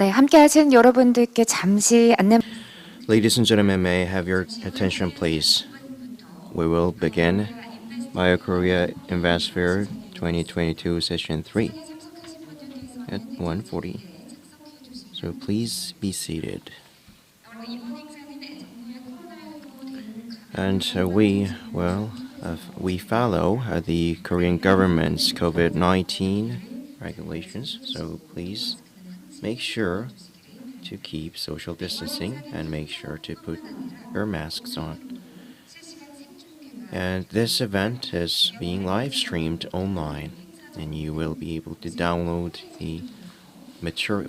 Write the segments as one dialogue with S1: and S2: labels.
S1: 네, 함께 하신 여러분들께 잠시 안내.
S2: Ladies and gentlemen, may I have your attention, please? We will begin Biokorea Investfair 2022 Session 3 at 1:40. So please be seated. And we follow the Korean government's COVID-19 regulations. So please make sure to keep social distancing and make sure to put your masks on. And this event is being live streamed online, and you will be able to download the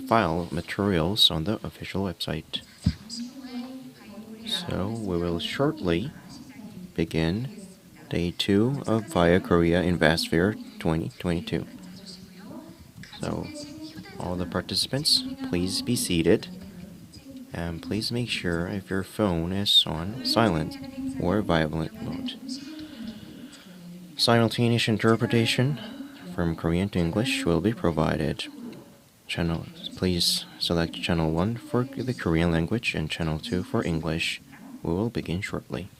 S2: file materials on the official website. So we will shortly begin Day 2 of Via Korea Investfair 2022. So all the participants, please be seated. And please make sure if your phone is on silent or vibrant mode. Simultaneous interpretation from Korean to English will be provided. Please select channel 1 for the Korean language and channel 2 for English. We will begin shortly.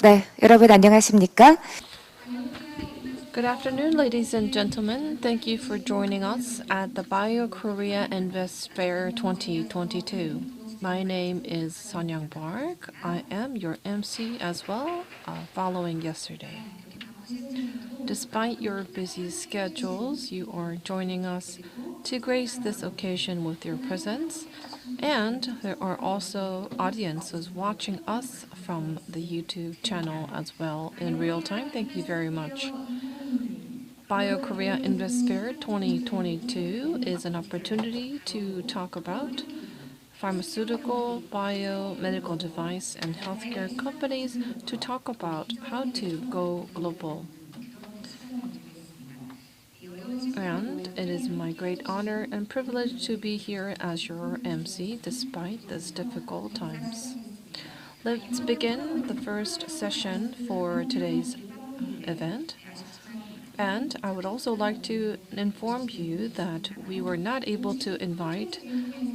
S1: 네, 여러분 안녕하십니까?
S3: Good afternoon, ladies and gentlemen. Thank you for joining us at the Biokorea Invest Fair 2022. My name is Sanyang Park. I am your MC as well, following yesterday. Despite your busy schedules, you are joining us to grace this occasion with your presence. And there are also audiences watching us from the YouTube channel as well in real time. Thank you very much. Biokorea Invest Fair 2022 is an opportunity to talk about pharmaceutical, biomedical device, and healthcare companies to talk about how to go global. And it is my great honor and privilege to be here as your MC despite these difficult times. Let's begin the first session for today's event. And I would also like to inform you that we were not able to invite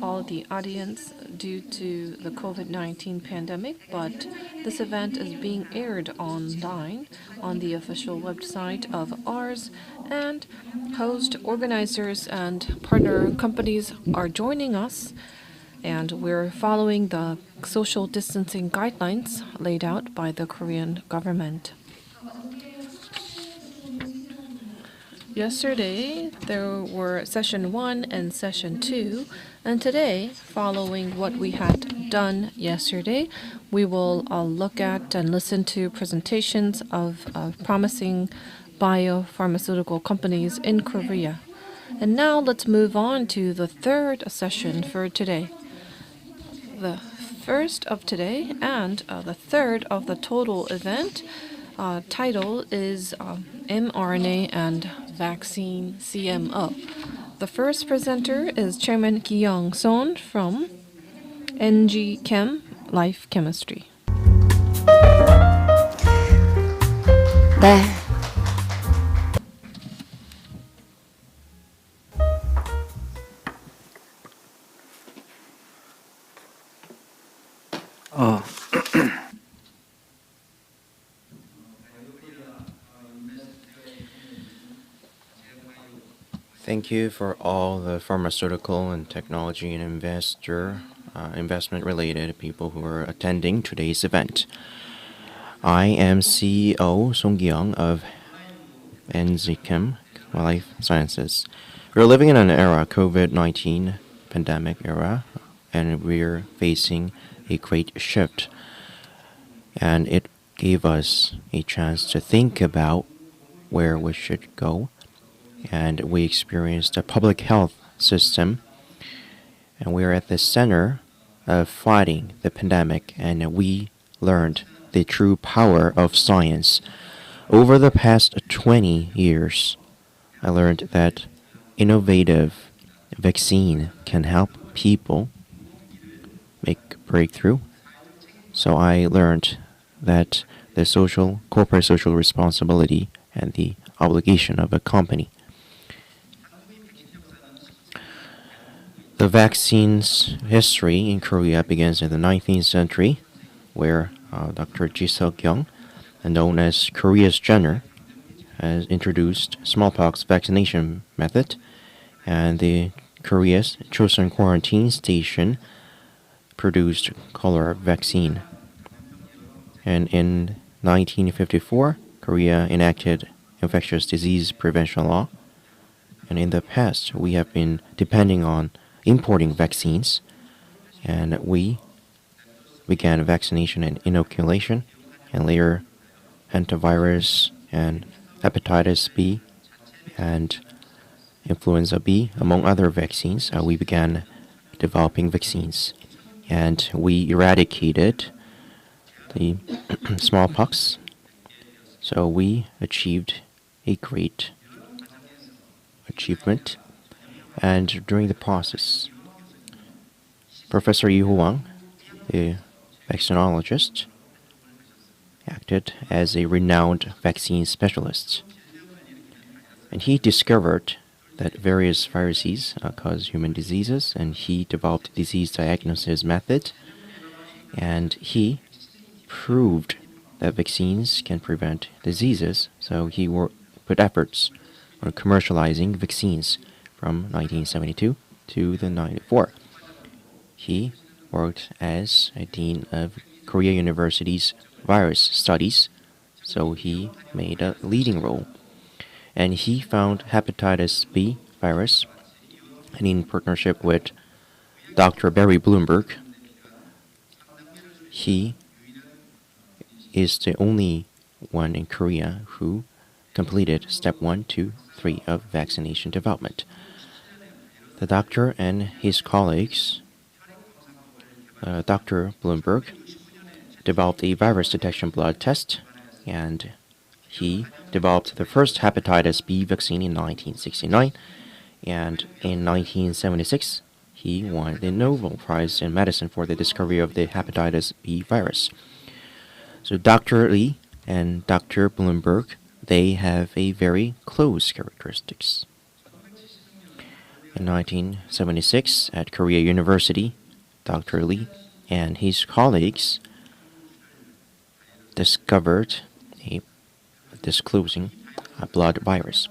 S3: all the audience due to the COVID-19 pandemic, but this event is being aired online on the official website of ours, and host organizers and partner companies are joining us, and we're following the social distancing guidelines laid out by the Korean government. Yesterday, there were session 1 and session 2, and today, following what we had done yesterday, we will look at and listen to presentations of promising biopharmaceutical companies in Korea. And now let's move on to the third session for today. The first of today and the third of the total event title is mRNA and Vaccine CMO. The first presenter is Chairman Ki Young-son from NG Chem Life Chemistry.
S1: 네.
S2: Thank you for all the pharmaceutical and technology and investment-related people who are attending today's event. I am CEO Song Gi-young of NZChem Life Sciences. We're living in an era, COVID-19 pandemic era, and we're facing a great shift. And it gave us a chance to think about where we should go. And we experienced a public health system, and we're at the center of fighting the pandemic, and we learned the true power of science. Over the past 20 years, I learned that innovative vaccine can help people make breakthrough. So I learned that the corporate social responsibility and the obligation of a company. The vaccine's history in Korea begins in the 19th century, where Dr. Ji Seok-young, known as Korea's Jenner, has introduced smallpox vaccination method, and the Korea's Chosun Quarantine Station produced cholera vaccine. And in 1954, Korea enacted infectious disease prevention law. And in the past, we have been depending on importing vaccines, and we began vaccination and inoculation, and later hantavirus and hepatitis B and influenza B, among other vaccines. We began developing vaccines, and we eradicated the smallpox. So we achieved a great achievement. And during the process, Professor Yu Hwang, the vaccinologist, acted as a renowned vaccine specialist. And he discovered that various viruses cause human diseases, and he developed disease diagnosis method, and he proved that vaccines can prevent diseases, so he put efforts on commercializing vaccines from 1972 to the 94. He worked as a dean of Korea University's virus studies, so he made a leading role. And he found hepatitis B virus, and in partnership with Dr. Barry Bloomberg, he is the only one in Korea who completed step 1, 2, 3 of vaccination development. The doctor and his colleagues, Dr. Bloomberg, developed a virus detection blood test, and he developed the first hepatitis B vaccine in 1969, and in 1976, he won the Nobel Prize in Medicine for the discovery of the hepatitis B virus. So Dr. Lee and Dr. Bloomberg, they have a very close characteristics. In 1976, at Korea University, Dr. Lee and his colleagues discovered a disclosing a blood virus,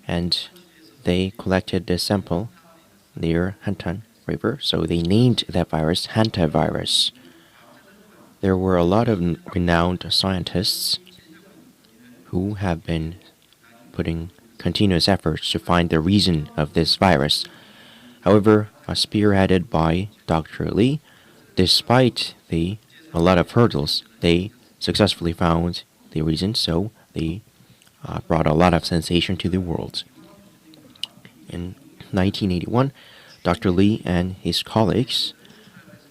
S2: and they collected the sample near Hantan River, so they named that virus hantavirus. There were a lot of renowned scientists who have been putting continuous efforts to find the reason of this virus. However, spearheaded by Dr. Lee, despite a lot of hurdles, they successfully found the reason, so they brought a lot of sensation to the world. In 1981, Dr. Lee and his colleagues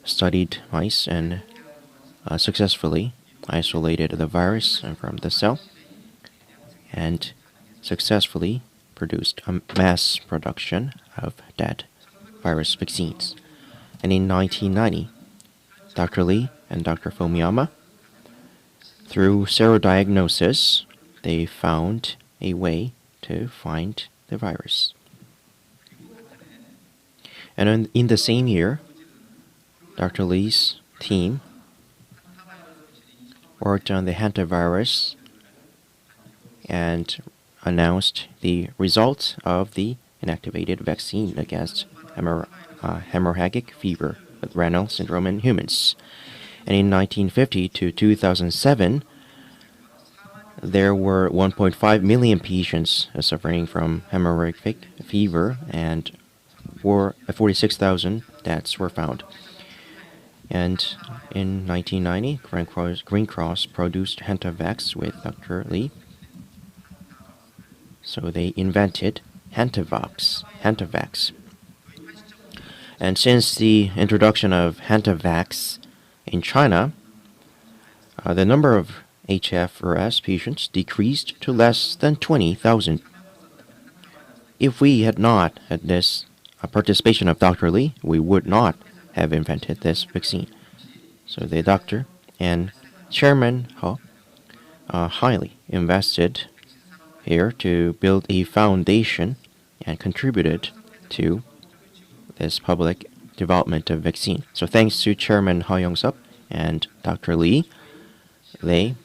S2: studied mice and successfully isolated the virus from the cell and successfully produced a mass production of that virus vaccines. And in 1990, Dr. Lee and Dr. Fumiyama, through serodiagnosis, they found a way to find the virus. And in the same year, Dr. Lee's team worked on the hantavirus and announced the results of the inactivated vaccine against hemorrhagic fever with Raynaud syndrome in humans. And in 1950 to 2007, there were 1.5 million patients suffering from hemorrhagic fever, and 46,000 deaths were found. And in 1990, Green Cross produced Hentavax with Dr. Lee. So they invented Hentavax. And since the introduction of Hentavax in China, the number of HFRS patients decreased to less than 20,000. If we had not had this participation of Dr. Lee, we would not have invented this vaccine. So the doctor and Chairman Ho highly invested here to build a foundation and contributed to this public development of vaccine. So thanks to Chairman Ha Young-sup and Dr. Lee, they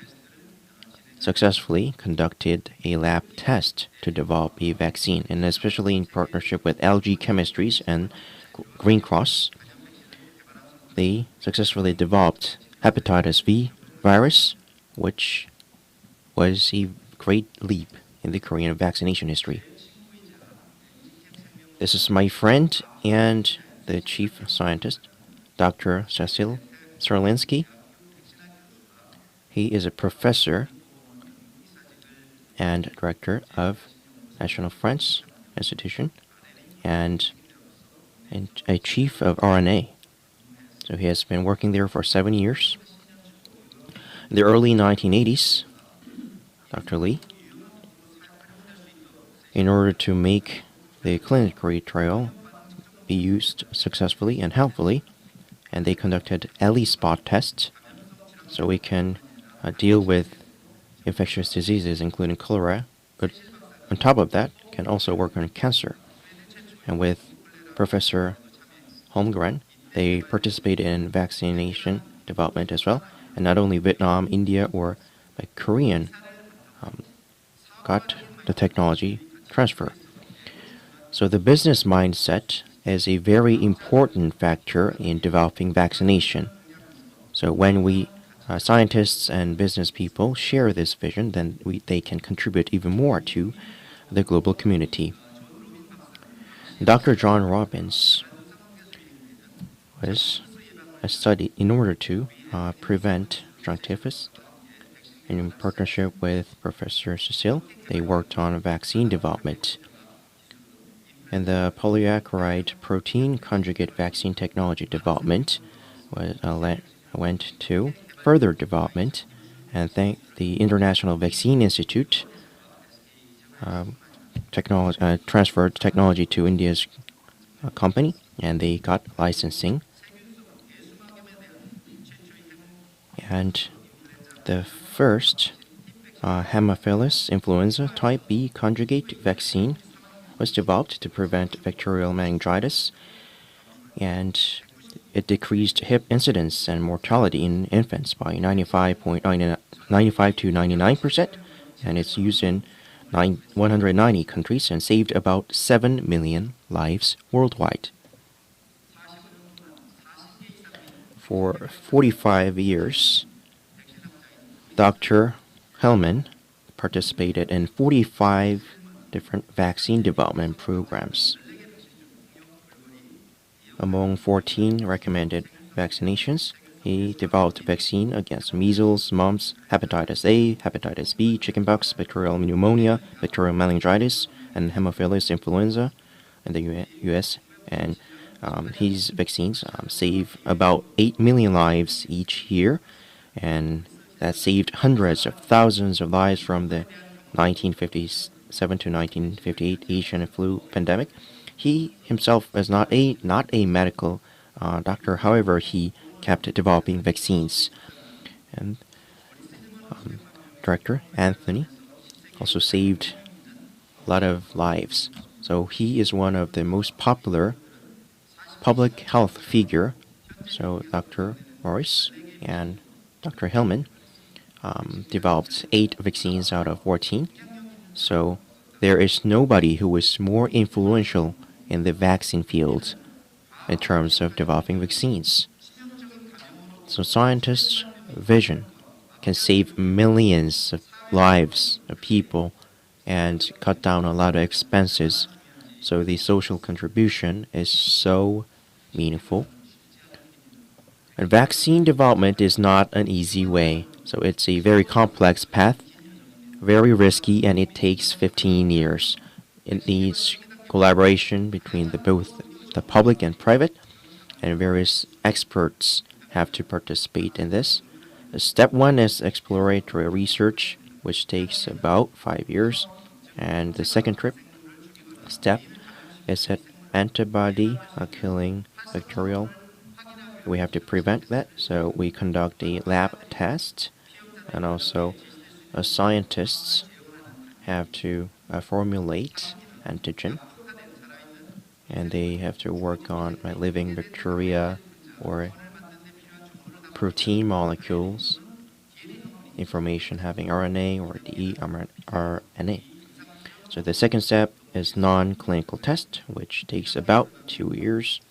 S2: successfully conducted a lab test to develop a vaccine, and especially in partnership with LG Chemistries and Green Cross, they successfully developed hepatitis V virus, which was a great leap in the Korean vaccination history. This is my friend and the chief scientist, Dr. Cecil Serlinsky. He is a professor and director of National France Institution and a chief of RNA. So he has been working there for 7 years. In the early 1980s, Dr. Lee, in order to make the clinical trial be used successfully and helpfully, and they conducted ELISpot tests so we can deal with infectious diseases, including cholera, but on top of that, can also work on cancer. And with Professor Holmgren, they participated in vaccination development as well, and not only Vietnam, India, or like Korean got the technology transfer. So the business mindset is a very important factor in developing vaccination. So when we scientists and business people share this vision, then they can contribute even more to the global community. Dr. John Robbins was a study in order to prevent typhus. In partnership with Professor Cecile, they worked on vaccine development. And the polysaccharide protein conjugate vaccine technology development went to further development, and thank the International Vaccine Institute transferred technology to India's company, and they got licensing. And the first Haemophilus influenza type B conjugate vaccine was developed to prevent bacterial meningitis, and it decreased hip incidence and mortality in infants by 95 to 99%, and it's used in 190 countries and saved about 7 million lives worldwide. For 45 years, Dr. Hellman participated in 45 different vaccine development programs. Among 14 recommended vaccinations, he developed a vaccine against measles, mumps, hepatitis A, hepatitis B, chickenpox, bacterial pneumonia, bacterial meningitis, and Haemophilus influenza in the U.S. And his vaccines save about 8 million lives each year, and that saved hundreds of thousands of lives from the 1957 to 1958 Asian flu pandemic. He himself was not a medical doctor. However, he kept developing vaccines. And director Anthony also saved a lot of lives. So he is one of the most popular public health figure. So Dr. Morris and Dr. Hellman developed 8 vaccines out of 14. So there is nobody who is more influential in the vaccine field in terms of developing vaccines. So scientists' vision can save millions of lives of people and cut down a lot of expenses. So the social contribution is so meaningful. And vaccine development is not an easy way. So it's a very complex path, very risky, and it takes 15 years. It needs collaboration between both the public and private, and various experts have to participate in this. Step 1 is exploratory research, which takes about 5 years, and the second step is that antibody killing bacterial. We have to prevent that, so we conduct a lab test, and also scientists have to formulate antigen, and they have to work on living bacteria or protein molecules, information having RNA or dsRNA. So the second step is non-clinical test, which takes about 2 years.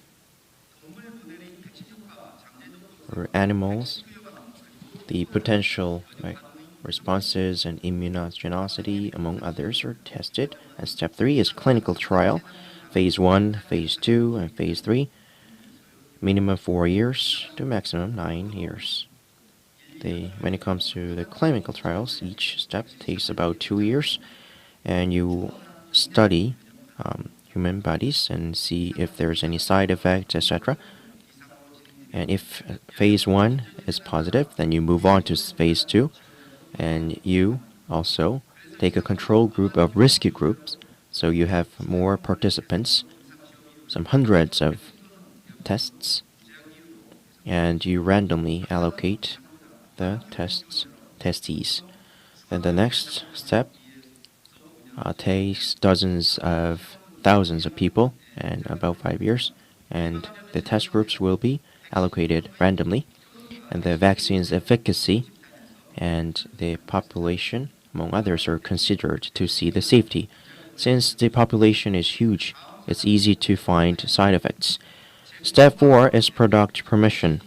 S2: For animals, the potential responses and immunogenicity, among others, are tested. And step 3 is clinical trial, phase 1, phase 2, and phase 3. Minimum 4 years to maximum 9 years. When it comes to the clinical trials, each step takes about 2 years, and you study human bodies and see if there's any side effects, etc. And if phase 1 is positive, then you move on to phase 2, and you also take a control group of risky groups, so you have more participants, some hundreds of tests, and you randomly allocate the testees. Then the next step takes dozens of thousands of people and about 5 years, and the test groups will be allocated randomly, and the vaccine's efficacy and the population, among others, are considered to see the safety. Since the population is huge, it's easy to find side effects. Step 4 is product permission.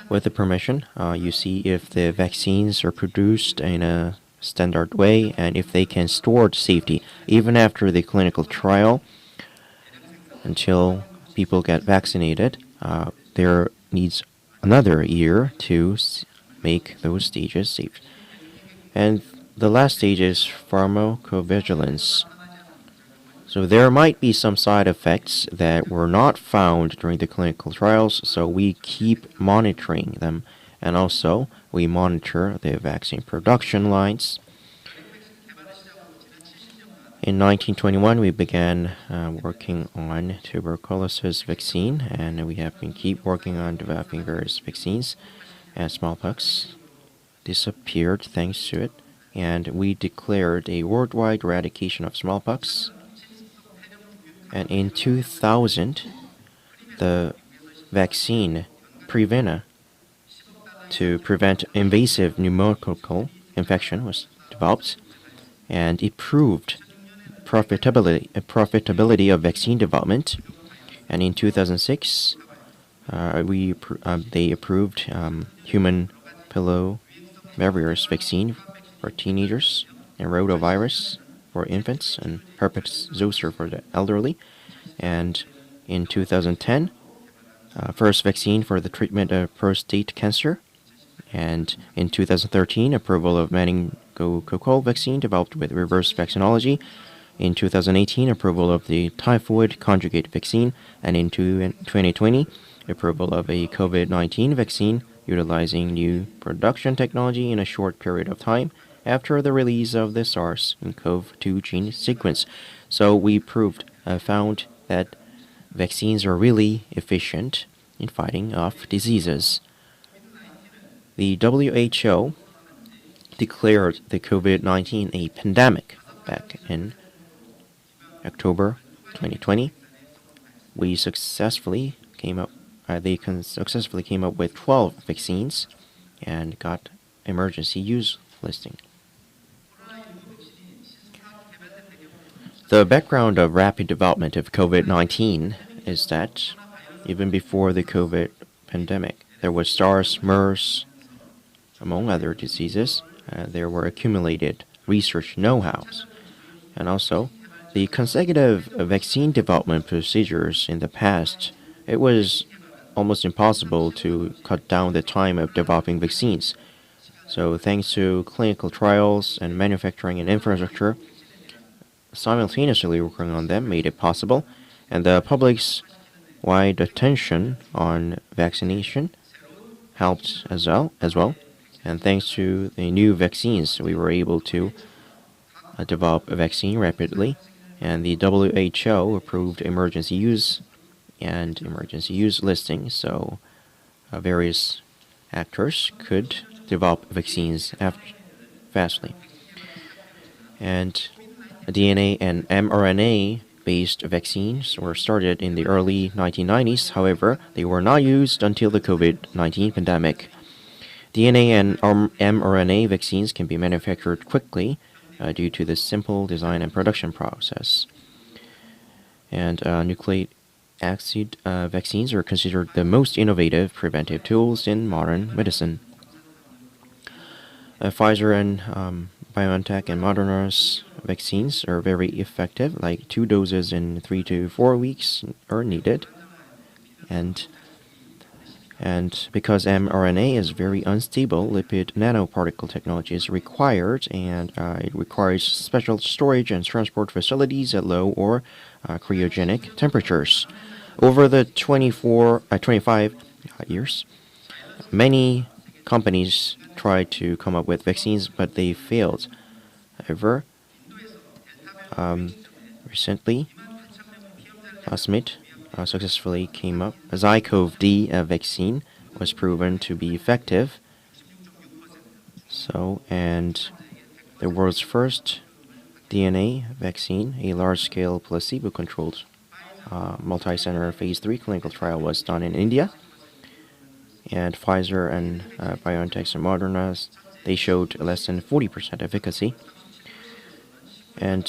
S2: With the permission, you see if the vaccines are produced in a standard way and if they can store safety even after the clinical trial. Until people get vaccinated, there needs another year to make those stages safe. And the last stage is pharmacovigilance. So there might be some side effects that were not found during the clinical trials, so we keep monitoring them. And also, we monitor the vaccine production lines. In 1921, we began working on tuberculosis vaccine, and we have been keep working on developing various vaccines. And smallpox disappeared thanks to it, and we declared a worldwide eradication of smallpox. And in 2000, the vaccine Prevena to prevent invasive pneumococcal infection was developed, and it proved profitability of vaccine development. And in 2006, they approved human pilomavirus vaccine for teenagers, and rotavirus for infants, and herpes zoster for the elderly. And in 2010, first vaccine for the treatment of prostate cancer. And in 2013, approval of meningococcal vaccine developed with reverse vaccinology. In 2018, approval of the typhoid conjugate vaccine. And in 2020, approval of a COVID-19 vaccine utilizing new production technology in a short period of time after the release of the SARS-CoV-2 gene sequence. So we found that vaccines are really efficient in fighting off diseases. The WHO declared the COVID-19 a pandemic back in October 2020. They successfully came up with 12 vaccines and got emergency use listing. The background of rapid development of COVID-19 is that even before the COVID pandemic, there was SARS, MERS, among other diseases. There were accumulated research know-hows. And also, the consecutive vaccine development procedures in the past, it was almost impossible to cut down the time of developing vaccines. So thanks to clinical trials and manufacturing and infrastructure, simultaneously working on them made it possible, and the public's wide attention on vaccination helped as well. And thanks to the new vaccines, we were able to develop a vaccine rapidly, and the WHO approved emergency use and emergency use listing, so various actors could develop vaccines fastly. And DNA and mRNA-based vaccines were started in the early 1990s. However, they were not used until the COVID-19 pandemic. DNA and mRNA vaccines can be manufactured quickly due to the simple design and production process. And nucleic acid vaccines are considered the most innovative preventive tools in modern medicine. Pfizer and BioNTech and Moderna's vaccines are very effective, like 2 doses in 3 to 4 weeks are needed. And because mRNA is very unstable, lipid nanoparticle technology is required, and it requires special storage and transport facilities at low or cryogenic temperatures. Over the 25 years, many companies tried to come up with vaccines, but they failed. However, recently, Plasmid successfully came up. A ZyCoV-D vaccine was proven to be effective. And the world's first DNA vaccine, a large-scale placebo-controlled multi-center phase 3 clinical trial was done in India. and Pfizer and BioNTech and Moderna, they showed less than 40% efficacy. And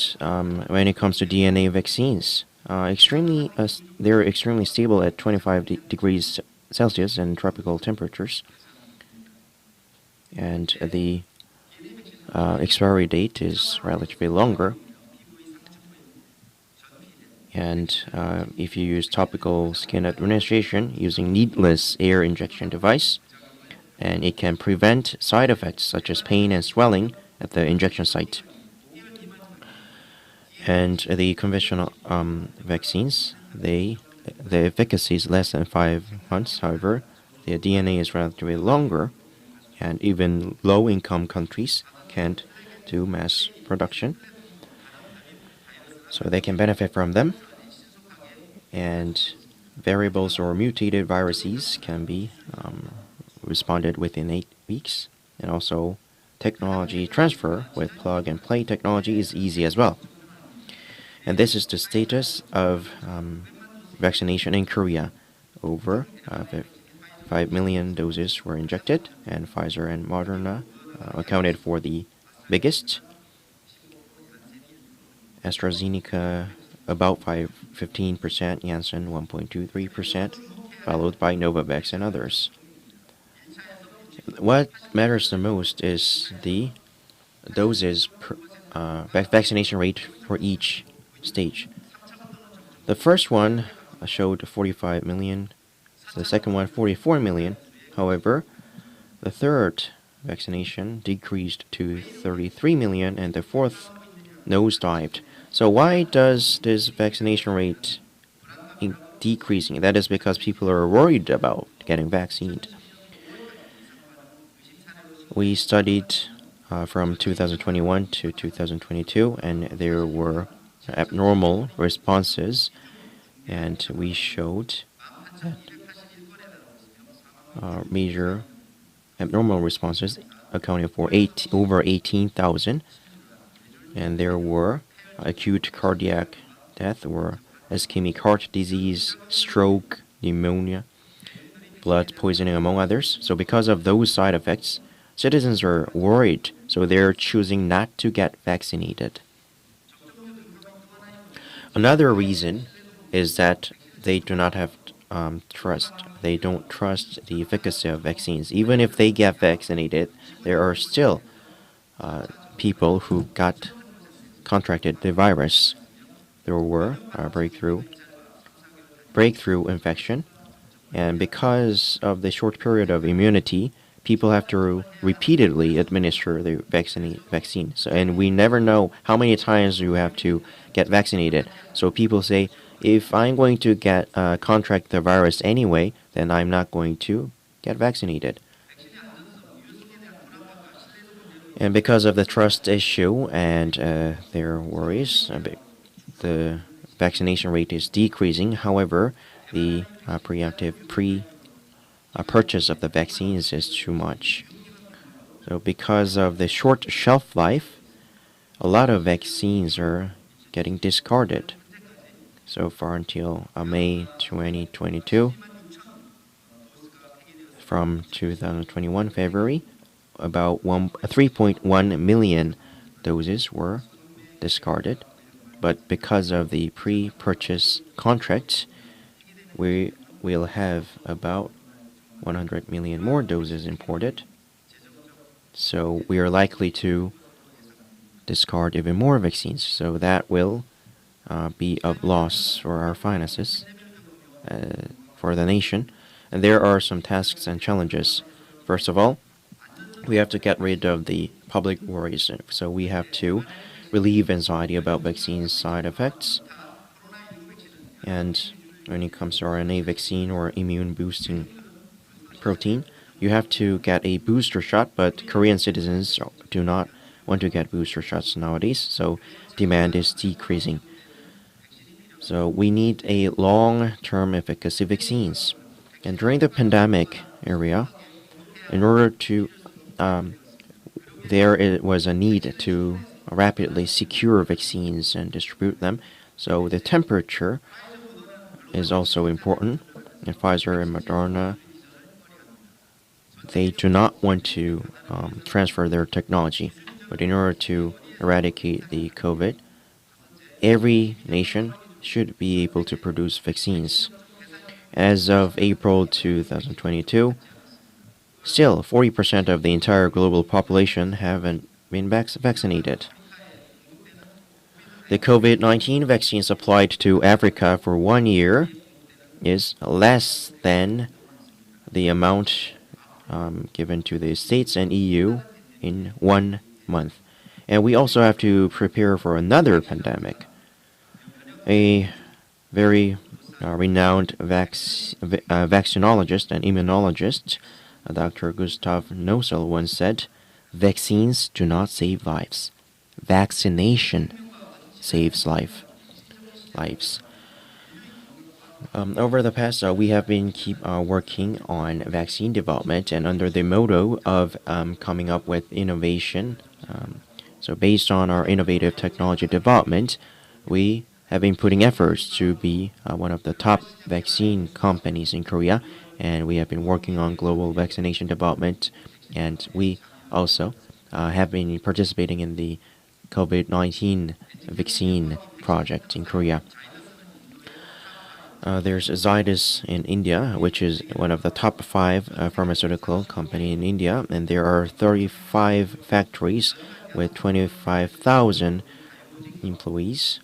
S2: when it comes to DNA vaccines, they're extremely stable at 25 degrees Celsius and tropical temperatures. And the expiry date is relatively longer. And if you use topical skin administration using needless air injection device, and it can prevent side effects such as pain and swelling at the injection site. And the conventional vaccines, the efficacy is less than 5 months. However, the DNA is relatively longer, and even low-income countries can't do mass production, so they can benefit from them. And variables or mutated viruses can be responded within 8 weeks, and also technology transfer with plug-and-play technology is easy as well. And this is the status of vaccination in Korea. Over 5 million doses were injected, and Pfizer and Moderna accounted for the biggest. AstraZeneca about 15%, Janssen 1.23%, followed by Novavax and others. What matters the most is the doses per vaccination rate for each stage. The first one showed 45 million, the second one 44 million. However, the third vaccination decreased to 33 million, and the fourth nosedived. So why does this vaccination rate decreasing? That is because people are worried about getting vaccinated. We studied from 2021 to 2022, and there were abnormal responses, and we showed that major abnormal responses accounting for over 18,000, and there were acute cardiac death or ischemic heart disease, stroke, pneumonia, blood poisoning, among others. So because of those side effects, citizens are worried, so they're choosing not to get vaccinated. Another reason is that they do not have trust. They don't trust the efficacy of vaccines. Even if they get vaccinated, there are still people who contracted the virus. There were breakthrough infection, and because of the short period of immunity, people have to repeatedly administer the vaccine. So, and we never know how many times you have to get vaccinated. So people say, if I'm going to contract the virus anyway, then I'm not going to get vaccinated. And because of the trust issue and their worries, the vaccination rate is decreasing. However, the preemptive purchase of the vaccines is too much. So because of the short shelf life, a lot of vaccines are getting discarded. So far until May 2022, from 2021 February, about 3.1 million doses were discarded. But because of the pre-purchase contracts, we will have about 100 million more doses imported. So we are likely to discard even more vaccines. So that will be of loss for our finances, for the nation. And there are some tasks and challenges. First of all, we have to get rid of the public worries. So we have to relieve anxiety about vaccine side effects. And when it comes to RNA vaccine or immune boosting protein, you have to get a booster shot, but Korean citizens do not want to get booster shots nowadays, so demand is decreasing. So we need a long-term efficacy vaccines. And during the pandemic area, in order to there was a need to rapidly secure vaccines and distribute them. So the temperature is also important. And Pfizer and Moderna they do not want to transfer their technology. But in order to eradicate the COVID, every nation should be able to produce vaccines. As of April 2022, still 40% of the entire global population haven't been vaccinated. The COVID 19 vaccine supplied to Africa for 1 year is less than the amount given to the States and EU in 1 month. And we also have to prepare for another pandemic. A very renowned vaccinologist and immunologist, Dr. Gustav Nosel, once said, "Vaccines do not save lives. Vaccination saves lives." Over the past, we have been working on vaccine development, and under the motto of coming up with innovation. So based on our innovative technology development, we have been putting efforts to be one of the top vaccine companies in Korea, and we have been working on global vaccination development, and we also have been participating in the COVID-19 vaccine project in Korea. There's Zydus in India, which is one of the top five pharmaceutical company in India, and there are 35 factories with 25,000 employees,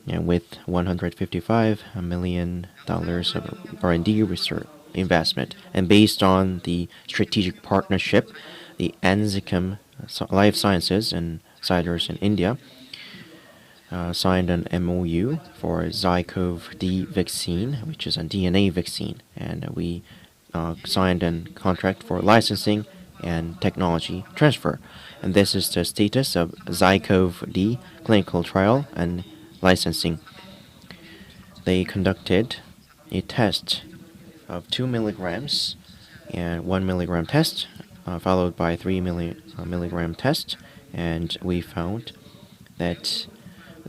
S2: and with $155 million of R&D research investment. And based on the strategic partnership, the Anzicum Life Sciences and Zydus in India signed an MOU for ZyCoV-D vaccine, which is a DNA vaccine, and we signed a contract for licensing and technology transfer. And this is the status of ZyCoV-D clinical trial and licensing. They conducted a test of 2 milligrams and 1 milligram test, followed by 3 milligram test, and we found that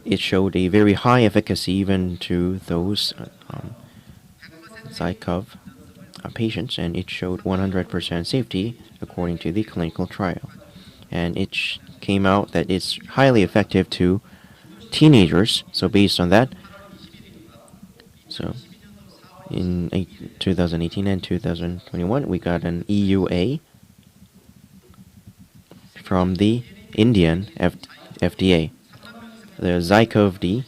S2: it showed a very high efficacy even to those ZyCoV patients, and it showed 100% safety according to the clinical trial. And it came out that it's highly effective to teenagers. So based on that, so in 2018 and 2021, we got an EUA from the Indian FDA. The ZyCoV-D,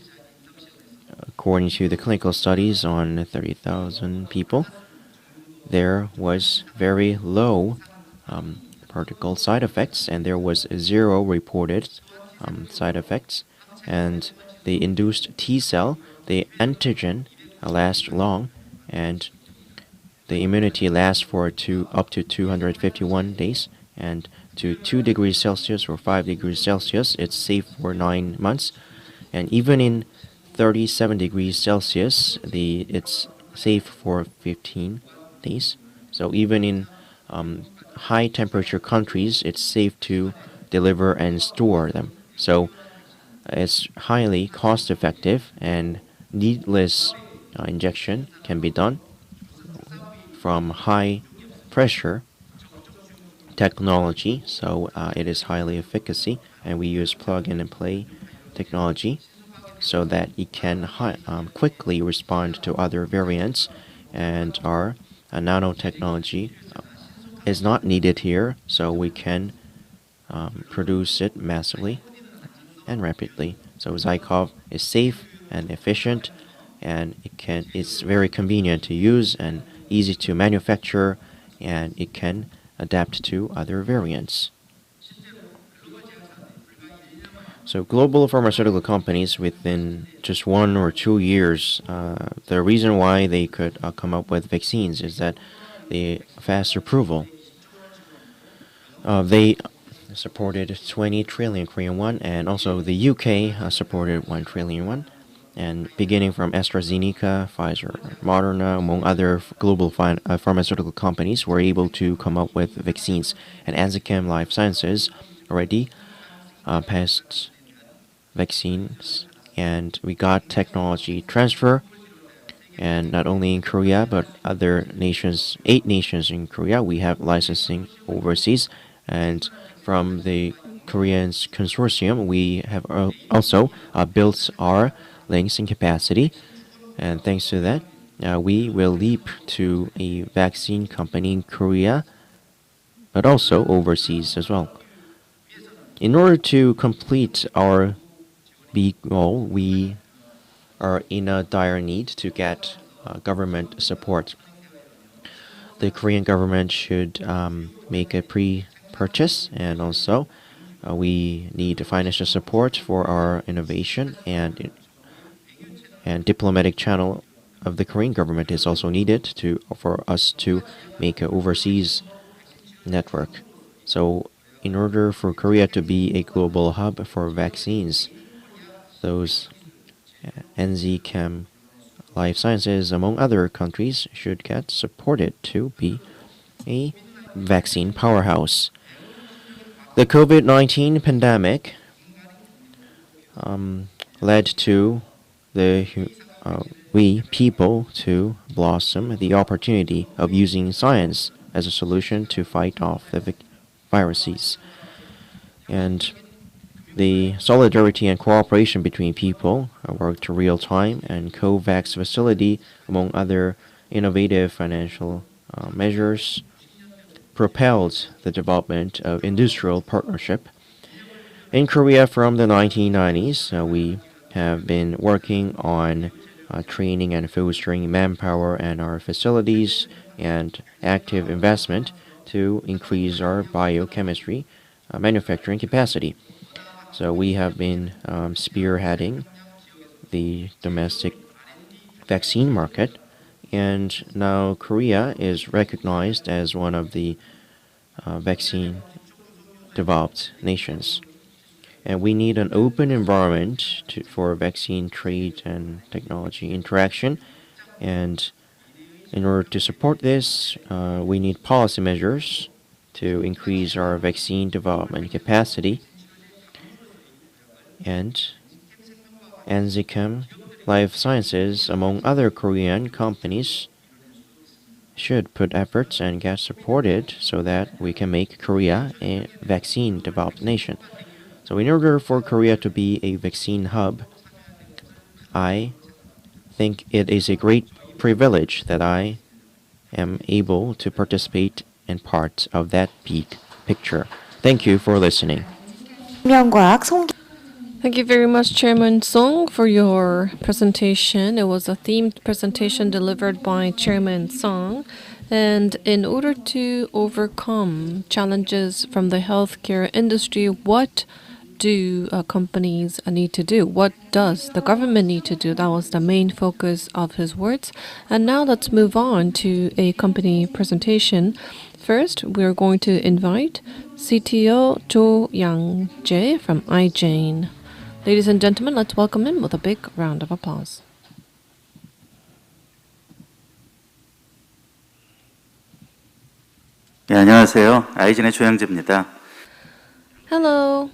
S2: according to the clinical studies on 30,000 people, there was very low particle side effects, and there was 0 reported side effects. And the induced T cell, the antigen, lasts long, and the immunity lasts for up to 251 days, and to 2 degrees Celsius or 5 degrees Celsius, it's safe for 9 months. And even in 37 degrees Celsius, it's safe for 15 days. So even in high temperature countries, it's safe to deliver and store them. So it's highly cost effective, and needless injection can be done from high pressure technology, so it is highly efficacy, and we use plug in and play technology so that it can quickly respond to other variants, and our nanotechnology is not needed here, so we can produce it massively and rapidly. So ZyCoV is safe and efficient, and it's very convenient to use and easy to manufacture, and it can adapt to other variants. So global pharmaceutical companies, within just 1 or 2 years, the reason why they could come up with vaccines is that the fast approval. They supported 20 trillion Korean won, and also the UK supported 1 trillion won. And beginning from AstraZeneca, Pfizer, Moderna, among other global pharmaceutical companies, were able to come up with vaccines. And Anzicum Life Sciences already passed vaccines, and we got technology transfer And not only in Korea, but other nations, 8 nations in Korea, we have licensing overseas. And from the Korean consortium, we have also built our links in capacity. And thanks to that, we will leap to a vaccine company in Korea, but also overseas as well. In order to complete our big goal, we are in a dire need to get government support. The Korean government should make a pre-purchase, and also we need financial support for our innovation, and diplomatic channel of the Korean government is also needed to for us to make an overseas network. So, in order for Korea to be a global hub for vaccines, those NZ Life Sciences, among other countries, should get supported to be a vaccine powerhouse. The COVID-19 pandemic led to the we people to blossom the opportunity of using science as a solution to fight off the viruses. And the solidarity and cooperation between people worked real time, and COVAX facility, among other innovative financial measures, propelled the development of industrial partnership. In Korea from the 1990s, we have been working on training and fostering manpower and our facilities and active investment to increase our biochemistry manufacturing capacity. So we have been spearheading the domestic vaccine market, and now Korea is recognized as one of the vaccine developed nations. And we need an open environment for vaccine trade and technology interaction. And in order to support this, we need policy measures to increase our vaccine development capacity. And NZChem Life Sciences, among other Korean companies, should put efforts and get supported so that we can make Korea a vaccine developed nation. So in order for Korea to be a vaccine hub, I think it is a great privilege that I am able to participate in part of that big picture. Thank you for listening.
S1: 생명과학 송
S3: Thank you very much, Chairman Song, for your presentation. It was a themed presentation delivered by Chairman Song. And in order to overcome challenges from the healthcare industry, what do companies need to do? What does the government need to do? That was the main focus of his words. And now let's move on to a company presentation. First, we're going to invite CTO Jo Yang-jae from iJane. Ladies and gentlemen, let's welcome him with a big round of applause.
S4: 네, 안녕하세요. 아이진의 조양재입니다.
S3: Hello,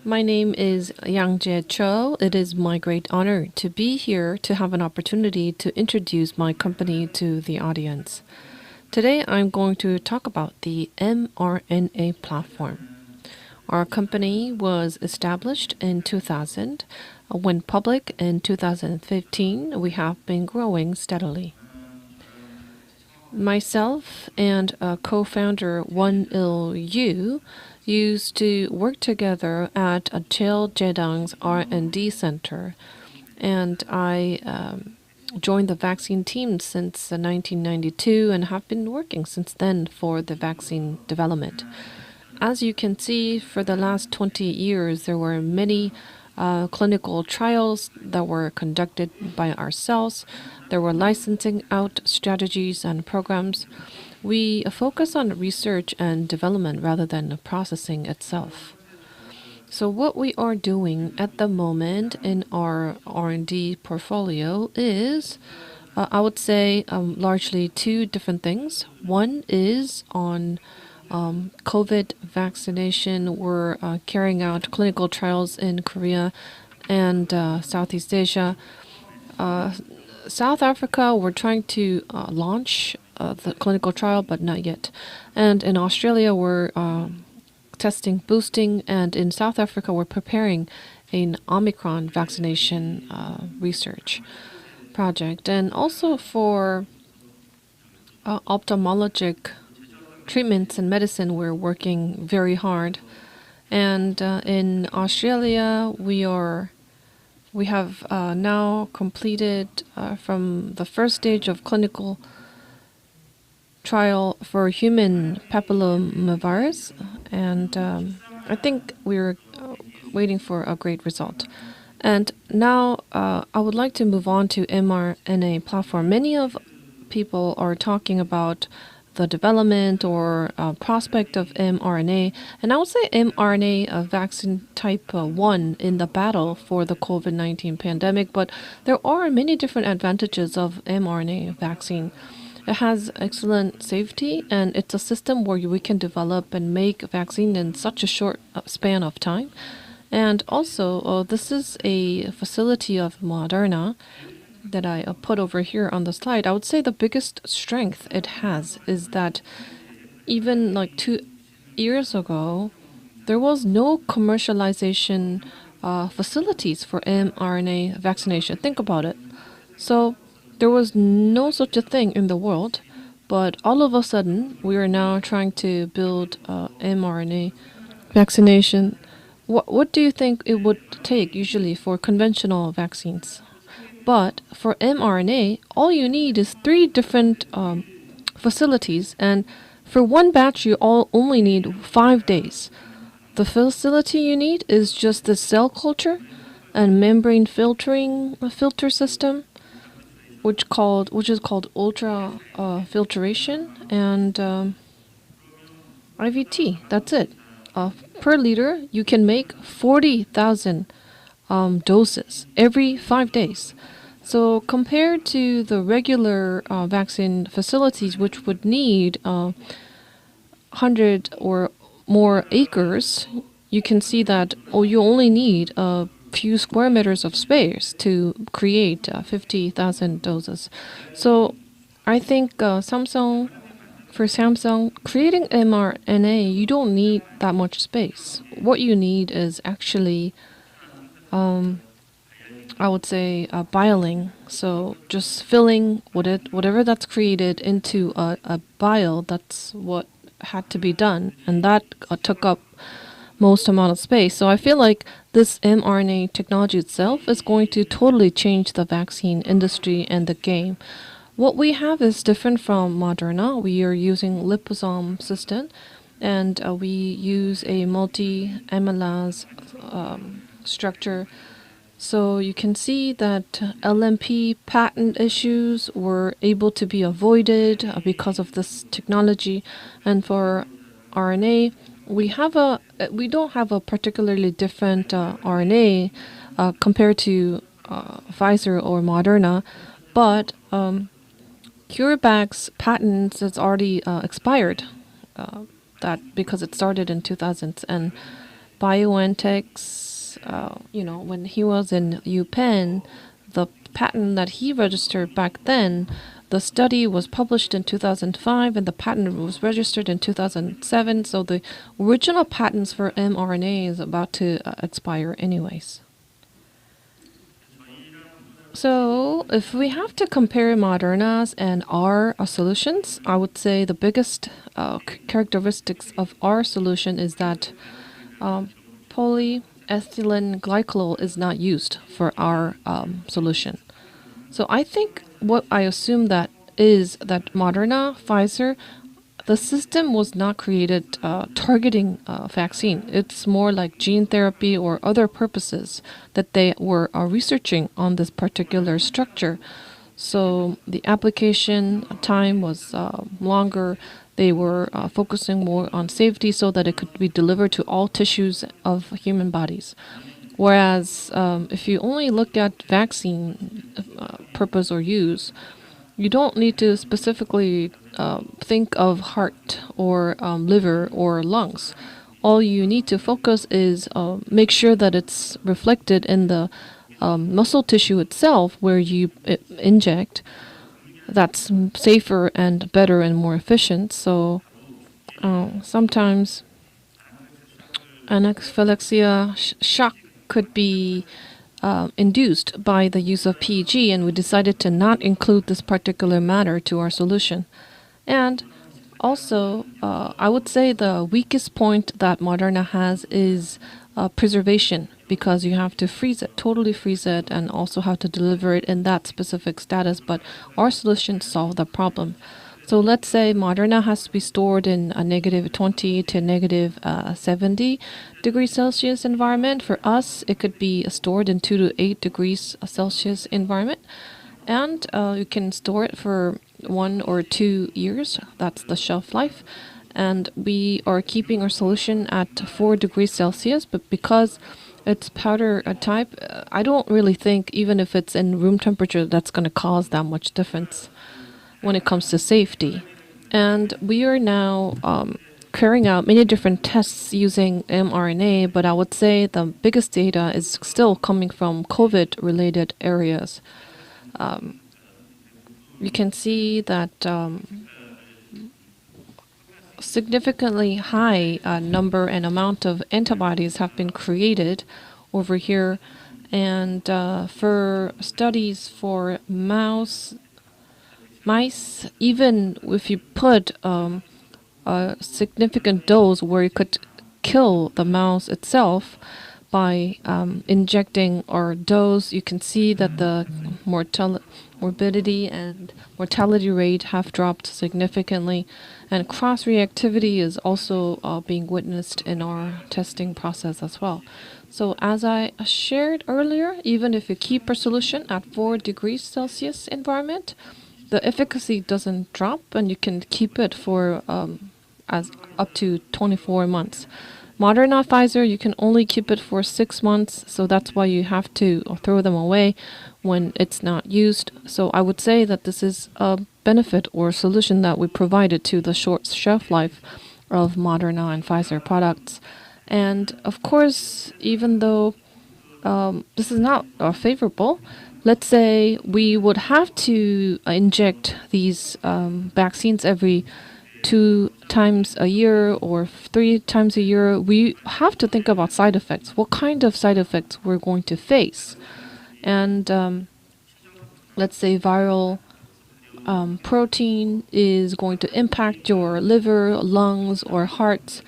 S3: my name is Yang-jae Cho. It is my great honor to be here to have an opportunity to introduce my company to the audience. Today, I'm going to talk about the mRNA platform. Our company was established in 2000. Went public in 2015. We have been growing steadily. Myself and co-founder Won-il Yu used to work together at Cheil Jedang's R&D Center, and I joined the vaccine team since 1992 and have been working since then for the vaccine development. As you can see, for the last 20 years, there were many clinical trials that were conducted by ourselves. There were licensing out strategies and programs. We focus on research and development rather than processing itself. So what we are doing at the moment in our R&D portfolio is, I would say, largely two different things. One is on COVID vaccination. We're carrying out clinical trials in Korea and Southeast Asia. South Africa, we're trying to launch the clinical trial, but not yet. And in Australia, we're testing boosting, and in South Africa, we're preparing an Omicron vaccination research project. And also for ophthalmologic treatments and medicine, we're working very hard. And in Australia, we have now completed from the first stage of clinical trial for human papillomavirus, and I think we're waiting for a great result. And now I would like to move on to mRNA platform. Many of people are talking about the development or prospect of mRNA, and I would say mRNA vaccine type 1 in the battle for the COVID-19 pandemic, but there are many different advantages of mRNA vaccine. It has excellent safety, and it's a system where we can develop and make vaccine in such a short span of time. And also, this is a facility of Moderna that I put over here on the slide. I would say the biggest strength it has is that even like 2 years ago, there was no commercialization facilities for mRNA vaccination. Think about it. So there was no such a thing in the world, but all of a sudden, we are now trying to build mRNA vaccination. What do you think it would take usually for conventional vaccines? But for mRNA, all you need is 3 different facilities, and for one batch, you only need 5 days. The facility you need is just the cell culture and membrane filter system, which is called ultra filtration, and IVT. That's it. Per liter, you can make 40,000 doses every 5 days. So compared to the regular vaccine facilities, which would need 100 or more acres, you can see that you only need a few square meters of space to create 50,000 doses. So I think for Samsung, creating mRNA, you don't need that much space. What you need is actually I would say vialing. So just filling whatever that's created into a vial. That's what had to be done, and that took up most amount of space. So I feel like this mRNA technology itself is going to totally change the vaccine industry and the game. What we have is different from Moderna. We are using liposome system, and we use a multi-amylase structure. So you can see that LMP patent issues were able to be avoided because of this technology. And for RNA, we don't have a particularly different RNA compared to Pfizer or Moderna, but CureVac's patents has already expired. That because it started in 2000s, and BioNTech's when he was in UPenn, the patent that he registered back then, the study was published in 2005 and the patent was registered in 2007. So the original patents for mRNA is about to expire anyways. So if we have to compare Moderna's and our solutions, I would say the biggest characteristics of our solution is that polyethylene glycol is not used for our solution. So I think what I assume that is that Moderna, Pfizer, the system was not created targeting vaccine. It's more like gene therapy or other purposes that they were researching on this particular structure. So the application time was longer. They were focusing more on safety so that it could be delivered to all tissues of human bodies. Whereas if you only look at vaccine purpose or use, you don't need to specifically think of heart or liver or lungs. All you need to focus is make sure that it's reflected in the muscle tissue itself where you inject, that's safer and better and more efficient. So sometimes anaphylaxia shock could be induced by the use of PEG, and we decided to not include this particular matter to our solution. And also, I would say the weakest point that Moderna has is preservation, because you have to freeze it, totally freeze it, and also have to deliver it in that specific status. But our solution solved the problem. So let's say Moderna has to be stored in a negative 20 to negative 70 degrees Celsius environment. For us, it could be stored in 2 to 8 degrees Celsius environment. And you can store it for 1 or 2 years. That's the shelf life. And we are keeping our solution at 4 degrees Celsius, but because it's powder type, I don't really think, even if it's in room temperature, that's going to cause that much difference when it comes to safety. And we are now carrying out many different tests using mRNA, but I would say the biggest data is still coming from COVID-related areas. You can see that significantly high number and amount of antibodies have been created over here. And for studies for mice, even if you put a significant dose where you could kill the mouse itself by injecting our dose, you can see that the morbidity and mortality rate have dropped significantly, and cross-reactivity is also being witnessed in our testing process as well. So as I shared earlier, even if you keep your solution at 4 degrees Celsius environment, the efficacy doesn't drop, and you can keep it for as up to 24 months. Moderna, Pfizer, you can only keep it for 6 months, so that's why you have to throw them away when it's not used. So I would say that this is a benefit or solution that we provided to the short shelf life of Moderna and Pfizer products. And of course, even though this is not favorable, let's say we would have to inject these vaccines every 2 times a year or 3 times a year. We have to think about side effects. What kind of side effects we're going to face? And let's say viral protein is going to impact your liver, lungs, or heart.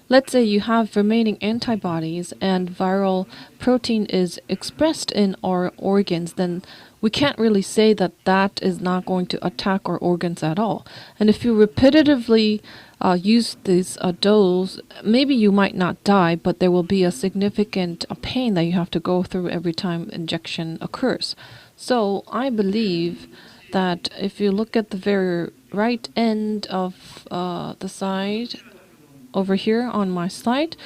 S3: Let's say you have remaining antibodies and viral protein is expressed in our organs, then we can't really say that that is not going to attack our organs at all. And if you repetitively use this dose, maybe you might not die, but there will be a significant pain that you have to go through every time injection occurs. So I believe that if you look at the very right end of the side, over here on my slide,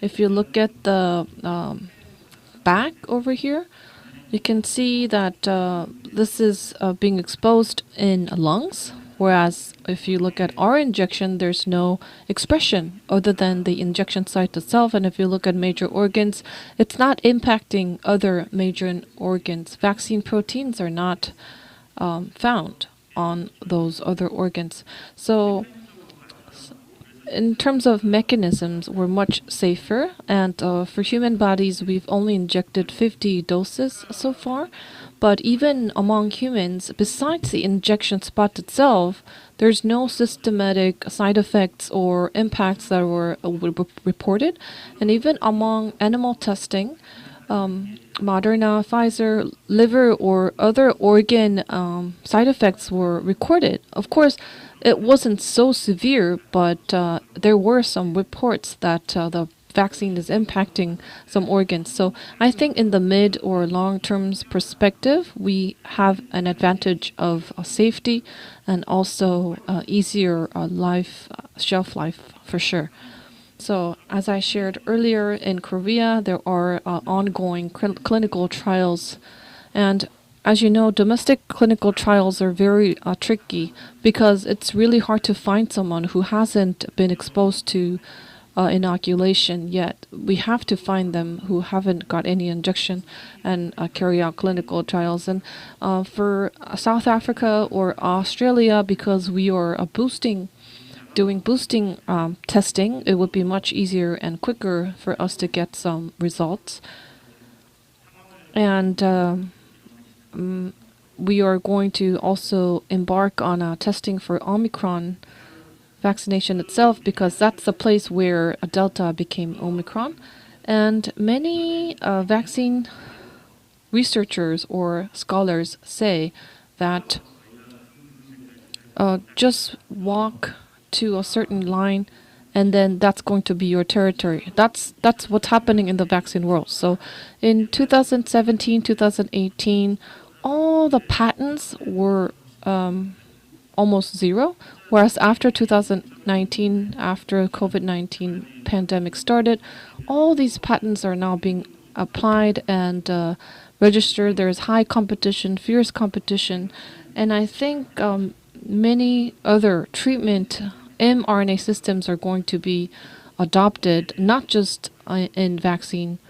S3: if you look at the back over here, you can see that this is being exposed in lungs, whereas if you look at our injection, there's no expression other than the injection site itself. And if you look at major organs, it's not impacting other major organs. Vaccine proteins are not found on those other organs. So in terms of mechanisms, we're much safer, and for human bodies, we've only injected 50 doses so far. But even among humans, besides the injection spot itself, there's no systematic side effects or impacts that were reported. And even among animal testing, Moderna, Pfizer, liver or other organ side effects were recorded. Of course, it wasn't so severe, but there were some reports that the vaccine is impacting some organs. So I think in the mid or long term perspective, we have an advantage of safety and also easier shelf life for sure. So as I shared earlier, in Korea, there are ongoing clinical trials. And as you know, domestic clinical trials are very tricky because it's really hard to find someone who hasn't been exposed to inoculation yet. We have to find them who haven't got any injection and carry out clinical trials. And for South Africa or Australia, because we are doing boosting testing, it would be much easier and quicker for us to get some results. And we are going to also embark on testing for Omicron vaccination itself, because that's the place where Delta became Omicron. And many vaccine researchers or scholars say that just walk to a certain line and then that's going to be your territory. That's what's happening in the vaccine world. So in 2017, 2018, all the patents were almost zero, whereas after 2019, after COVID-19 pandemic started, all these patents are now being applied and registered. There's high competition, fierce competition, and I think many other treatment mRNA systems are going to be adopted, not just in vaccine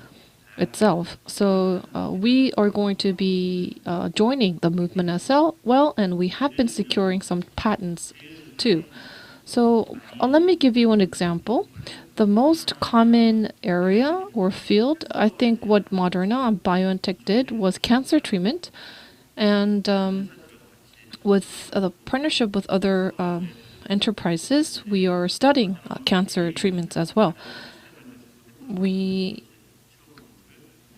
S3: itself. So we are going to be joining the movement as well, and we have been securing some patents too. So let me give you an example. The most common area or field, I think what Moderna and BioNTech did was cancer treatment, and with the partnership with other enterprises, we are studying cancer treatments as well. We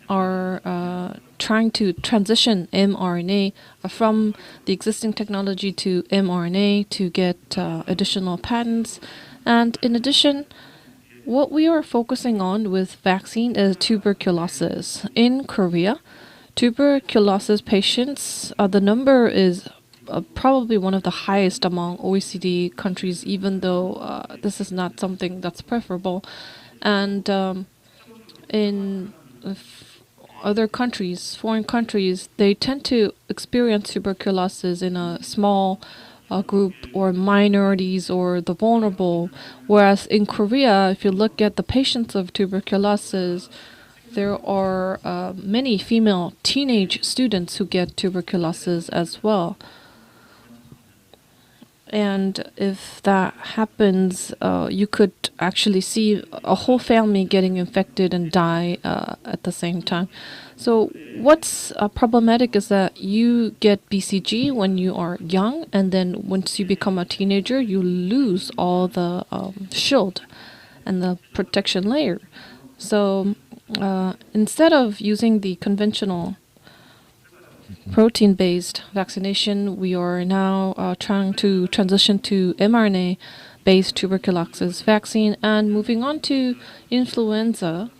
S3: are trying to transition mRNA from the existing technology to mRNA to get additional patents. And in addition, what we are focusing on with vaccine is tuberculosis. In Korea, tuberculosis patients, the number is probably one of the highest among OECD countries, even though this is not something that's preferable. And in other countries, foreign countries, they tend to experience tuberculosis in a small group or minorities or the vulnerable. Whereas in Korea, if you look at the patients of tuberculosis, there are many female teenage students who get tuberculosis as well. And if that happens, you could actually see a whole family getting infected and die at the same time. So what's problematic is that you get BCG when you are young, and then once you become a teenager, you lose all the shield and the protection layer. So instead of using the conventional protein-based vaccination, we are now trying to transition to mRNA-based tuberculosis vaccine. And moving on to influenza,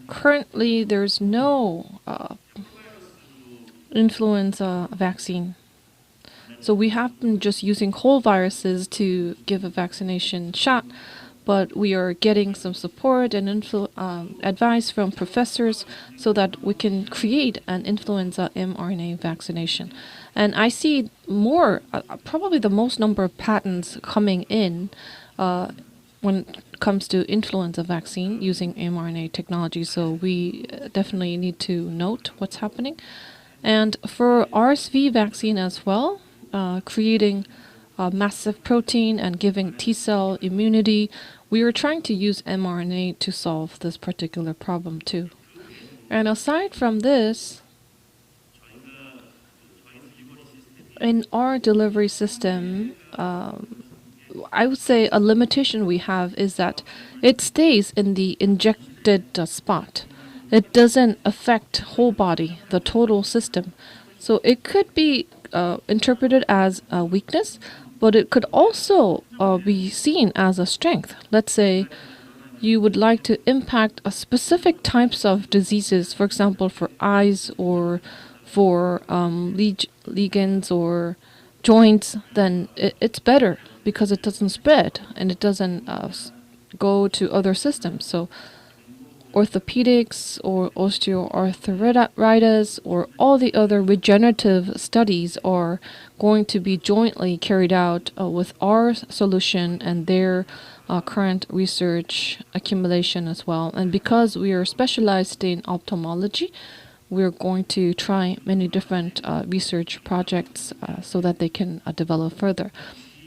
S3: currently there's no influenza vaccine. So we have been just using whole viruses to give a vaccination shot, but we are getting some support and advice from professors so that we can create an influenza mRNA vaccination. And I see more, probably the most number of patents coming in when it comes to influenza vaccine using mRNA technology. So we definitely need to note what's happening. And for RSV vaccine as well, creating massive protein and giving T-cell immunity, we are trying to use mRNA to solve this particular problem too. And aside from this, in our delivery system, I would say a limitation we have is that it stays in the injected spot. It doesn't affect whole body, the total system. So it could be interpreted as a weakness, but it could also be seen as a strength. Let's say you would like to impact a specific types of diseases, for example, for eyes or for ligands or joints, then it's better because it doesn't spread and it doesn't go to other systems. So orthopedics or osteoarthritis or all the other regenerative studies are going to be jointly carried out with our solution and their current research accumulation as well. And because we are specialized in ophthalmology, we're going to try many different research projects so that they can develop further.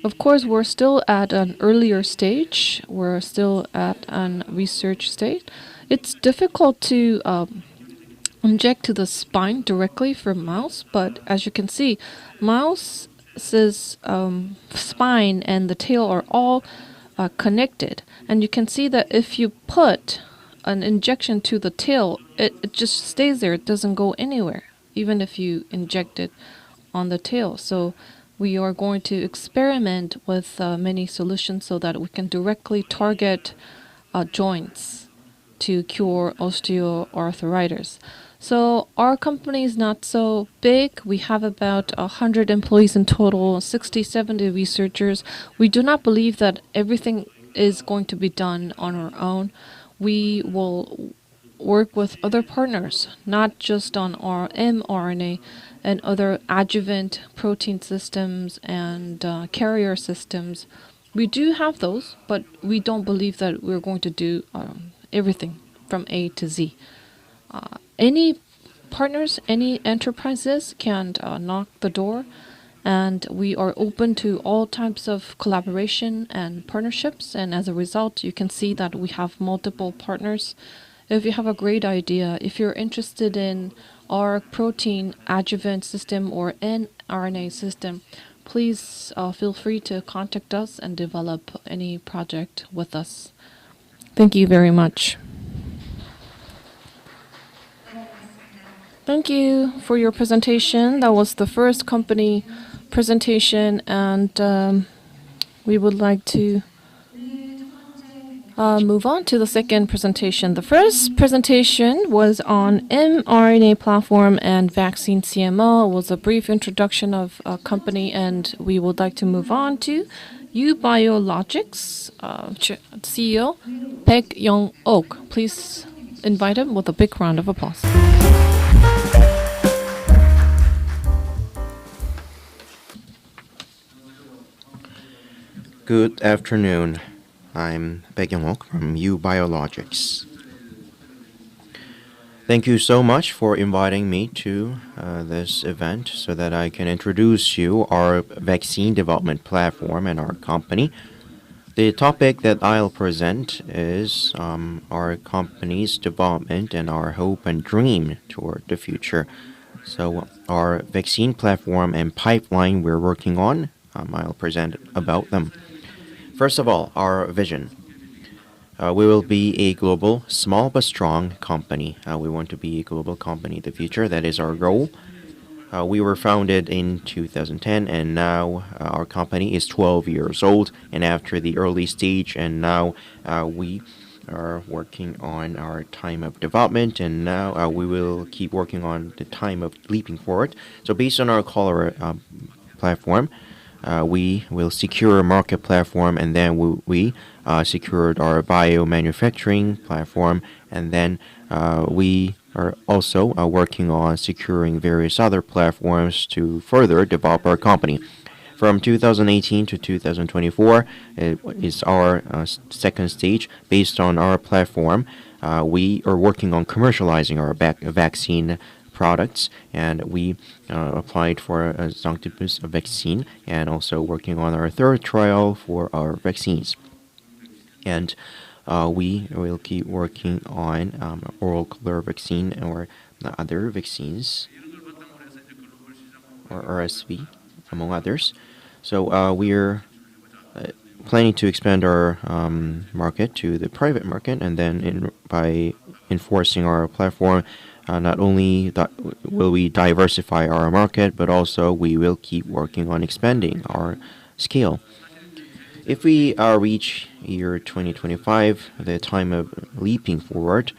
S3: Of course, we're still at an earlier stage. We're still at an research stage. It's difficult to inject to the spine directly from mouse, but as you can see, mouse's spine and the tail are all connected. And you can see that if you put an injection to the tail, it just stays there. It doesn't go anywhere, even if you inject it on the tail. So we are going to experiment with many solutions so that we can directly target joints to cure osteoarthritis. So our company is not so big. We have about 100 employees in total, 60, 70 researchers. We do not believe that everything is going to be done on our own. We will work with other partners, not just on our mRNA and other adjuvant protein systems and carrier systems. We do have those, but we don't believe that we're going to do everything from A to Z. Any partners, any enterprises can knock the door, and we are open to all types of collaboration and partnerships. And as a result, you can see that we have multiple partners. If you have a great idea, if you're interested in our protein adjuvant system or mRNA system, please feel free to contact us and develop any project with us. Thank you very much. Thank you for your presentation. That was the first company presentation, and we would like to move on to the second presentation. The first presentation was on mRNA platform and vaccine CMO. It was a brief introduction of a company, and we would like to move on to Biologics CEO Baek Young-ok. Please invite him with a big round of applause.
S2: Good afternoon. I'm Baek Young-ok from Biologics. Thank you so much for inviting me to this event so that I can introduce you our vaccine development platform and our company. The topic that I'll present is our company's development and our hope and dream toward the future. So our vaccine platform and pipeline we're working on, I'll present about them. First of all, our vision. We will be a global, small but strong company. We want to be a global company in the future. That is our goal. We were founded in 2010, and now our company is 12 years old. And after the early stage, and now we are working on our time of development, and now we will keep working on the time of leaping forward. So based on our color platform, we will secure a market platform, and then we secured our biomanufacturing platform, and then we are also working on securing various other platforms to further develop our company. From 2018 to 2024 is our second stage. Based on our platform, we are working on commercializing our vaccine products, and we applied for a Zonctibus vaccine, and also working on our third trial for our vaccines. And we will keep working on oral cholera vaccine or other vaccines, or RSV, among others. So we're planning to expand our market to the private market, and then by enforcing our platform, not only will we diversify our market, but also we will keep working on expanding our scale. If we reach year 2025, the time of leaping forward,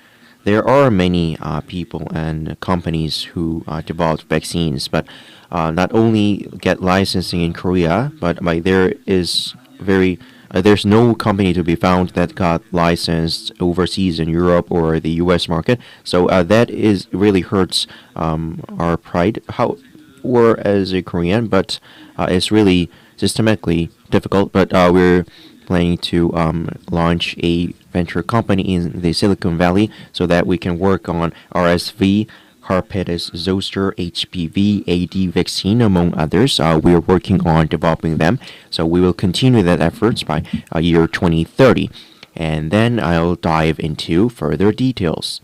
S2: there are many people and companies who develop vaccines, but not only get licensing in Korea, but there is very there's no company to be found that got licensed overseas in Europe or the U.S. market. So that is really hurts our pride. How we're as a Korean, but it's really systemically difficult. But we're planning to launch a venture company in the Silicon Valley so that we can work on RSV, herpes zoster, HPV, AD vaccine, among others. We are working on developing them, so we will continue that efforts by year 2030. And then I'll dive into further details.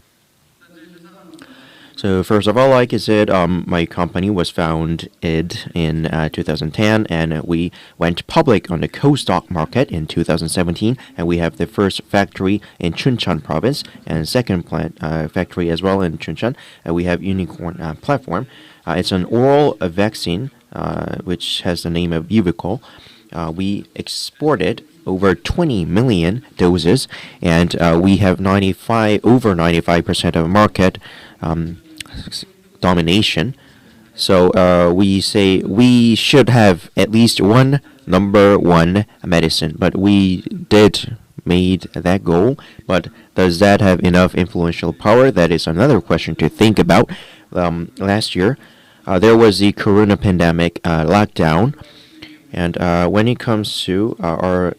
S2: So first of all, like I said, my company was founded in 2010, and we went public on the co-stock market in 2017, and we have the first factory in Chuncheon province and second plant factory as well in Chuncheon. We have unicorn platform. It's an oral vaccine which has the name of Biokorea. We exported over 20 million doses, and we have over 95% of market domination. So we say we should have at least one number one medicine, but we did made that goal. But does that have enough influential power? That is another question to think about. Last year, there was the corona pandemic lockdown, and when it comes to our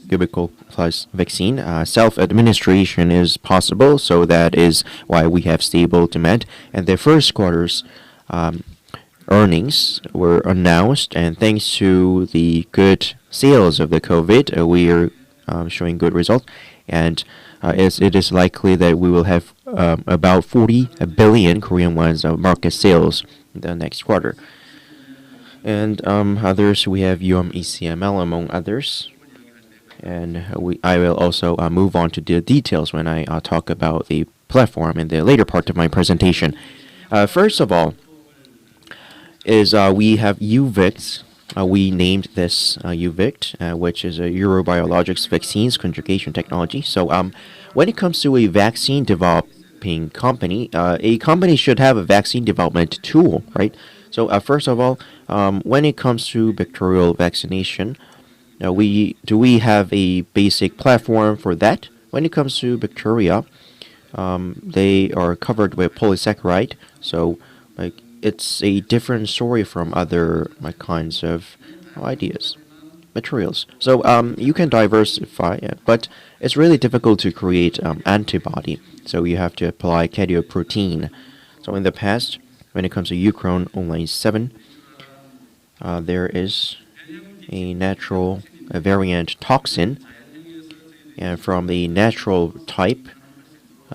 S2: Cubicle Plus vaccine, self-administration is possible, so that is why we have stable demand. And the first quarter's earnings were announced, and thanks to the good sales of the COVID, we are showing good results. And it is likely that we will have about 40 billion Korean wons of market sales in the next quarter. And others, we have ECML among others. And I will also move on to the details when I talk about the platform in the later part of my presentation. First of all, is we have UVICT. We named this UVICT, which is a Eurobiologics Vaccines Conjugation Technology. So when it comes to a vaccine developing company, a company should have a vaccine development tool, right? So first of all, when it comes to bacterial vaccination, we have a basic platform for that. When it comes to bacteria, they are covered with polysaccharide, so like it's a different story from other kinds of ideas, materials. So you can diversify it, but it's really difficult to create antibody. So you have to apply cardioprotein. So in the past, when it comes to Uchron online 7, there is a natural variant toxin, and from the natural type,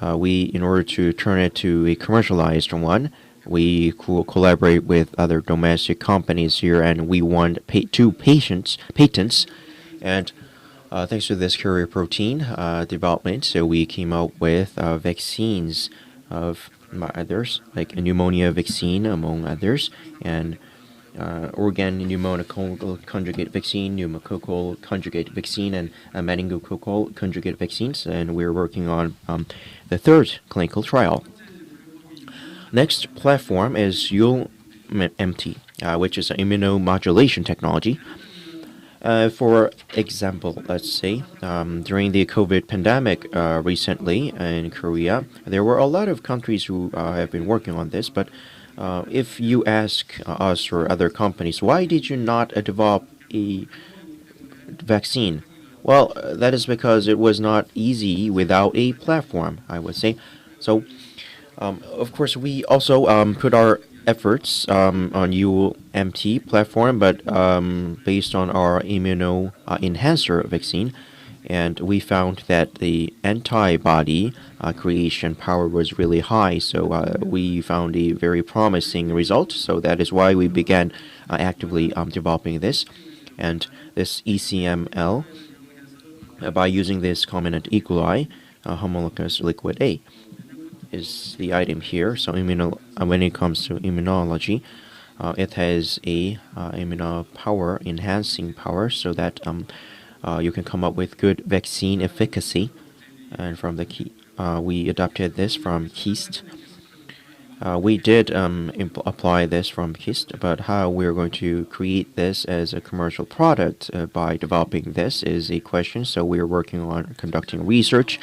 S2: in order to turn it to a commercialized one, we collaborate with other domestic companies here, and we won two patents. And thanks to this carrier protein development, so we came out with vaccines of others, like a pneumonia vaccine, among others, and organ pneumococcal conjugate vaccine, pneumococcal conjugate vaccine, and meningococcal conjugate vaccines. And we're working on the third clinical trial. Next platform is ULMT, which is an immunomodulation technology. For example, let's say during the COVID pandemic recently in Korea, there were a lot of countries who have been working on this, but if you ask us or other companies, why did you not develop a vaccine? Well, that is because it was not easy without a platform, I would say. So, of course, we also put our efforts on UMT platform, but based on our immuno enhancer vaccine, and we found that the antibody creation power was really high. So we found a very promising result. So that is why we began actively developing this, and this ECML by using this combinant E. coli homologous liquid A is the item here. So when it comes to immunology, it has a immuno power enhancing power, so that you can come up with good vaccine efficacy. And from the we adopted this from yeast. we did apply this from KIST, but how we're going to create this as a commercial product by developing this is a question. So we're working on conducting research,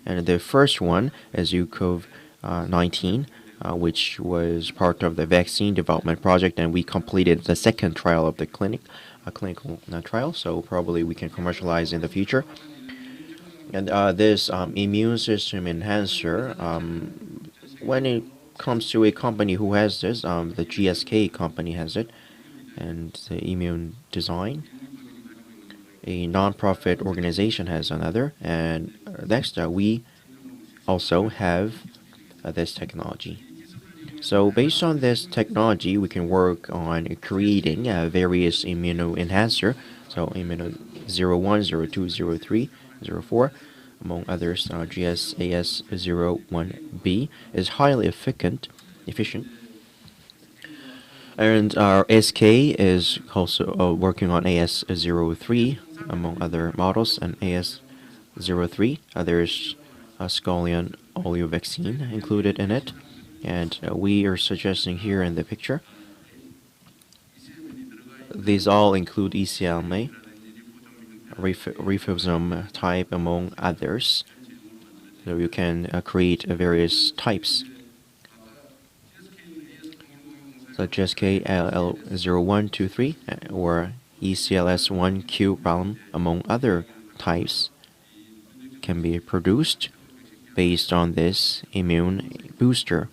S2: and the first one is UCOV-19, which was part of the vaccine development project, and we completed the second trial of the clinical trial. So probably we can commercialize in the future. And this immune system enhancer, when it comes to a company who has this, the GSK company has it, and the Immune Design, a non-profit organization has another, and next we also have this technology. So based on this technology, we can work on creating various immunoenhancer. So immuno 01, 02, 03, 04, among others, GSAS01B is highly efficient. And our SK is also working on AS03, among other models, and AS03. There's a Scolion oleo vaccine included in it. And we are suggesting here in the picture, these all include ECLMA, rifosome type, among others. So you can create various types, such as KLL0123 or ECLS1Q problem, among other types, can be produced based on this immune booster.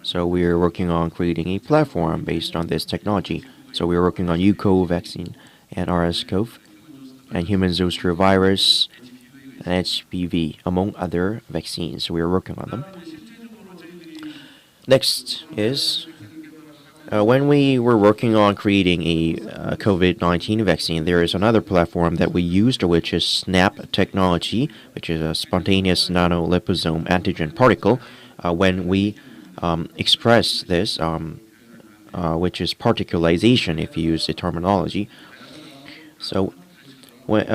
S2: So we are working on creating a platform based on this technology. So we are working on UCO vaccine and RS-CoV and human zoster virus and HPV, among other vaccines. We are working on them. Next is when we were working on creating a COVID-19 vaccine, there is another platform that we used, which is SNAP technology, which is a spontaneous nanoliposome antigen particle. When we express this, which is particularization, if you use the terminology. So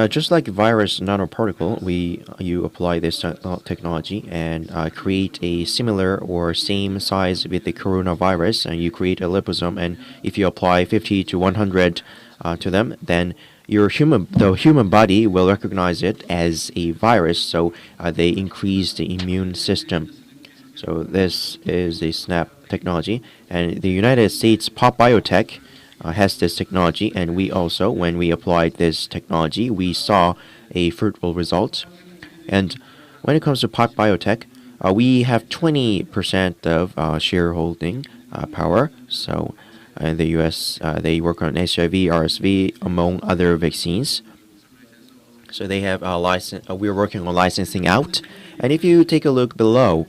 S2: just like virus nanoparticle, you apply this technology and create a similar or same size with the coronavirus, and you create a liposome. And if you apply 50 to 100 to them, then the human body will recognize it as a virus. So they increase the immune system. So this is the SNAP technology, and the United States Pop Biotech has this technology, and we also, when we applied this technology, we saw a fruitful result. And when it comes to Pop Biotech, we have 20% of shareholding power. So in the U.S., they work on HIV, RSV, among other vaccines. So they have a license. We're working on licensing out. And if you take a look below,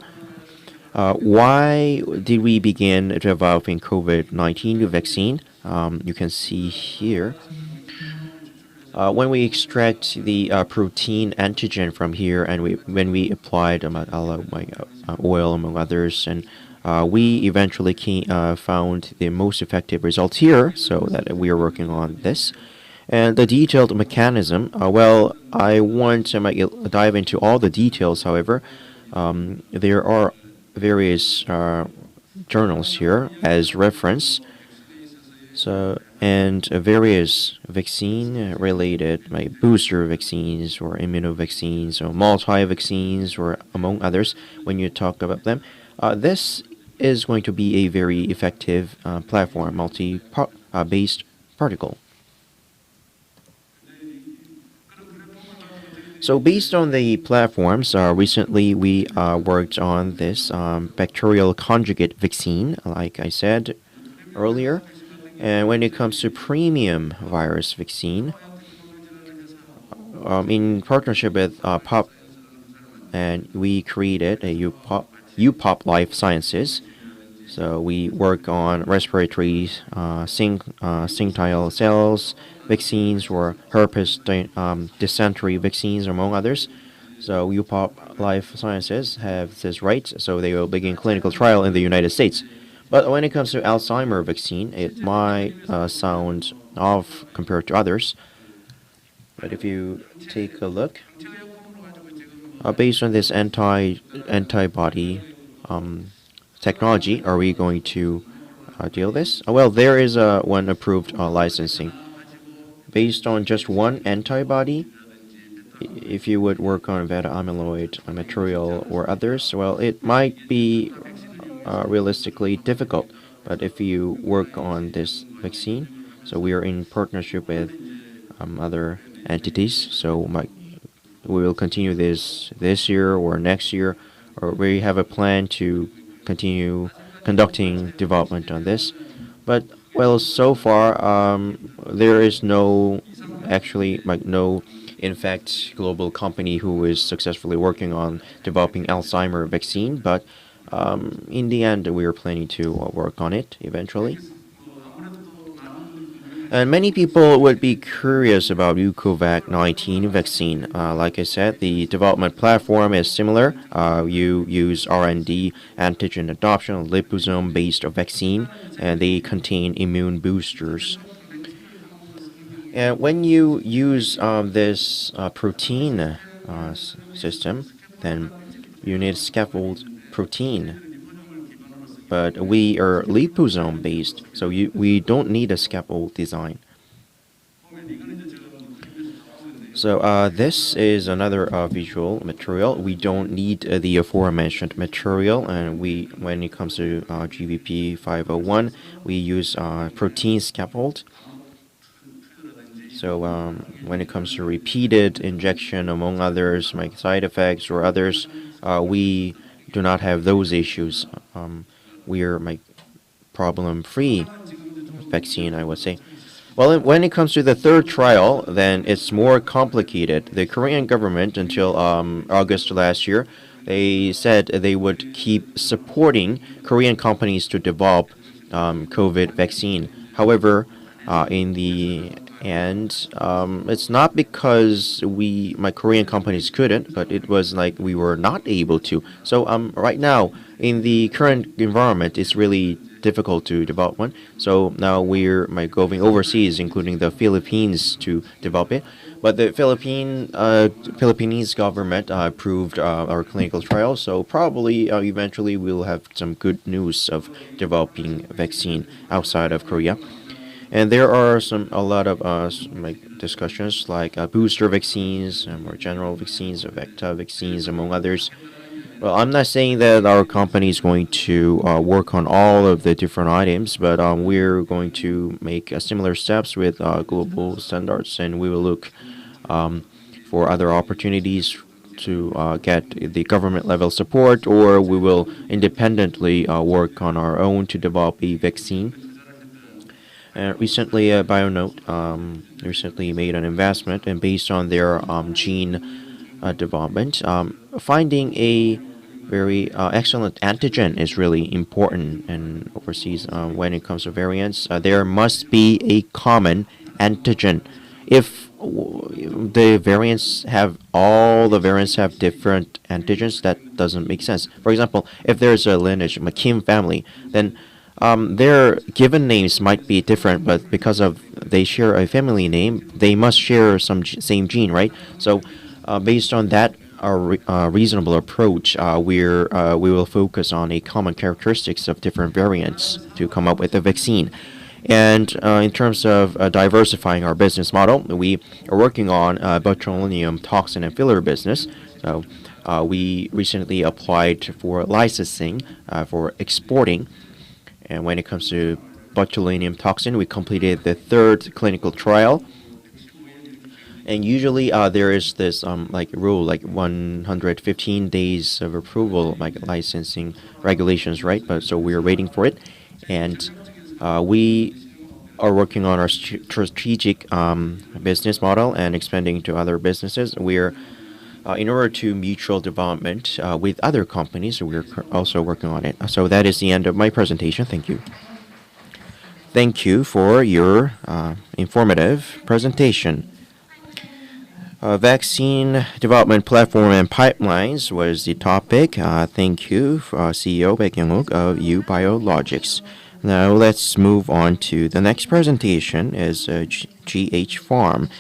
S2: why did we begin developing COVID-19 vaccine? You can see here. When we extract the protein antigen from here, and when we applied oil, among others, and we eventually found the most effective results here, so that we are working on this. And the detailed mechanism, well, I want to dive into all the details. However, there are various journals here as reference. So, and various vaccine-related, like booster vaccines or immunovaccines or multi-vaccines or among others, when you talk about them, this is going to be a very effective platform, multi-based particle. So based on the platforms, recently we worked on this bacterial conjugate vaccine, like I said earlier. And when it comes to premium virus vaccine, in partnership with POP, and we created a UPOP Life Sciences. So we work on respiratory syncytial cells vaccines or herpes dysentery vaccines, among others. So UPOP Life Sciences have this right, so they will begin clinical trial in the United States. But when it comes to Alzheimer vaccine, it might sound off compared to others. But if you take a look, based on this antibody technology are we going to deal this? Well, there is one approved licensing based on just one antibody. If you would work on beta amyloid material or others, well, it might be realistically difficult. But if you work on this vaccine, so we are in partnership with other entities. So we will continue this year or next year, or we have a plan to continue conducting development on this. But well, so far there is no actually no in fact global company who is successfully working on developing Alzheimer vaccine. But in the end, we are planning to work on it eventually. And many people would be curious about Biokorea 19 vaccine. Like I said, the development platform is similar. You use R&D antigen adoption liposome-based vaccine, and they contain immune boosters. And when you use this protein system, then you need scaffold protein. But we are liposome based, so we don't need a scaffold design. So this is another visual material. We don't need the aforementioned material, and when it comes to GBP 501, we use protein scaffold. So when it comes to repeated injection, among others, like side effects or others, we do not have those issues. We're problem-free vaccine, I would say. Well, when it comes to the third trial, then it's more complicated. The Korean government, until August last year, they said they would keep supporting Korean companies to develop COVID vaccine. However, in the end, it's not because my Korean companies couldn't, but it was like we were not able to. So right now, in the current environment, it's really difficult to develop one. So now we're going overseas, including the Philippines, to develop it. But the Philippines government approved our clinical trial, so probably eventually we'll have some good news of developing vaccine outside of Korea. And there are a lot of discussions like booster vaccines, more general vaccines, vector vaccines, among others. Well, I'm not saying that our company is going to work on all of the different items, but we're going to make similar steps with global standards, and we will look for other opportunities to get the government level support, or we will independently work on our own to develop a vaccine. Recently, BioNote recently made an investment, and based on their gene development, finding a very excellent antigen is really important. And overseas, when it comes to variants, there must be a common antigen. If all the variants have different antigens, that doesn't make sense. For example, if there's a lineage, McKim family, then their given names might be different, but because of they share a family name, they must share some same gene, right? So, based on that reasonable approach, we will focus on a common characteristics of different variants to come up with a vaccine. And in terms of diversifying our business model, we are working on botulinum toxin and filler business. So we recently applied for licensing for exporting. And when it comes to botulinum toxin, we completed the third clinical trial. And usually there is this rule, like 115 days of approval, like licensing regulations, right? But so we're waiting for it, and we are working on our strategic business model and expanding to other businesses. We're in order to mutual development with other companies, we're also working on it. So that is the end of my presentation. Thank you. Thank you for your informative presentation. Vaccine development platform and pipelines was the topic. Thank you, CEO Baek Young-wook of U Biologics. Now let's move on to the next presentation. Is GH Farm,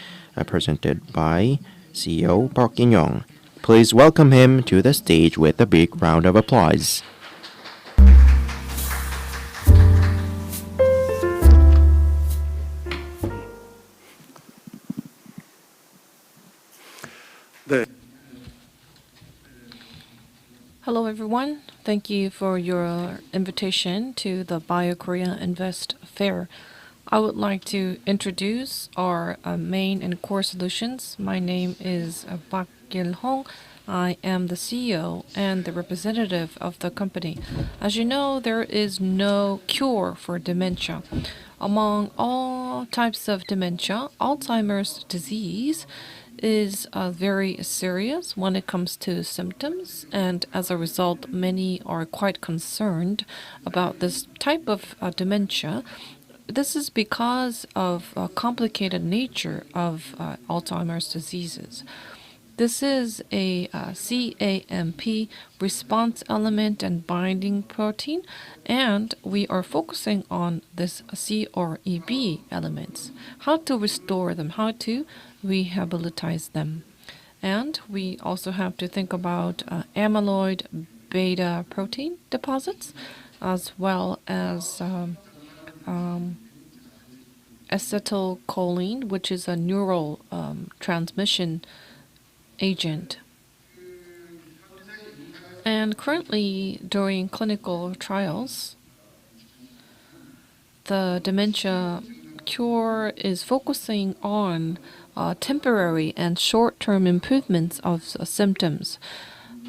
S2: presented by CEO Park In-young. Please welcome him to the stage with a big round of applause.
S3: everyone. Thank you for your invitation to the Biokorea Invest Fair. I would like to introduce our main and core solutions. My name is Park Gil-hong. I am the CEO and the representative of the company. As you know, there is no cure for dementia. Among all types of dementia, Alzheimer's disease is very serious when it comes to symptoms, and as a result, many are quite concerned about this type of dementia. This is because of a complicated nature of Alzheimer's diseases. This is a CAMP response element and binding protein, and we are focusing on this CREB elements, how to restore them, how to rehabilitate them. And we also have to think about amyloid beta protein deposits, as well as acetylcholine, which is a neural transmission agent. And currently, during clinical trials, the dementia cure is focusing on temporary and short-term improvements of symptoms.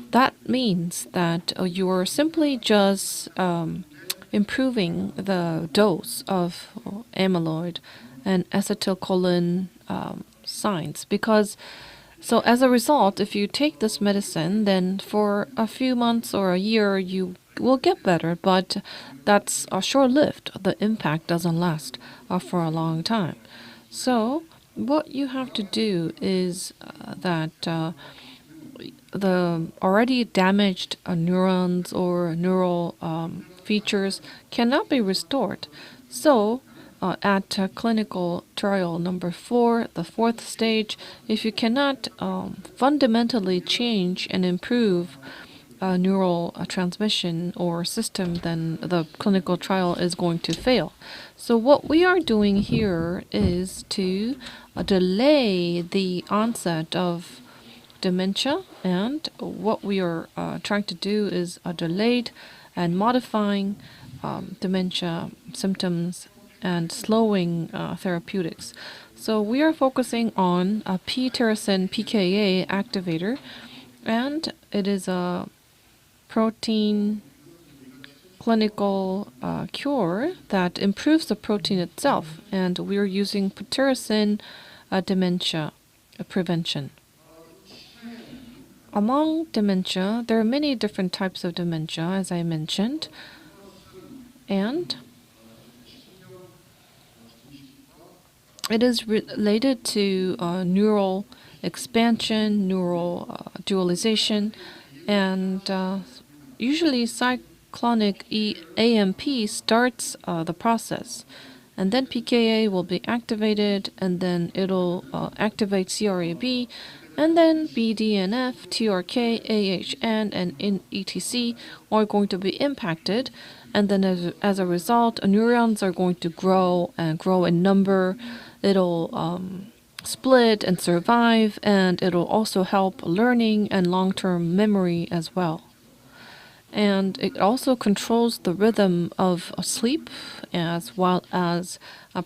S3: That means that you are simply just improving the dose of amyloid and acetylcholine signs, because so as a result, if you take this medicine, then for a few months or a year you will get better, but that's short-lived. The impact doesn't last for a long time. So what you have to do is that the already damaged neurons or neural features cannot be restored. So at clinical trial number 4, the fourth stage, if you cannot fundamentally change and improve neural transmission or system, then the clinical trial is going to fail. So what we are doing here is to delay the onset of dementia, and what we are trying to do is delayed and modifying dementia symptoms and slowing therapeutics. So we are focusing on a P-tyrosine PKA activator, and it is a protein clinical cure that improves the protein itself, and we're using P-tyrosine dementia prevention. Among dementia, there are many different types of dementia, as I mentioned, and it is related to neural expansion, neural dualization, and usually cyclonic AMP starts the process. And then PKA will be activated, and then it'll activate CRAB, and then BDNF, TRK, AHN, and ETC are going to be impacted. And then as a result, neurons are going to grow and grow in number. It'll split and survive, and it'll also help learning and long-term memory as well. And it also controls the rhythm of sleep, as well as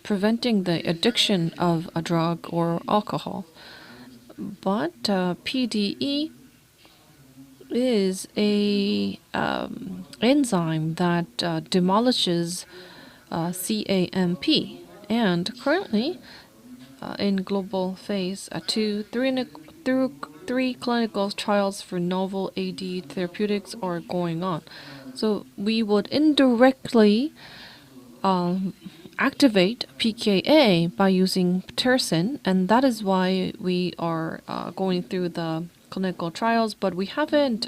S3: preventing the addiction of a drug or alcohol. But PDE is a enzyme that demolishes CAMP, and currently in global phase 2, 3 clinical trials for novel AD therapeutics are going on. So we would indirectly activate PKA by using P-tyrosine, and that is why we are going through the clinical trials, but we haven't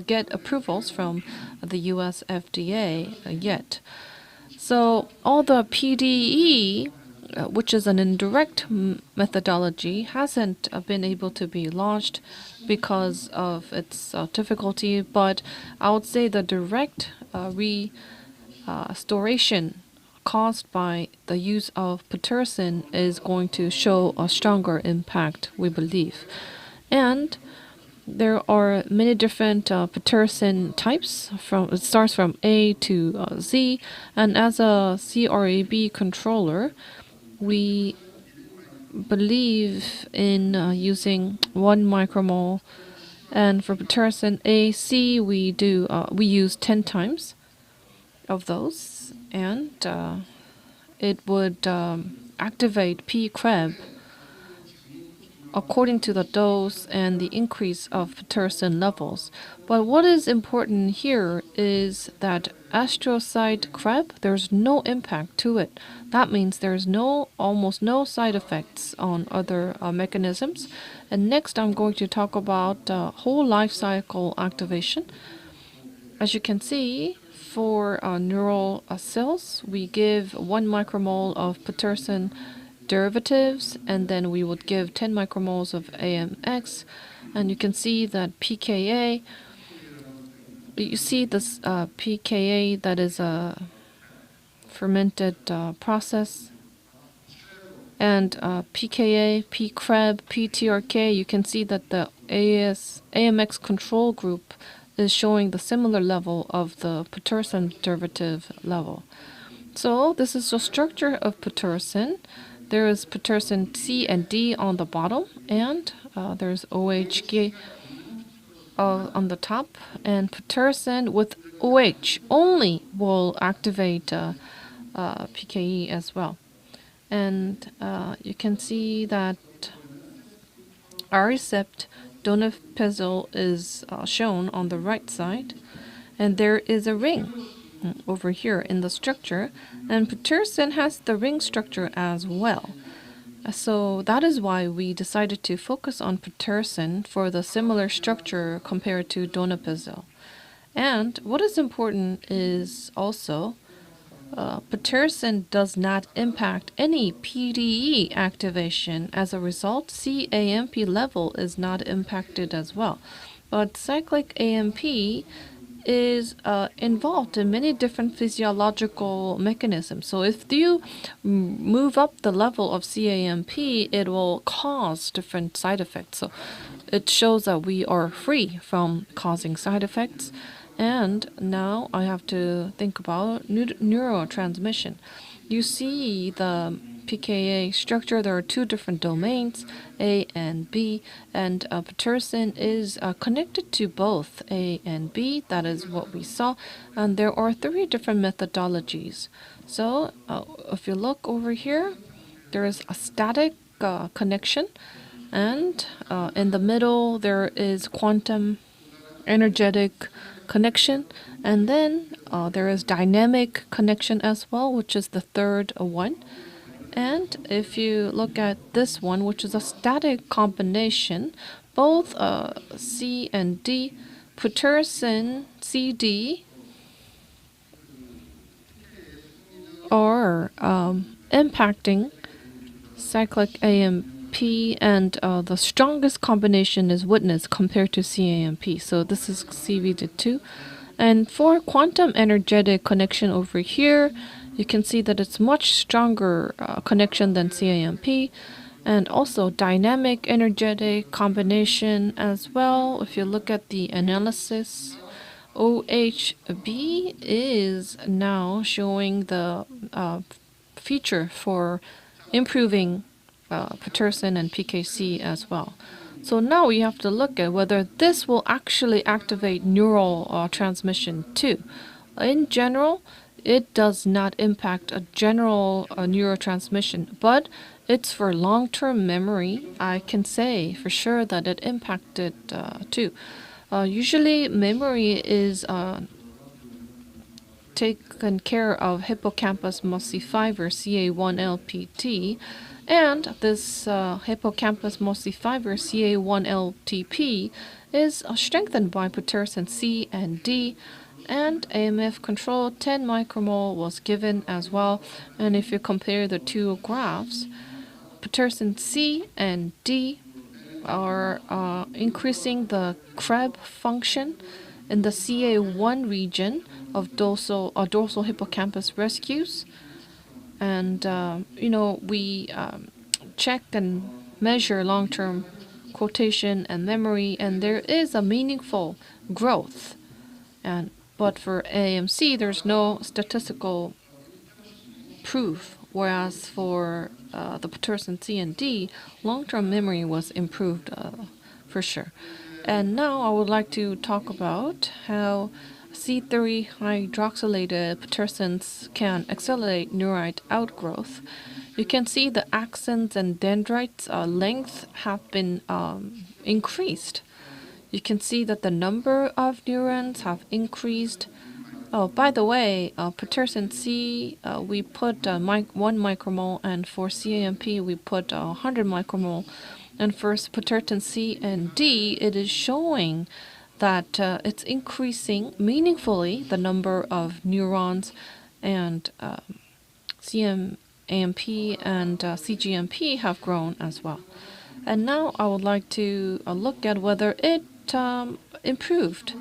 S3: get approvals from the US FDA yet. So all the PDE, which is an indirect methodology, hasn't been able to be launched because of its difficulty, but I would say the direct restoration caused by the use of P-tyrosine is going to show a stronger impact, we believe. And there are many different Peterson types. It starts from A to Z, and as a CRAB controller, we believe in using 1 micromole, and for Peterson AC we use 10 times of those, and it would activate P Krebs according to the dose and the increase of Peterson levels. But what is important here is that astrocyte Krebs, there's no impact to it. That means there's almost no side effects on other mechanisms. And next, I'm going to talk about whole life cycle activation. As you can see, for neural cells, we give 1 micromole of Peterson derivatives, and then we would give 10 micromoles of AMX, and you can see that pKa, you see this pKa, that is a fermented process, and pKa, pKreb, pTrk, you can see that the AMX control group is showing the similar level of the Peterson derivative level. So this is the structure of Peterson. There is Peterson C and D on the bottom, and there's OHK on the top. And Peterson with OH only will activate PKE as well. And you can see that Aricept donepezil is shown on the right side, and there is a ring over here in the structure, and Peterson has the ring structure as well. So that is why we decided to focus on Peterson for the similar structure compared to donepezil. And what is important is also Peterson does not impact any PDE activation. As a result, CAMP level is not impacted as well. But cyclic AMP is involved in many different physiological mechanisms. So if you move up the level of CAMP, it will cause different side effects. So it shows that we are free from causing side effects. And now I have to think about neurotransmission. You see the pKa structure. There are two different domains, A and B, and Peterson is connected to both A and B. That is what we saw. And there are 3 different methodologies. So if you look over here, there is a static connection, and in the middle there is quantum energetic connection, and then there is dynamic connection as well, which is the third one. And if you look at this one, which is a static combination, both C and D, Peterson CD are impacting cyclic AMP, and the strongest combination is witnessed compared to CAMP. So this is CV2. And for quantum energetic connection over here, you can see that it's much stronger connection than CAMP, and also dynamic energetic combination as well. If you look at the analysis, OHB is now showing the feature for improving Peterson and PKC as well. So now we have to look at whether this will actually activate neural transmission too. In general, it does not impact a general neurotransmission, but it's for long-term memory. I can say for sure that it impacted too. Usually memory is taken care of hippocampus multifiber CA1LPT, and this hippocampus multifiber CA1LTP is strengthened by Peterson C and D, and AMF control 10 micromole was given as well. And if you compare the two graphs, Peterson C and D are increasing the Krebs function in the CA1 region of dorsal hippocampus rescues. And we check and measure long-term quotation and memory, and there is a meaningful growth. But for AMC, there's no statistical proof, whereas for the Peterson C and D, long-term memory was improved for sure. And now I would like to talk about how C3 hydroxylated Petersons can accelerate neurite outgrowth. You can see the axons and dendrites length have been increased. You can see that the number of neurons have increased. Oh, by the way, Peterson C, we put 1 micromole, and for CAMP, we put 100 micromole. And for Peterson C and D, it is showing that it's increasing meaningfully the number of neurons, and CMAMP and CGMP have grown as well. And now I would like to look at whether it improved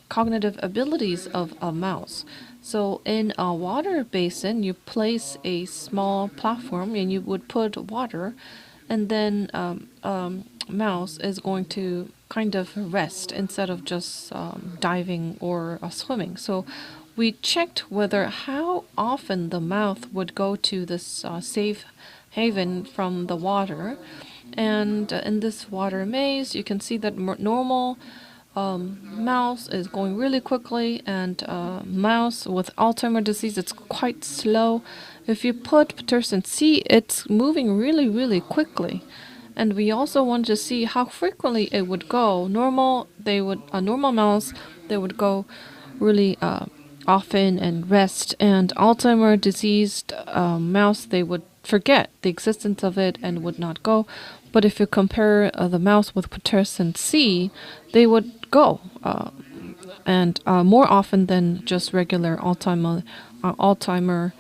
S3: cognitive abilities of a mouse. So in a water basin, you place a small platform and you would put water, and then mouse is going to kind of rest instead of just diving or swimming. So we checked whether how often the mouth would go to this safe haven from the water. And in this water maze, you can see that normal mouse is going really quickly, and mouse with Alzheimer's disease, it's quite slow. If you put Peterson C, it's moving really, really quickly. And we also want to see how frequently it would go. A normal mouse, they would go really often and rest. And Alzheimer's diseased mouse, they would forget the existence of it and would not go. But if you compare the mouse with Peterson C, they would go and more often than just regular Alzheimer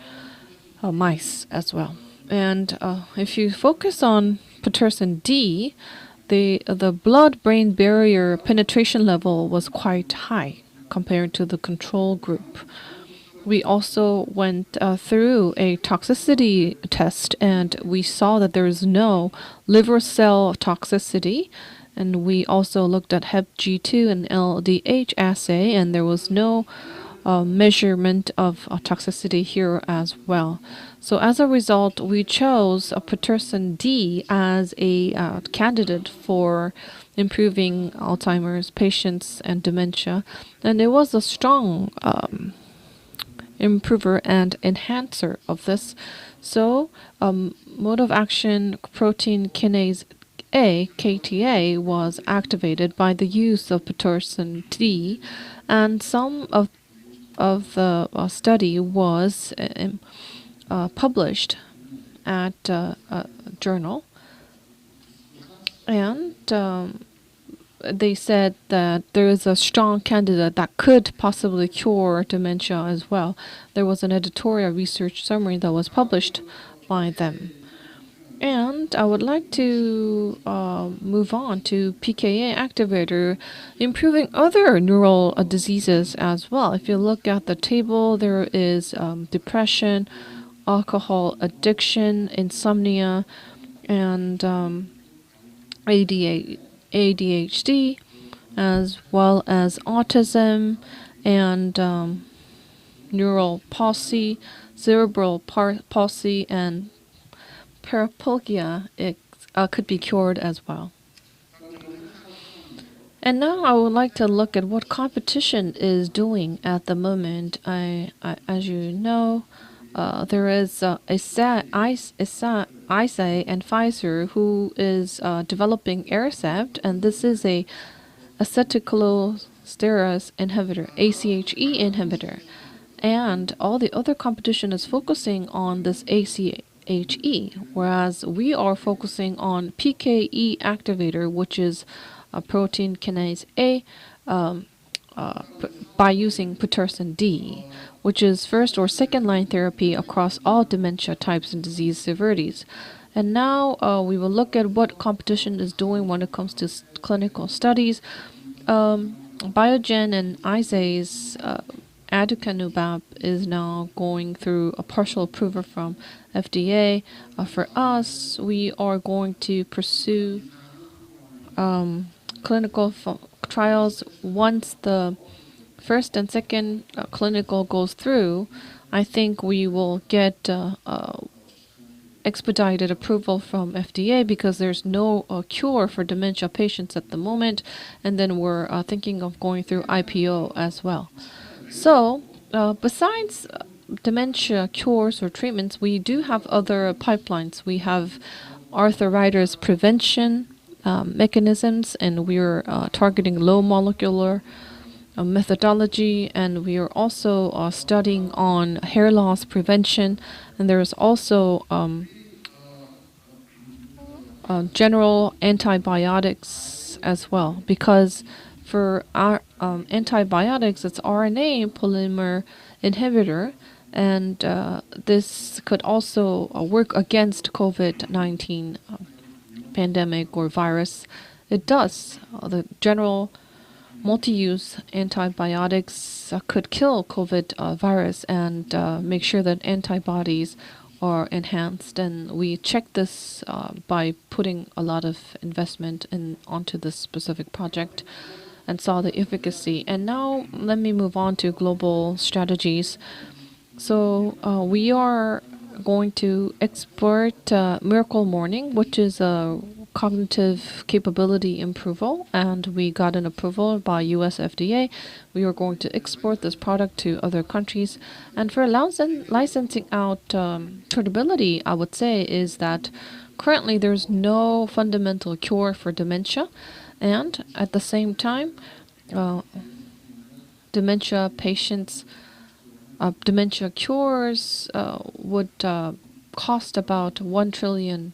S3: mice as well. And if you focus on Peterson D, the blood-brain barrier penetration level was quite high compared to the control group. We also went through a toxicity test, and we saw that there is no liver cell toxicity. And we also looked at Hep G2 and LDH assay, and there was no measurement of toxicity here as well. So as a result, we chose Peterson D as a candidate for improving Alzheimer's patients and dementia. And it was a strong improver and enhancer of this. So mode of action protein kinase A, KTA, was activated by the use of Peterson D, and some of the study was published at a journal, and they said that there is a strong candidate that could possibly cure dementia as well. There was an editorial research summary that was published by them. And I would like to move on to PKA activator, improving other neural diseases as well. If you look at the table, there is depression, alcohol addiction, insomnia, and ADHD, as well as autism and neural palsy, cerebral palsy, and paraplegia. It could be cured as well. And now I would like to look at what competition is doing at the moment. As you know, there is Eisai and Pfizer who is developing Aricept, and this is a acetylcholinesterase inhibitor, ACHE inhibitor. And all the other competition is focusing on this ACHE, whereas we are focusing on PKE activator, which is a protein kinase A, by using Peterson D, which is first or second line therapy across all dementia types and disease severities. And now we will look at what competition is doing when it comes to clinical studies. Biogen and Eisai's aducanumab is now going through a partial approval from FDA. For us, we are going to pursue clinical trials once the first and second clinical goes through. I think we will get expedited approval from FDA because there's no cure for dementia patients at the moment, and then we're thinking of going through IPO as well. So, besides dementia cures or treatments, we do have other pipelines. We have arthritis prevention mechanisms, and we're targeting low molecular methodology, and we are also studying on hair loss prevention, and there's also general antibiotics as well, because for our antibiotics, it's RNA polymer inhibitor, and this could also work against COVID-19 pandemic or virus. It does. The general multi-use antibiotics could kill COVID virus and make sure that antibodies are enhanced. And we checked this by putting a lot of investment onto this specific project and saw the efficacy. And now let me move on to global strategies. So we are going to export Miracle Morning, which is a cognitive capability improval, and we got an approval by US FDA. We are going to export this product to other countries. And for licensing out portability, I would say is that currently there's no fundamental cure for dementia, and at the same time, dementia patients, dementia cures would cost about $1 trillion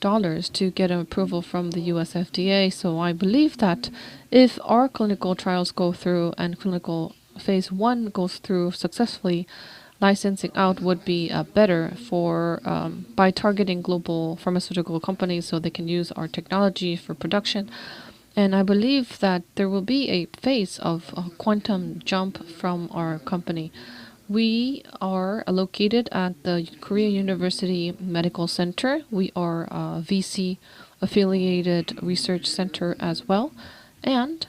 S3: to get an approval from the US FDA. So I believe that if our clinical trials go through and clinical phase 1 goes through successfully, licensing out would be better for by targeting global pharmaceutical companies so they can use our technology for production. And I believe that there will be a phase of a quantum jump from our company. We are located at the Korea University Medical Center. We are a VC affiliated research center as well. And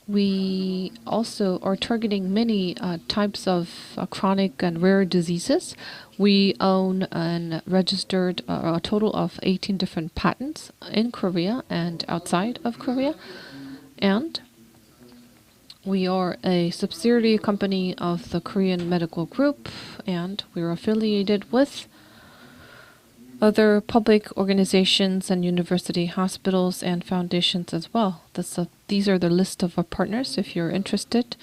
S3: we also are targeting many types of chronic and rare diseases. We own and registered a total of 18 different patents in Korea and outside of Korea. And we are a subsidiary company of the Korean Medical Group, and we're affiliated with other public organizations and university hospitals and foundations as well. These are the list of our partners if you're interested.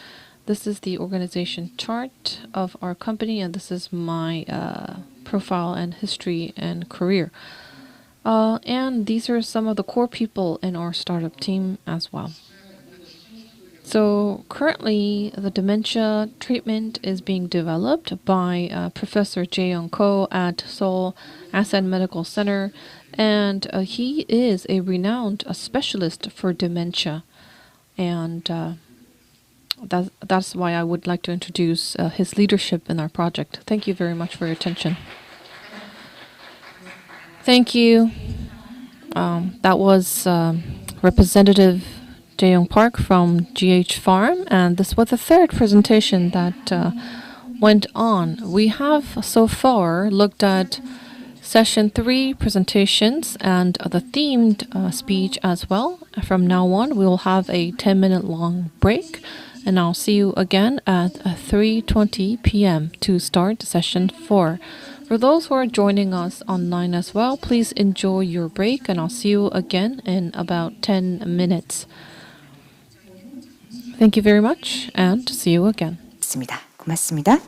S3: This is the organization chart of our company, and this is my profile and history and career. And these are some of the core people in our startup team as well. So currently, the dementia treatment is being developed by Professor Jae-young Ko at Seoul Asan Medical Center, and he is a renowned specialist for dementia, and that's why I would like to introduce his leadership in our project. Thank you very much for your attention. Thank you. That was Representative Jae-young Park from GH Farm, and this was the third presentation that went on. We have so far looked at session 3 presentations and the themed speech as well. From now on, we will have a 10-minute long break, and I'll see you again at 3:20 p.m. to start session 4. For those who are joining us online as well, please enjoy your break, and I'll see you again in about 10 minutes. Thank you very much, and see you again.
S1: 고맙습니다.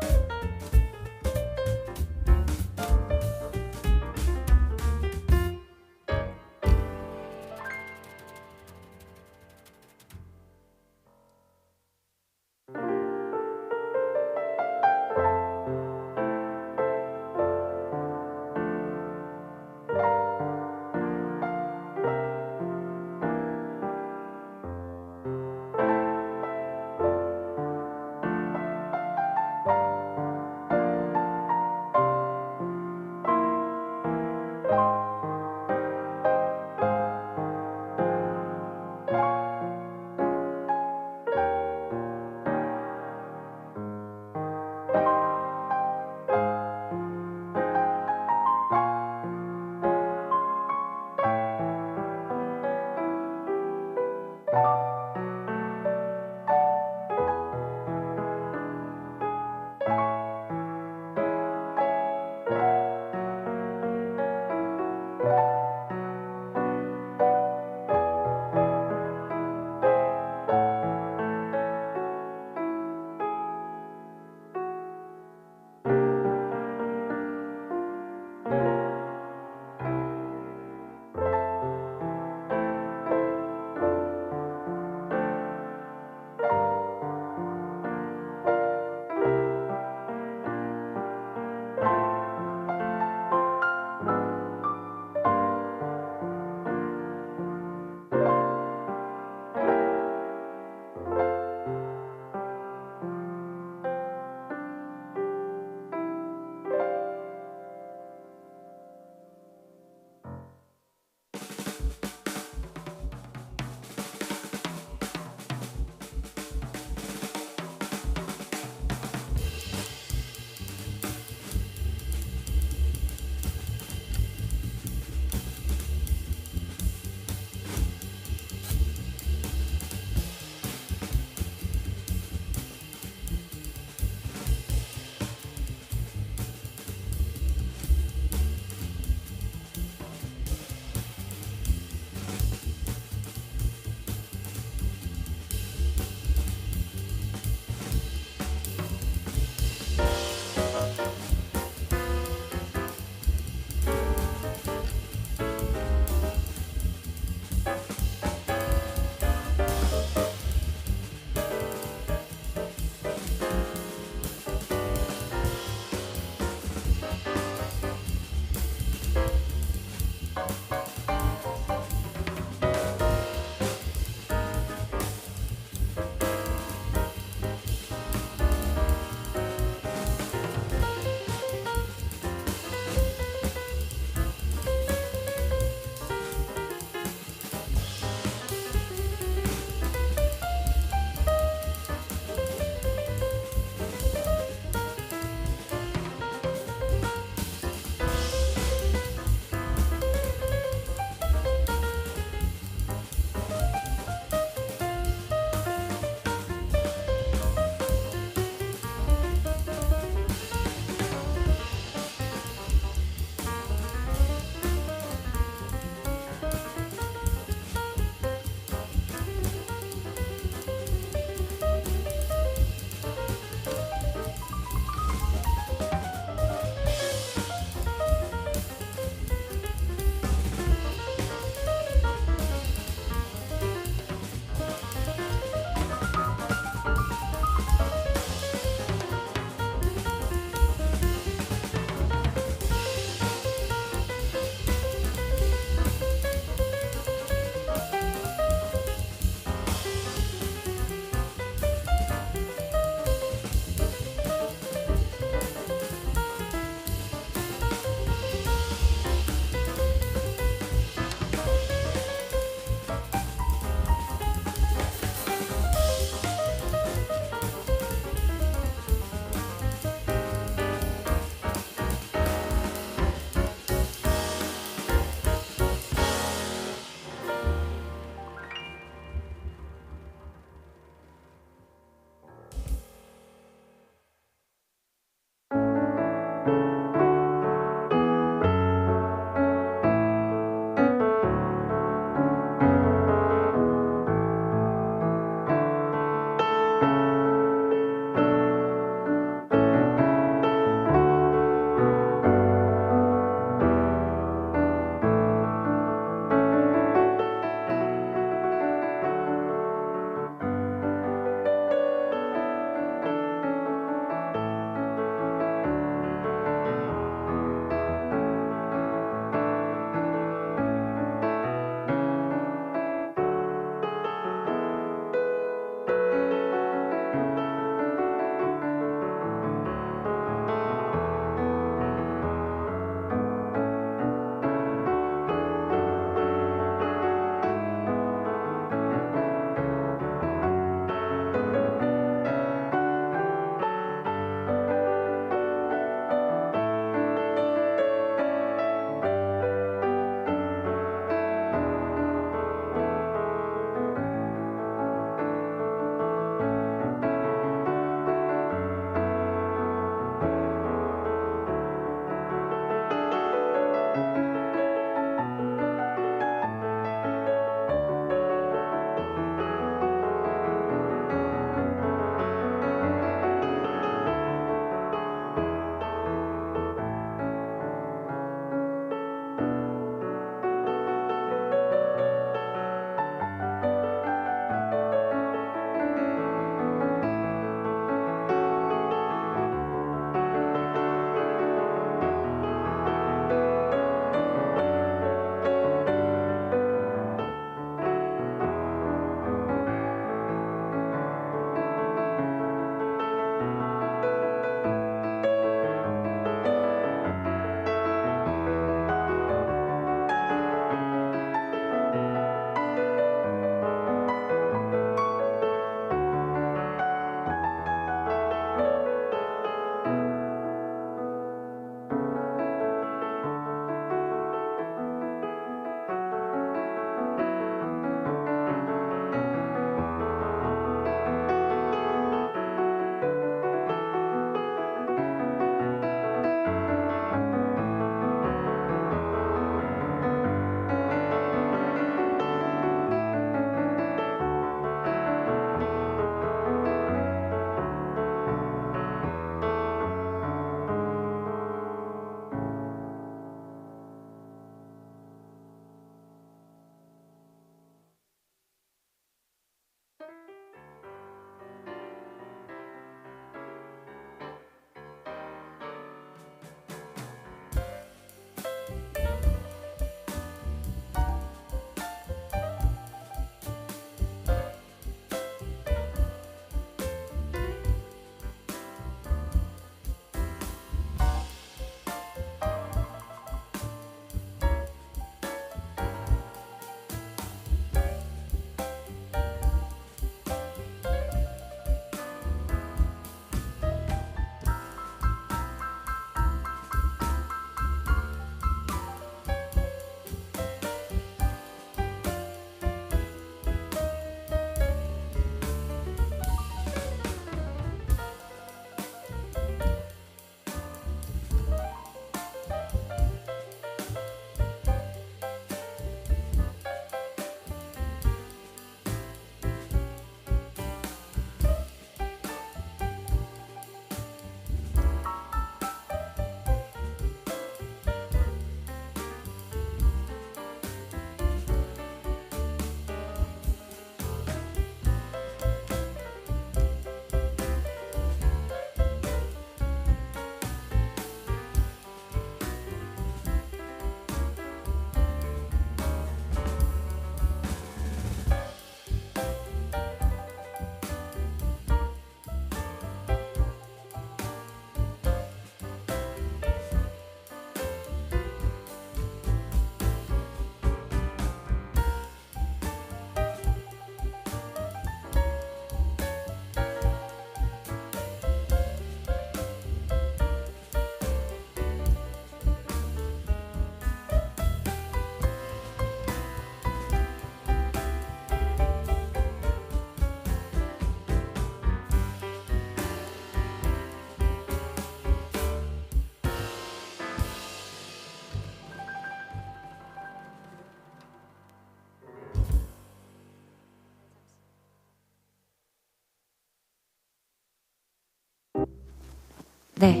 S1: 네,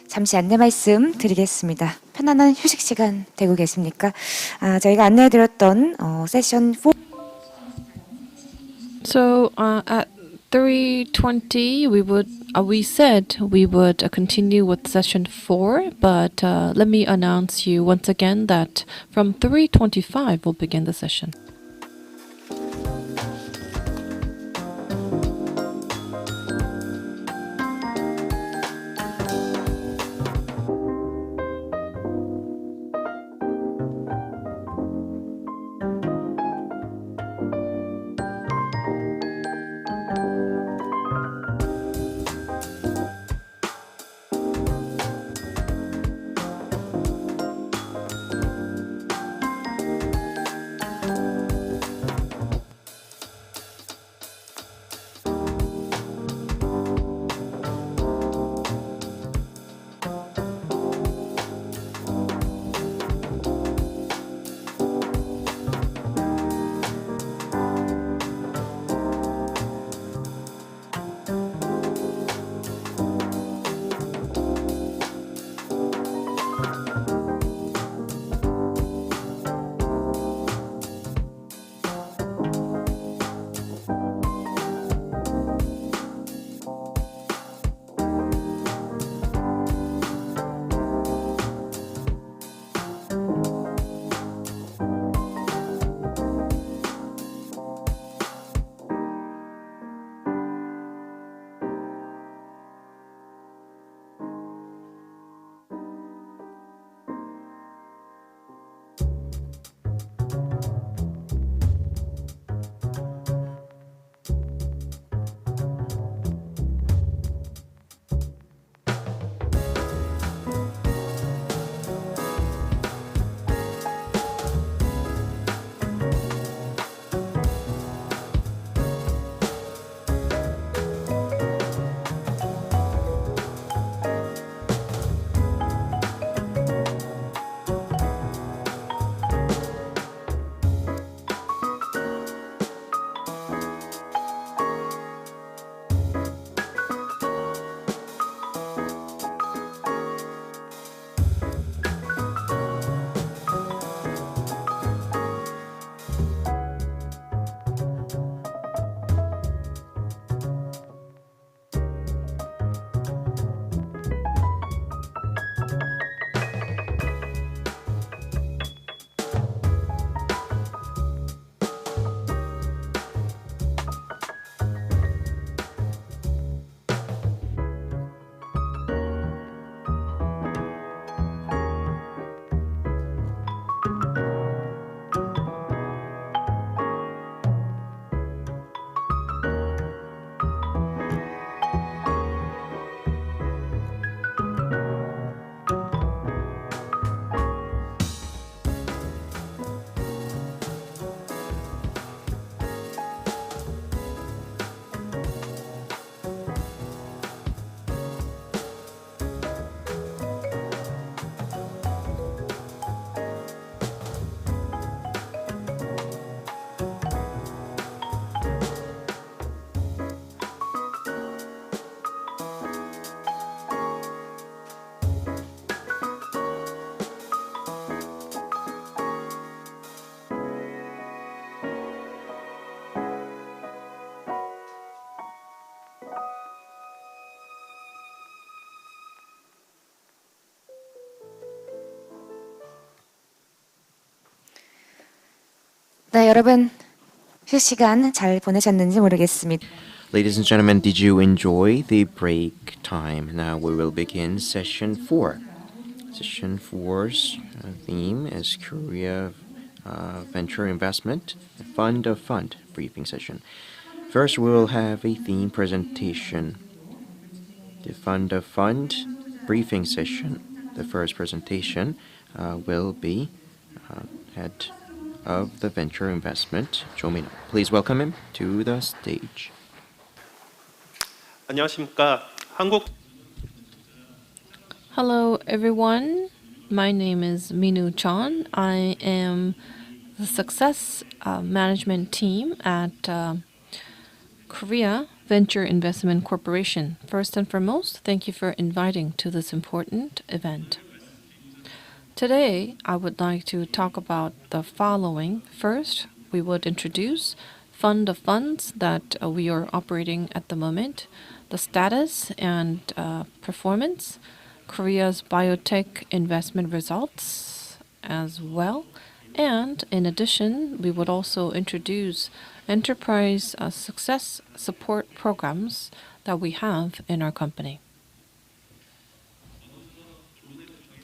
S1: 잠시 안내 말씀 드리겠습니다. 편안한 휴식 시간 되고 계십니까? 저희가 안내해드렸던 세션 4
S3: So at 3:20, we said we would continue with session 4, but let me announce you once again that from 3:25 we'll begin the session.
S1: 네, 여러분 휴식 시간 잘 보내셨는지 모르겠습니다.
S2: Ladies and gentlemen, did you enjoy the break time? Now we will begin session 4. Session 4's theme is Korea Venture Investment Fund of Fund briefing session. First, we will have a theme presentation. The Fund of Fund briefing session. The first presentation will be head of the venture investment, Jo Min-ho. Please welcome him to the stage.
S5: 안녕하십니까. 한국
S3: Hello, everyone. My name is Minu Chan. I am the success management team at Korea Venture Investment Corporation. First and foremost, thank you for inviting to this important event. Today, I would like to talk about the following. First, we would introduce fund of funds that we are operating at the moment, the status and performance, Korea's biotech investment results as well. And in addition, we would also introduce enterprise success support programs that we have in our company.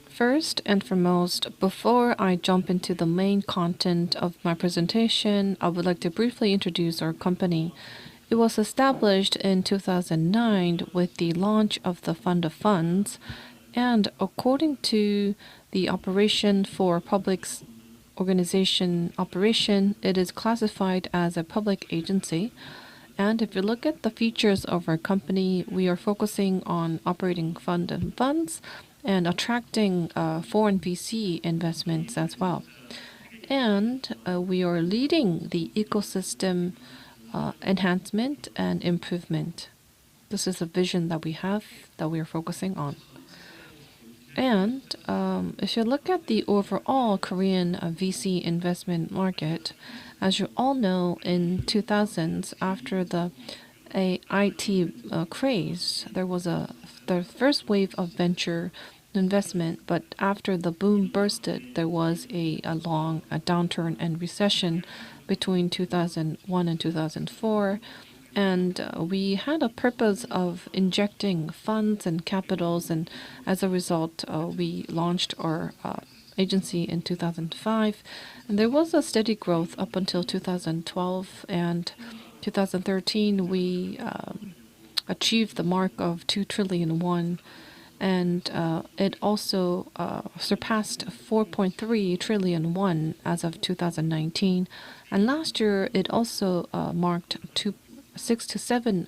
S3: First and foremost, before I jump into the main content of my presentation, I would like to briefly introduce our company. It was established in 2009 with the launch of the Fund of Funds, and according to the operation for public organization operation, it is classified as a public agency. And if you look at the features of our company, we are focusing on operating fund and funds and attracting foreign VC investments as well. And we are leading the ecosystem enhancement and improvement. This is a vision that we have that we are focusing on. And if you look at the overall Korean VC investment market, as you all know, in 2000s, after the IT craze, there was the first wave of venture investment, but after the boom bursted, there was a long downturn and recession between 2001 and 2004. And we had a purpose of injecting funds and capitals, and as a result, we launched our agency in 2005. And there was a steady growth up until 2012 and 2013. We achieved the mark of 2 trillion won, and it also surpassed 4.3 trillion won as of 2019. And last year, it also marked 6 to 7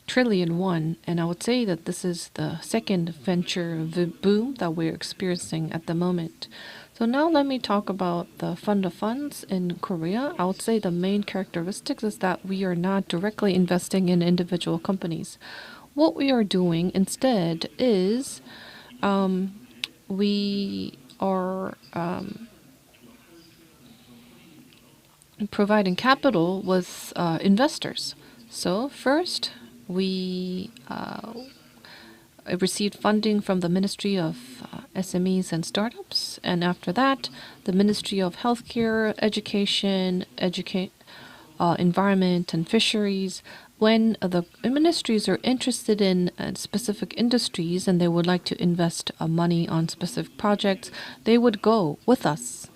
S3: trillion won, and I would say that this is the second venture boom that we're experiencing at the moment. So now let me talk about the fund of funds in Korea. I would say the main characteristics is that we are not directly investing in individual companies. What we are doing instead is we are providing capital with investors. So first, we received funding from the Ministry of SMEs and Startups, and after that, the Ministry of Healthcare, Education, Environment, and Fisheries. When the ministries are interested in specific industries and they would like to invest money on specific projects, they would go with us.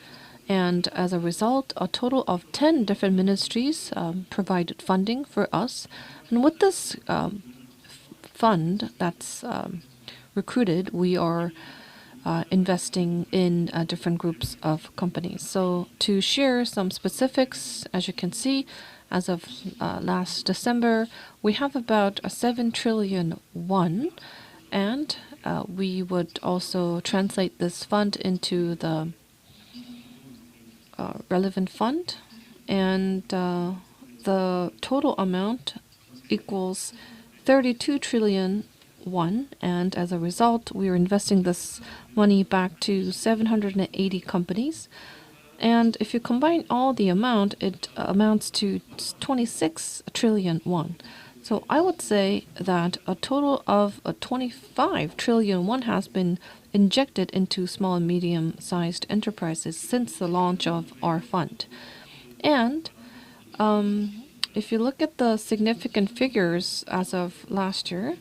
S3: And as a result, a total of 10 different ministries provided funding for us. And with this fund that's recruited, we are investing in different groups of companies. So to share some specifics, as you can see, as of last December, we have about 7 trillion won, and we would also translate this fund into the relevant fund, and the total amount equals 32 trillion won, and as a result, we are investing this money back to 780 companies. And if you combine all the amount, it amounts to 26 trillion won. So I would say that a total of 25 trillion won has been injected into small and medium-sized enterprises since the launch of our fund. And if you look at the significant figures as of last year,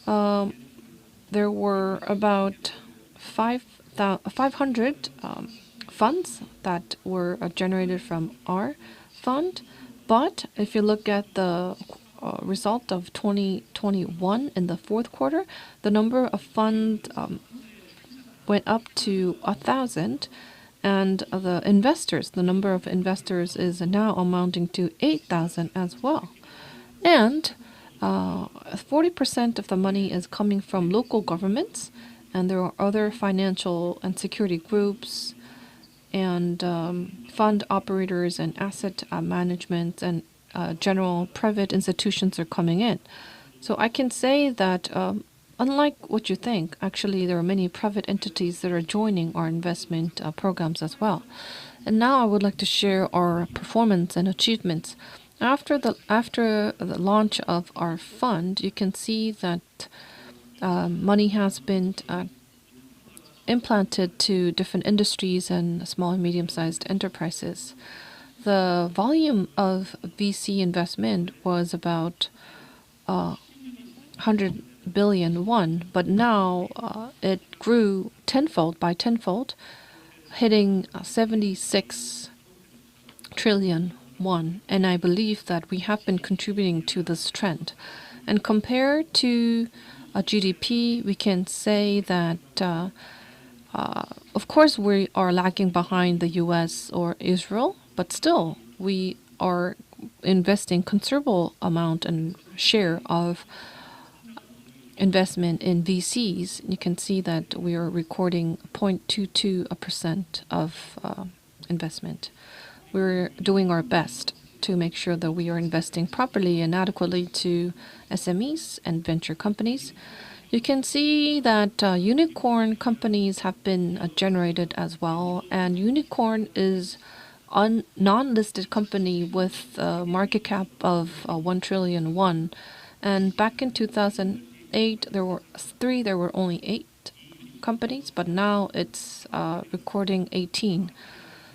S3: there were about 500 funds that were generated from our fund. But if you look at the result of 2021 in the fourth quarter, the number of funds went up to 1,000, and the number of investors is now amounting to 8,000 as well. And 40% of the money is coming from local governments, and there are other financial and security groups and fund operators and asset management and general private institutions are coming in. So I can say that unlike what you think, actually there are many private entities that are joining our investment programs as well. And now I would like to share our performance and achievements. After the launch of our fund, you can see that money has been implanted to different industries and small and medium-sized enterprises. The volume of VC investment was about 100 billion won, but now it grew tenfold, hitting 76 trillion won. And I believe that we have been contributing to this trend. And compared to GDP, we can say that of course, we are lagging behind the US or Israel, but still, we are investing considerable amount and share of investment in VCs. You can see that we are recording 0.22% of investment. We're doing our best to make sure that we are investing properly and adequately to SMEs and venture companies. You can see that unicorn companies have been generated as well, and unicorn is a non-listed company with a market cap of 1 trillion won. And back in 2008, there were only 8 companies, but now it's recording 18.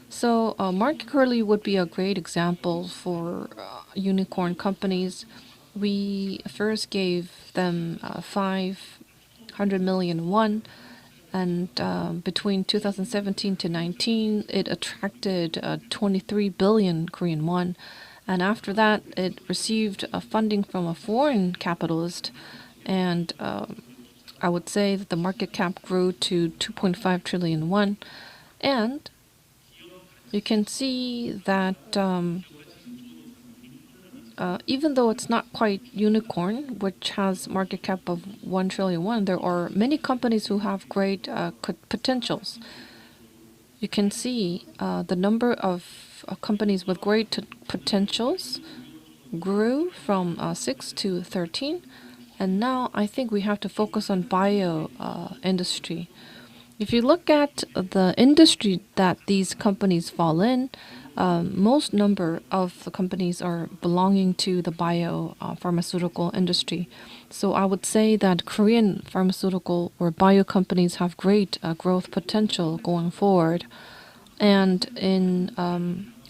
S3: So Market Curly would be a great example for unicorn companies. We first gave them 500 million won, and between 2017 to 19, it attracted 23 billion Korean won. And after that, it received funding from a foreign capitalist, and I would say that the market cap grew to 2.5 trillion won. And you can see that even though it's not quite unicorn, which has market cap of 1 trillion won, there are many companies who have great potentials. You can see the number of companies with great potentials grew from 6 to 13, and now I think we have to focus on bio industry. If you look at the industry that these companies fall in, most number of the companies are belonging to the bio pharmaceutical industry. So I would say that Korean pharmaceutical or bio companies have great growth potential going forward. And in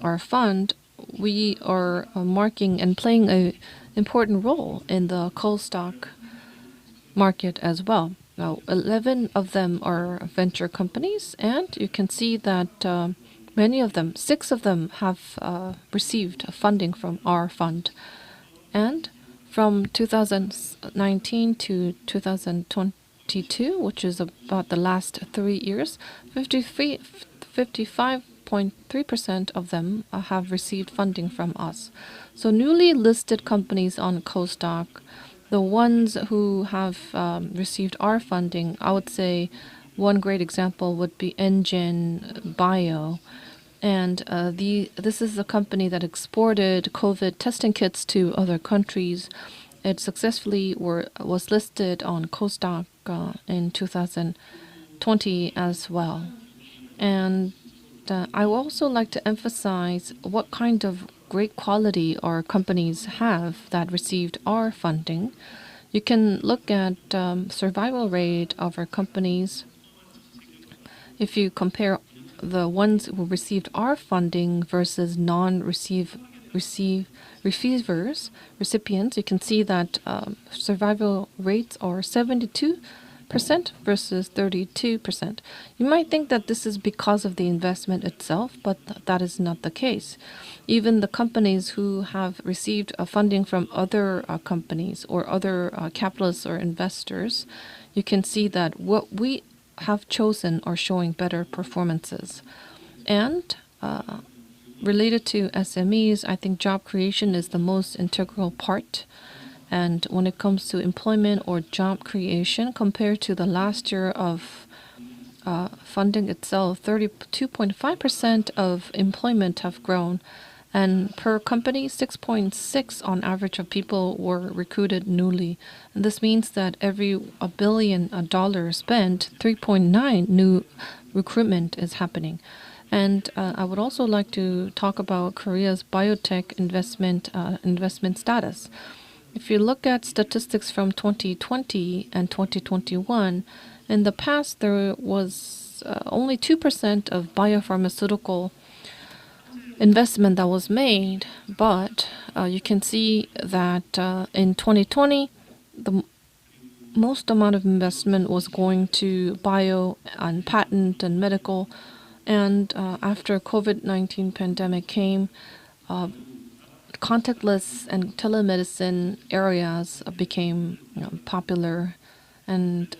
S3: our fund, we are marking and playing an important role in the coal stock market as well. Now, 11 of them are venture companies, and you can see that many of them, 6 of them, have received funding from our fund. And from 2019 to 2022, which is about the last 3 years, 55.3% of them have received funding from us. So newly listed companies on Kosdaq, the ones who have received our funding, I would say one great example would be Engine Bio. And this is a company that exported COVID testing kits to other countries. It successfully was listed on Kosdaq in 2020 as well. And I would also like to emphasize what kind of great quality our companies have that received our funding. You can look at survival rate of our companies. If you compare the ones who received our funding versus recipients, you can see that survival rates are 72% versus 32%. You might think that this is because of the investment itself, but that is not the case. Even the companies who have received funding from other companies or other capitalists or investors, you can see that what we have chosen are showing better performances. And related to SMEs, I think job creation is the most integral part. And when it comes to employment or job creation, compared to the last year of funding itself, 32.5% of employment have grown. And per company, 6.6 on average of people were recruited newly. And this means that every $1 billion spent, 3.9 new recruitment is happening. And I would also like to talk about Korea's biotech investment status. If you look at statistics from 2020 and 2021, in the past there was only 2% of biopharmaceutical investment that was made, but you can see that in 2020, the most amount of investment was going to bio and patent and medical, and after COVID-19 pandemic came, contactless and telemedicine areas became popular and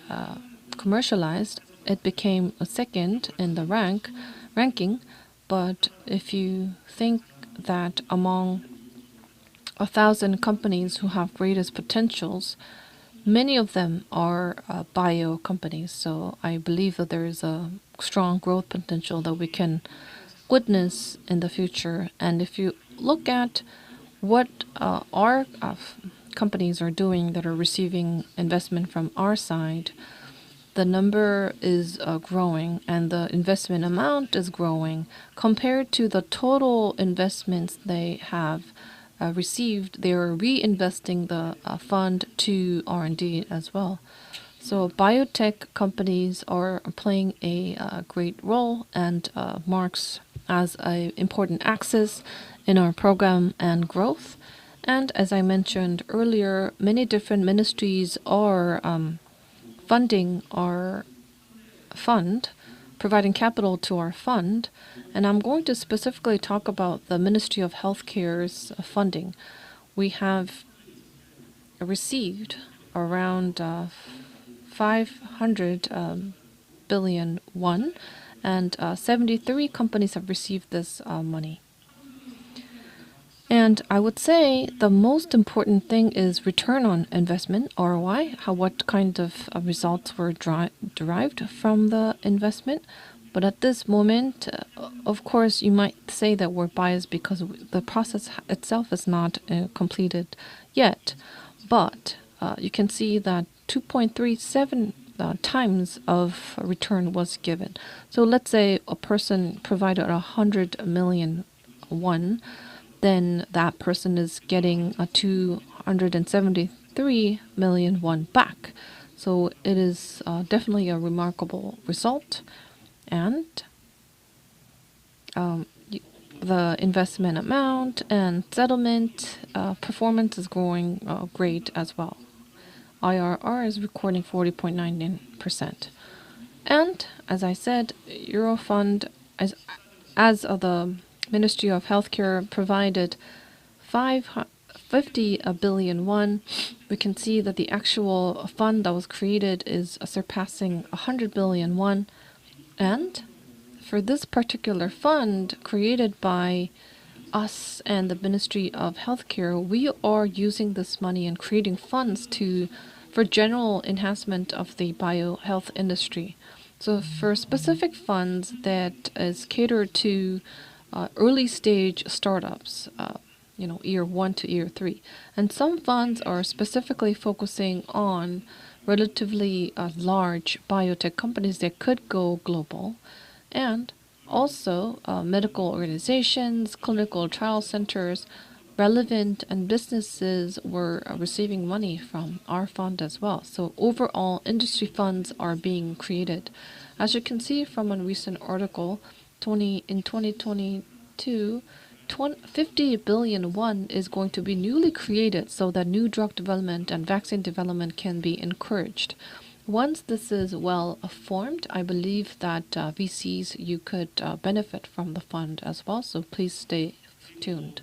S3: commercialized. It became a second in the ranking. But if you think that among 1,000 companies who have greatest potentials, many of them are bio companies. So I believe that there is a strong growth potential that we can witness in the future. And if you look at what our companies are doing that are receiving investment from our side, the number is growing and the investment amount is growing compared to the total investments they have received. They are reinvesting the fund to R&D as well. So biotech companies are playing a great role and marks as an important axis in our program and growth. And as I mentioned earlier, many different ministries are funding our fund, providing capital to our fund. And I'm going to specifically talk about the Ministry of Healthcare's funding. We have received around 500 billion won, and 73 companies have received this money. And I would say the most important thing is return on investment, ROI, what kind of results were derived from the investment. But at this moment, of course, you might say that we're biased because the process itself is not completed yet. But you can see that 2.37 times of return was given. So let's say a person provided 100 million won, then that person is getting a 273 million won back. So it is definitely a remarkable result. And the investment amount and settlement performance is going great as well. IRR is recording 40.99%. And as I said, Eurofund, as the Ministry of Healthcare provided 50 billion won, we can see that the actual fund that was created is surpassing 100 billion won. And for this particular fund created by us and the Ministry of Healthcare, we are using this money and creating funds for general enhancement of the biohealth industry. So for specific funds that is catered to early stage startups, year 1 to year 3. And some funds are specifically focusing on relatively large biotech companies that could go global. And also medical organizations, clinical trial centers, relevant and businesses were receiving money from our fund as well. So overall, industry funds are being created. As you can see from a recent article, in 2022, 50 billion won is going to be newly created so that new drug development and vaccine development can be encouraged. Once this is well formed, I believe that VCs, you could benefit from the fund as well, so please stay tuned.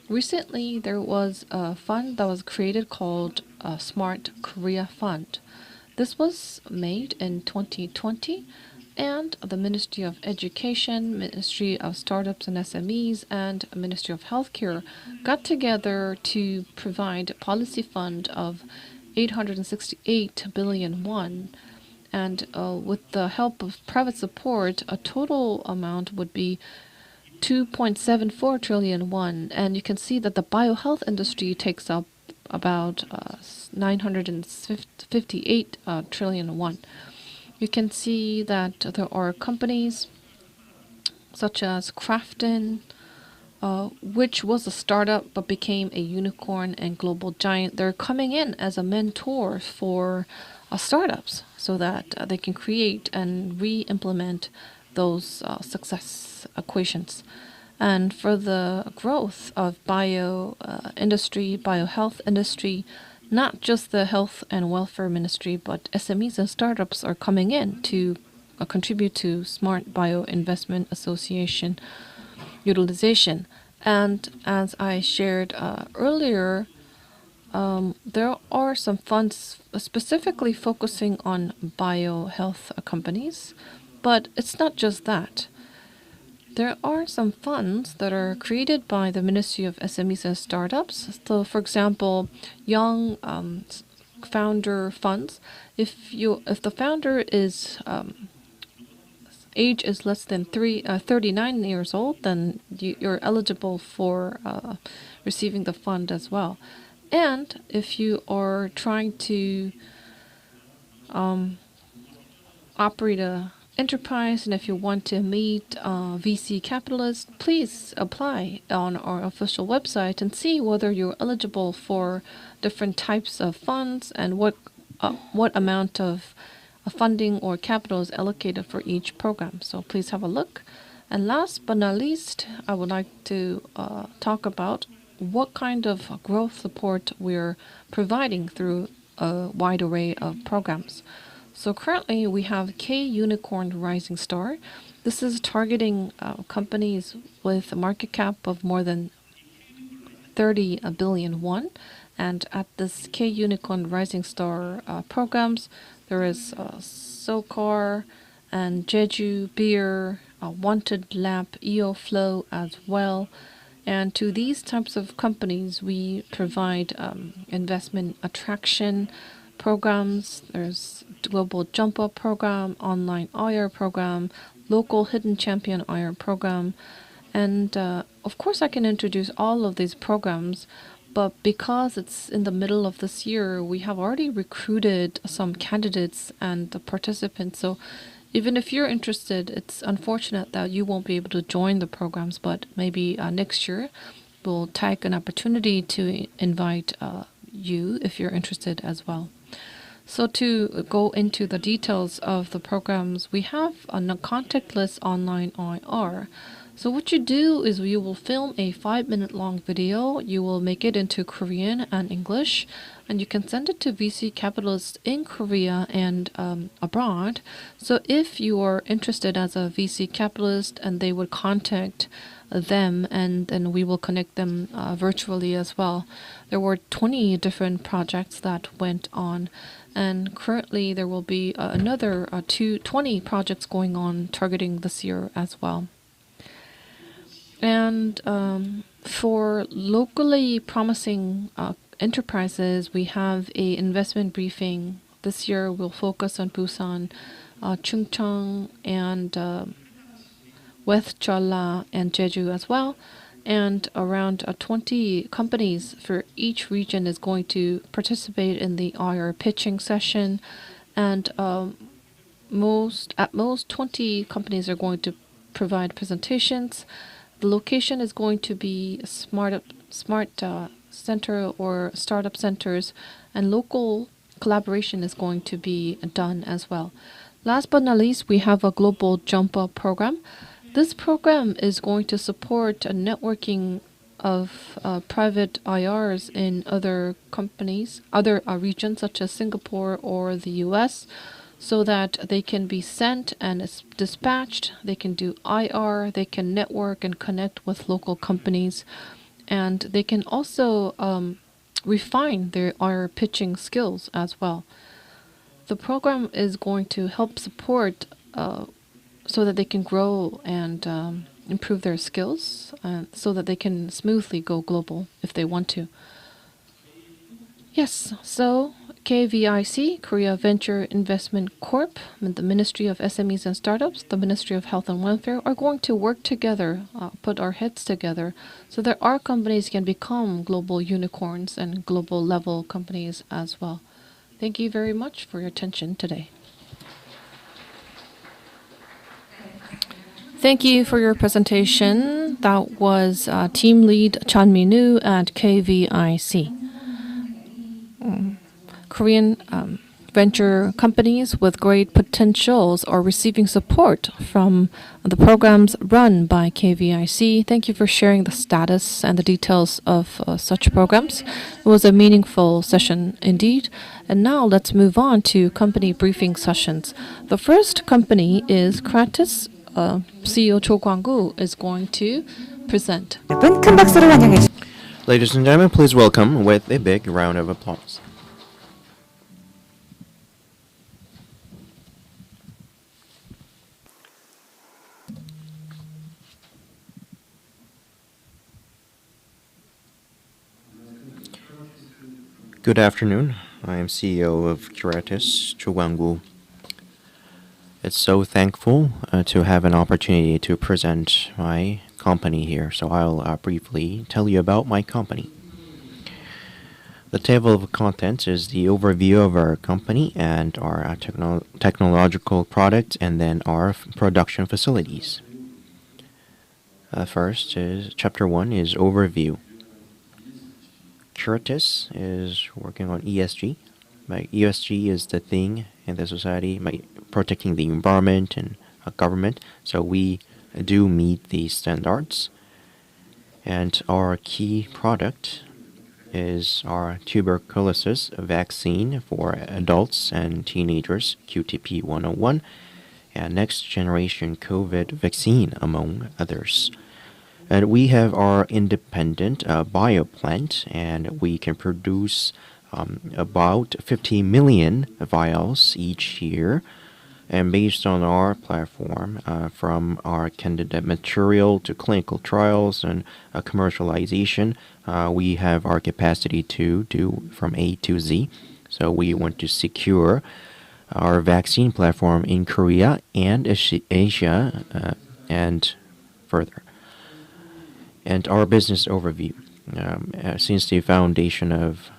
S3: Recently, there was a fund that was created called Smart Korea Fund. This was made in 2020, and the Ministry of Education, Ministry of Startups and SMEs, and Ministry of Healthcare got together to provide a policy fund of 868 billion won. And with the help of private support, a total amount would be 2.74 trillion won, and you can see that the biohealth industry takes up about 958 trillion won. You can see that there are companies such as Crafton, which was a startup but became a unicorn and global giant. They're coming in as a mentor for startups so that they can create and re-implement those success equations. And for the growth of bio industry, biohealth industry, not just the health and welfare ministry, but SMEs and startups are coming in to contribute to Smart Bio Investment Association utilization. And as I shared earlier, there are some funds specifically focusing on biohealth companies, but it's not just that. There are some funds that are created by the Ministry of SMEs and Startups. So, for example, young founder funds. If the founder is age is less than 39 years old, then you're eligible for receiving the fund as well. And if you are trying to operate a enterprise and if you want to meet VC capitalists, please apply on our official website and see whether you're eligible for different types of funds and what amount of funding or capital is allocated for each program. So please have a look. And last but not least, I would like to talk about what kind of growth support we're providing through a wide array of programs. So currently we have K Unicorn Rising Star. This is targeting companies with a market cap of more than 30 billion won. And at this K Unicorn Rising Star programs, there is SoCar and Jeju Beer, Wanted Lab, EOFlow as well. And to these types of companies, we provide investment attraction programs. There's Global Jump Up program, online IR program, local hidden champion IR program. And of course, I can introduce all of these programs, but because it's in the middle of this year, we have already recruited some candidates and the participants. So even if you're interested, it's unfortunate that you won't be able to join the programs, but maybe next year we'll take an opportunity to invite you if you're interested as well. So to go into the details of the programs, we have a contactless online IR. So what you do is you will film a 5-minute long video. You will make it into Korean and English, and you can send it to VC capitalists in Korea and abroad. So if you are interested as a VC capitalist, and they would contact them, and then we will connect them virtually as well. There were 20 different projects that went on, and currently there will be another 20 projects going on targeting this year as well. And for locally promising enterprises, we have a investment briefing. This year we'll focus on Busan, Chungcheong, and West Jeolla and Jeju as well. And around 20 companies for each region is going to participate in the IR pitching session. And at most 20 companies are going to provide presentations. The location is going to be smart center or startup centers, and local collaboration is going to be done as well. Last but not least, we have a global jump up program. This program is going to support a networking of private IRs in other companies, other regions such as Singapore or the US, so that they can be sent and dispatched. They can do IR, they can network and connect with local companies, and they can also refine their IR pitching skills as well. The program is going to help support so that they can grow and improve their skills, so that they can smoothly go global if they want to. Yes, so KVIC, Korea Venture Investment Corp, and the Ministry of SMEs and Startups, the Ministry of Health and Welfare are going to work together, put our heads together, so that our companies can become global unicorns and global level companies as well. Thank you very much for your attention today. Thank you for your presentation. That was Team Lead Chan Min-woo at KVIC. Korean venture companies with great potentials are receiving support from the programs run by KVIC. Thank you for sharing the status and the details of such programs. It was a meaningful session indeed. And now let's move on to company briefing sessions. The first company is Kratis. CEO Cho Kwang-gu is going to present.
S1: 여러분 큰 박수로 환영해 주십시오.
S2: Ladies and gentlemen, please welcome with a big round of applause. Good afternoon. I am CEO of Curatis, Cho Kwang-gu. It's so thankful to have an opportunity to present my company here, so I'll briefly tell you about my company. The table of contents is the overview of our company and our technological products, and then our production facilities. First is Chapter 1 is Overview. Curatis is working on ESG. ESG is the thing in the society, protecting the environment and government. So we do meet these standards. And our key product is our tuberculosis vaccine for adults and teenagers, QTP 101, and next generation COVID vaccine, among others. And we have our independent bioplant, and we can produce about 50 million vials each year. And based on our platform, from our candidate material to clinical trials and commercialization, we have our capacity to do from A to Z. So we want to secure our vaccine platform in Korea and Asia and further. And our business overview. Since the foundation of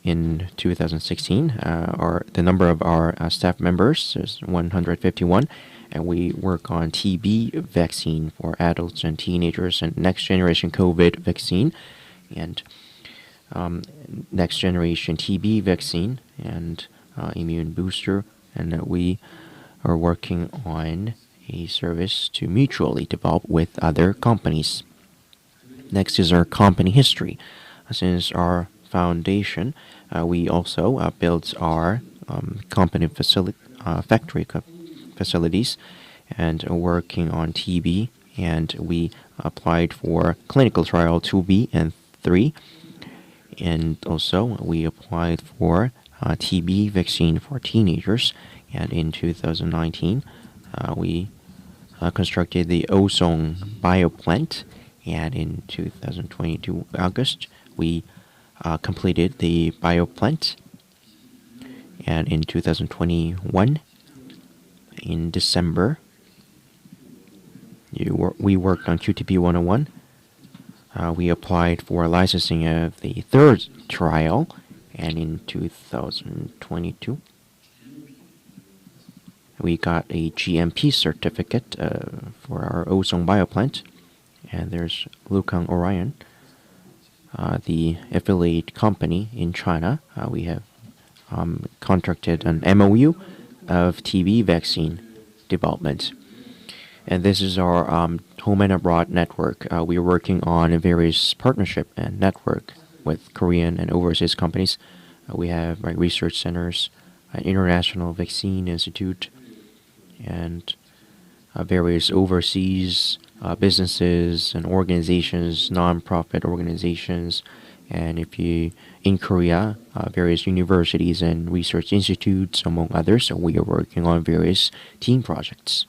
S2: in 2016, the number of our staff members is 151, and we work on TB vaccine for adults and teenagers, and next generation COVID vaccine, and next generation TB vaccine, and immune booster, and we are working on a service to mutually develop with other companies. Next is our company history. Since our foundation, we also built our company factory facilities and working on TB, and we applied for clinical trial 2B and 3, and also we applied for TB vaccine for teenagers, and in 2019 we constructed the ozone bioplant. And in 2022 August, we completed the bioplant. And in 2021, in December, we worked on QTP 101. We applied for licensing of the third trial, and in 2022, we got a GMP certificate for our ozone bioplant. And there's Lukang Orion, the affiliate company in China. We have contracted an MOU of TB vaccine development. And this is our home and abroad network. We are working on various partnership and network with Korean and overseas companies. We have research centers, an International Vaccine Institute, and various overseas businesses and organizations, non-profit organizations, and if you in Korea, various universities and research institutes, among others. So we are working on various team projects.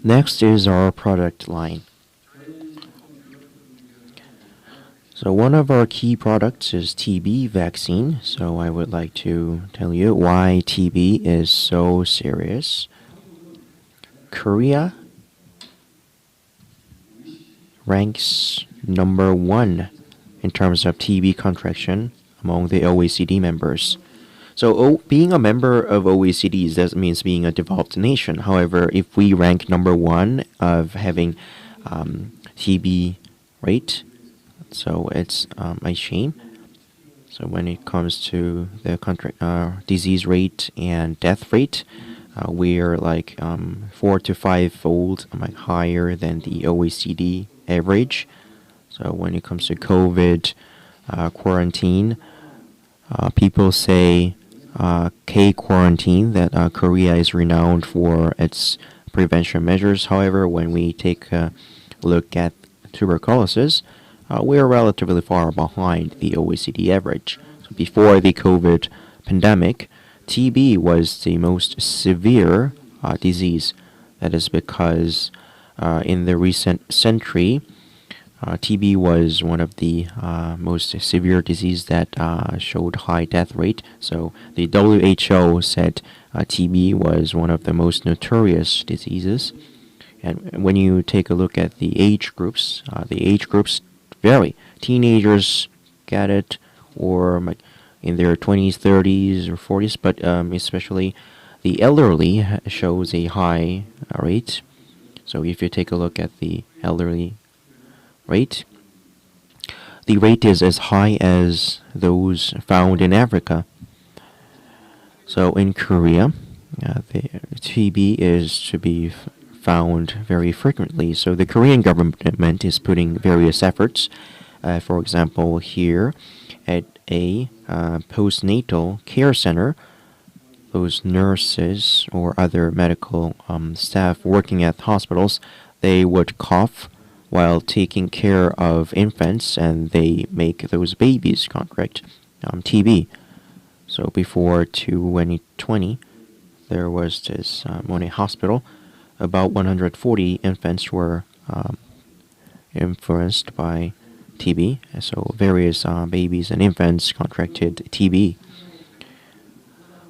S2: Next is our product line. So one of our key products is TB vaccine. So I would like to tell you why TB is so serious. Korea ranks number 1 in terms of TB contraction among the OECD members. So being a member of OECD doesn't mean being a developed nation. However, if we rank number 1 of having TB rate, so it's a shame. So when it comes to the disease rate and death rate, we're like 4 to 5 fold higher than the OECD average. So when it comes to COVID quarantine, people say K quarantine that Korea is renowned for its prevention measures. However, when we take a look at tuberculosis, we are relatively far behind the OECD average. So before the COVID pandemic, TB was the most severe disease. That is because in the recent century, TB was one of the most severe disease that showed high death rate. So the WHO said TB was one of the most notorious diseases. And when you take a look at the age groups vary. Teenagers get it, or in their 20s, 30s, or 40s, but especially the elderly shows a high rate. So if you take a look at the elderly rate, the rate is as high as those found in Africa. So in Korea, the TB is to be found very frequently. So the Korean government is putting various efforts. For example, here at a postnatal care center, those nurses or other medical staff working at hospitals, they would cough while taking care of infants, and they make those babies contract TB. So before 2020, there was this one hospital. About 140 infants were influenced by TB. So various babies and infants contracted TB.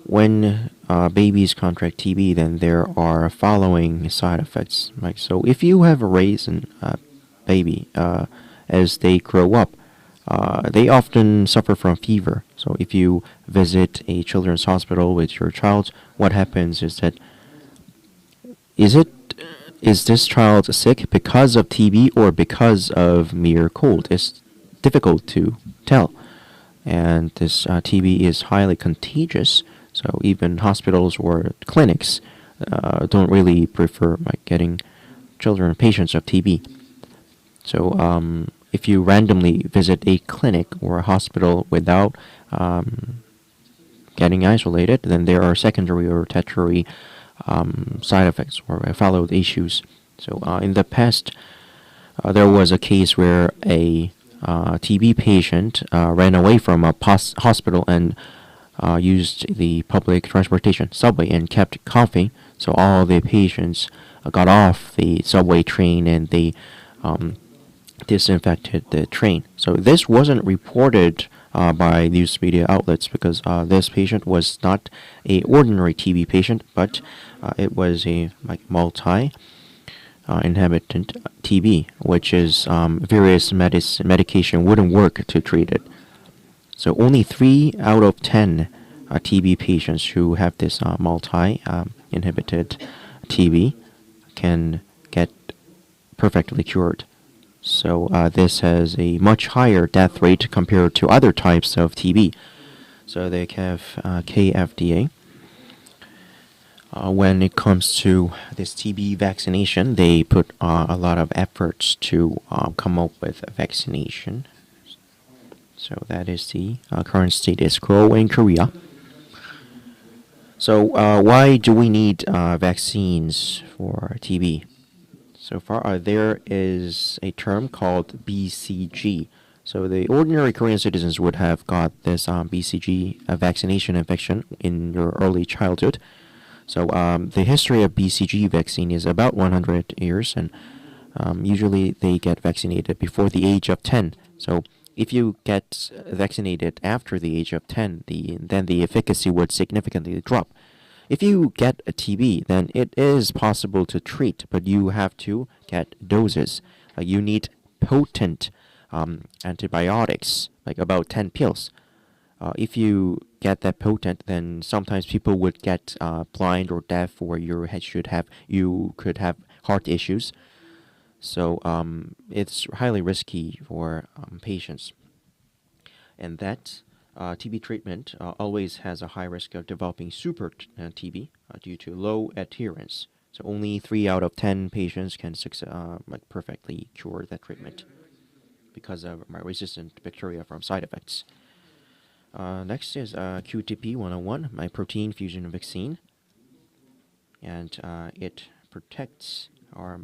S2: When babies contract TB, then there are following side effects. Like, so if you have raised a baby as they grow up, they often suffer from fever. So if you visit a children's hospital with your child, what happens is that is this child sick because of TB or because of mere cold? It's difficult to tell. And this TB is highly contagious, so even hospitals or clinics don't really prefer getting children patients of TB. So if you randomly visit a clinic or a hospital without getting isolated, then there are secondary or tertiary side effects or followed issues. So in the past, there was a case where a TB patient ran away from a hospital and used the public transportation, subway, and kept coughing. So all the patients got off the subway train and they disinfected the train. So this wasn't reported by news media outlets because this patient was not a ordinary TB patient, but it was a multi inhabitant TB, which is various medication wouldn't work to treat it. So only 3 out of 10 TB patients who have this multi inhibited TB can get perfectly cured. So this has a much higher death rate compared to other types of TB. So they have KFDA. When it comes to this TB vaccination, they put a lot of efforts to come up with a vaccination. So that is the current status quo in Korea. So why do we need vaccines for TB? So far, there is a term called BCG. So the ordinary Korean citizens would have got this BCG vaccination infection in your early childhood. So the history of BCG vaccine is about 100 years, and usually they get vaccinated before the age of 10. So if you get vaccinated after the age of 10, then the efficacy would significantly drop. If you get a TB, then it is possible to treat, but you have to get doses. You need potent antibiotics, like about 10 pills. If you get that potent, then sometimes people would get blind or deaf, or you could have heart issues. So it's highly risky for patients, and that TB treatment always has a high risk of developing super TB due to low adherence. So only 3 out of 10 patients can like perfectly cure that treatment because of my resistant bacteria from side effects. Next is QTP 101, my protein fusion vaccine, and it protects our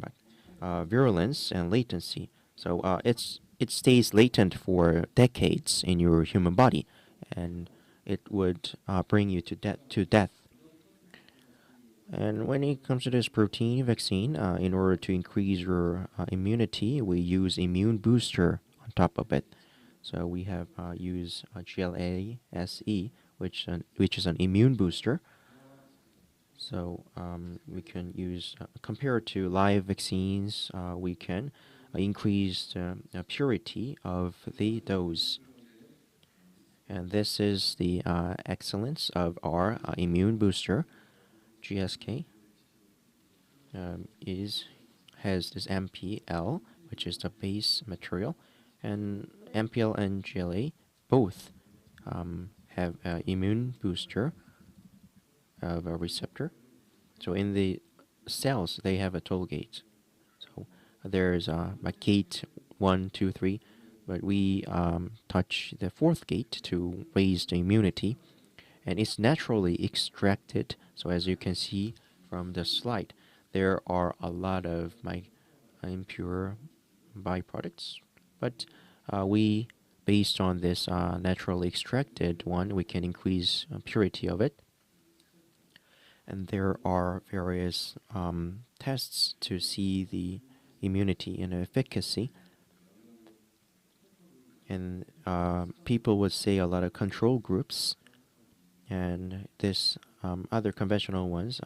S2: virulence and latency. So it stays latent for decades in your human body, and it would bring you to death. And when it comes to this protein vaccine, in order to increase your immunity, we use immune booster on top of it. So we have used GLA-SE, which is an immune booster. So we can use, compared to live vaccines, we can increase the purity of the dose. And this is the excellence of our immune booster. GSK has this MPL, which is the base material, and MPL and GLA both have an immune booster of a receptor. So in the cells, they have a toll gate. So there's a gate 1, 2, 3, but we touch the fourth gate to raise the immunity, and it's naturally extracted. So as you can see from the slide, there are a lot of impure byproducts, but we, based on this naturally extracted one, we can increase purity of it. And there are various tests to see the immunity and efficacy. And people would say a lot of control groups, and this other conventional ones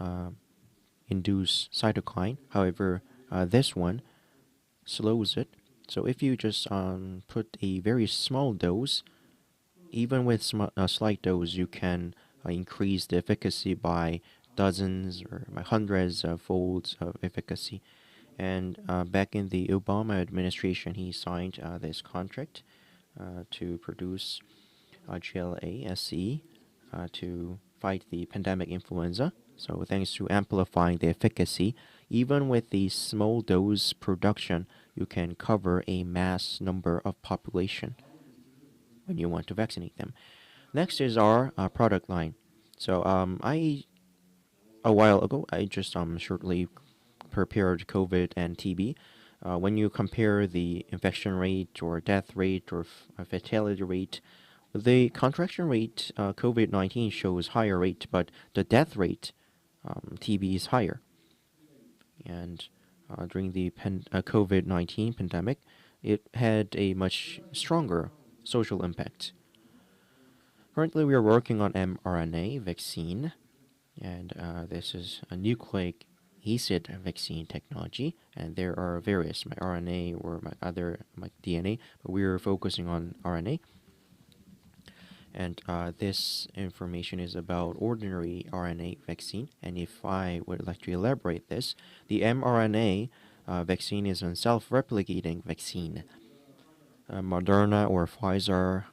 S2: induce cytokine. However, this one slows it. So if you just put a very small dose, even with a slight dose, you can increase the efficacy by dozens or by hundreds of folds of efficacy. And back in the Obama administration, he signed this contract to produce GLA-SE to fight the pandemic influenza. So thanks to amplifying the efficacy, even with the small dose production, you can cover a mass number of population when you want to vaccinate them. Next is our product line. So a while ago, I just shortly prepared COVID and TB. When you compare the infection rate or death rate or fatality rate, the contraction rate, COVID-19 shows higher rate, but the death rate, TB is higher. And during the COVID-19 pandemic, it had a much stronger social impact. Currently, we are working on mRNA vaccine, and this is a nucleic acid vaccine technology, and there are various RNA or other DNA, but we are focusing on RNA. And this information is about ordinary RNA vaccine. And if I would like to elaborate this, the mRNA vaccine is a self-replicating vaccine. Moderna or Pfizer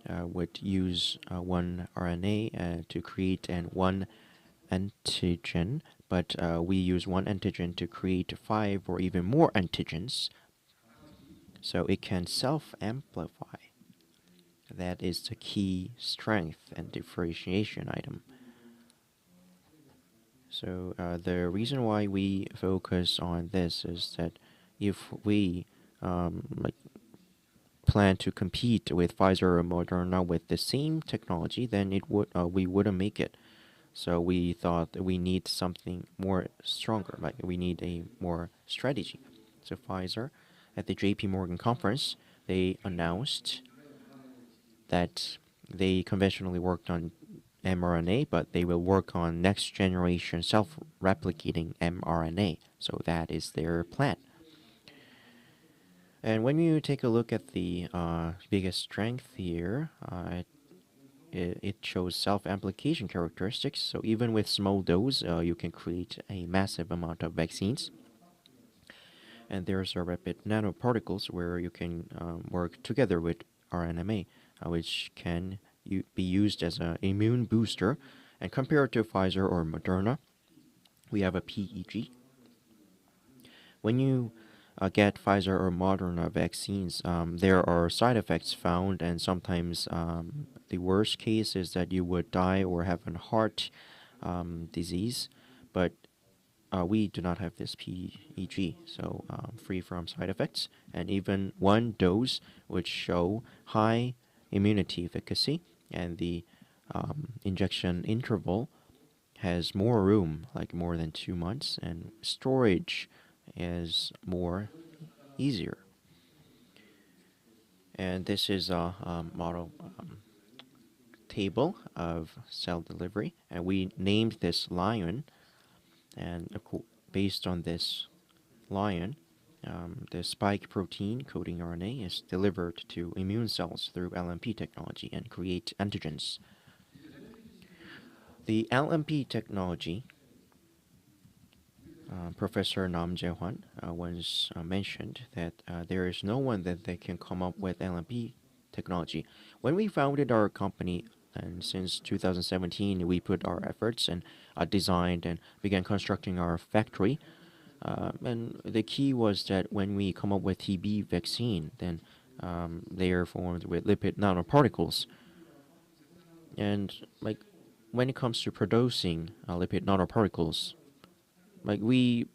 S2: would use one RNA to create one antigen, but we use one antigen to create 5 or even more antigens, so it can self-amplify. That is the key strength and differentiation item. So the reason why we focus on this is that if we plan to compete with Pfizer or Moderna with the same technology, then we wouldn't make it. So we thought that we need something more stronger, like we need a more strategy. So Pfizer, at the JP Morgan conference, they announced that they conventionally worked on mRNA, but they will work on next generation self-replicating mRNA. So that is their plan. And when you take a look at the biggest strength here, it shows self-amplification characteristics. So even with small dose, you can create a massive amount of vaccines. And there's a rapid nanoparticles where you can work together with RNMA, which can be used as an immune booster. And compared to Pfizer or Moderna, we have a PEG. When you get Pfizer or Moderna vaccines, there are side effects found, and sometimes the worst case is that you would die or have a heart disease. But we do not have this PEG, so free from side effects, and even one dose would show high immunity efficacy, and the injection interval has more room, like more than 2 months, and storage is more easier. And this is a model table of cell delivery, and we named this lion, and based on this lion, the spike protein coding RNA is delivered to immune cells through LNP technology and create antigens. The LNP technology, Professor Nam Jae-hwan once mentioned that there is no one that they can come up with LNP technology. When we founded our company, and since 2017, we put our efforts and designed and began constructing our factory. And the key was that when we come up with TB vaccine, then they are formed with lipid nanoparticles. And like when it comes to producing lipid nanoparticles, like we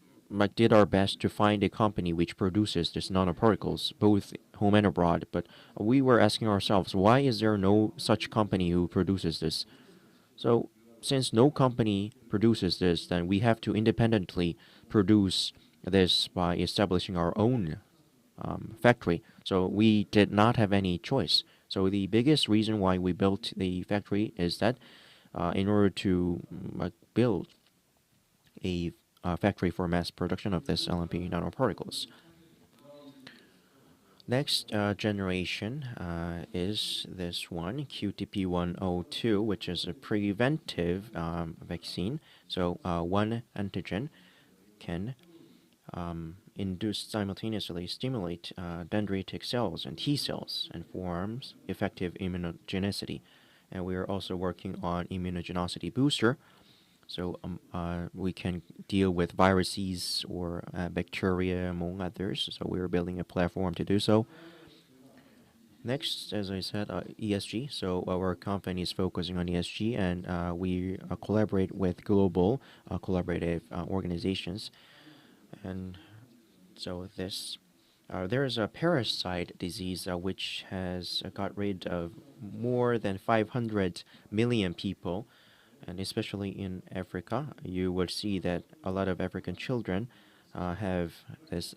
S2: did our best to find a company which produces these nanoparticles, both home and abroad. But we were asking ourselves, why is there no such company who produces this? So since no company produces this, then we have to independently produce this by establishing our own factory. So we did not have any choice. So the biggest reason why we built the factory is that in order to build a factory for mass production of this LNP nanoparticles. Next generation is this one, QTP-102, which is a preventive vaccine. So one antigen can induce simultaneously stimulate dendritic cells and T cells and forms effective immunogenicity. And we are also working on immunogenicity booster. So we can deal with viruses or bacteria, among others. So we're building a platform to do so. Next, as I said, ESG. So our company is focusing on ESG, and we collaborate with global collaborative organizations. And so there is a parasite disease which has got rid of more than 500 million people. And especially in Africa, you will see that a lot of African children have this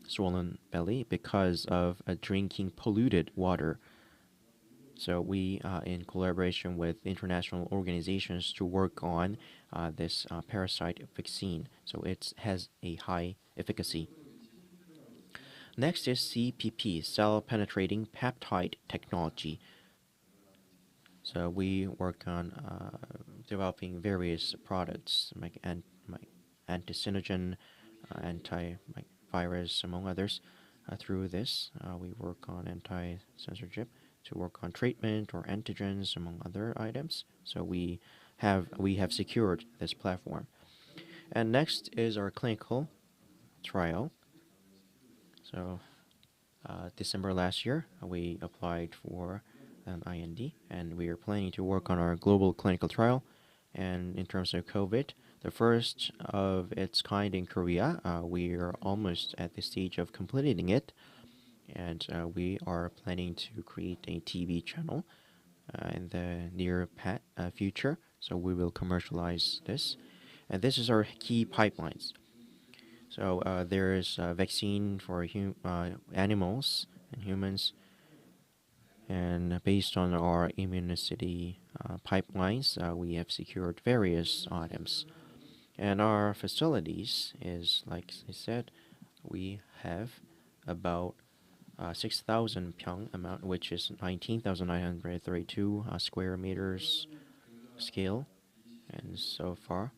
S2: swollen belly, because of drinking polluted water. So we, in collaboration with international organizations, to work on this parasite vaccine. So it has a high efficacy. Next is CPP, cell penetrating peptide technology. So we work on developing various products like antisynogen, antivirus, among others. Through this, we work on anti-censorship to work on treatment or antigens, among other items. So we have secured this platform. And next is our clinical trial. So December last year, we applied for an IND, and we are planning to work on our global clinical trial. And in terms of COVID, the first of its kind in Korea, we are almost at the stage of completing it, and we are planning to create a TV channel in the near future. So we will commercialize this, and this is our key pipelines. So there is a vaccine for animals and humans, and based on our immunicity pipelines, we have secured various items. And our facilities is, like I said, we have about 6,000 pyong amount, which is 19,932 square meters scale. And so far,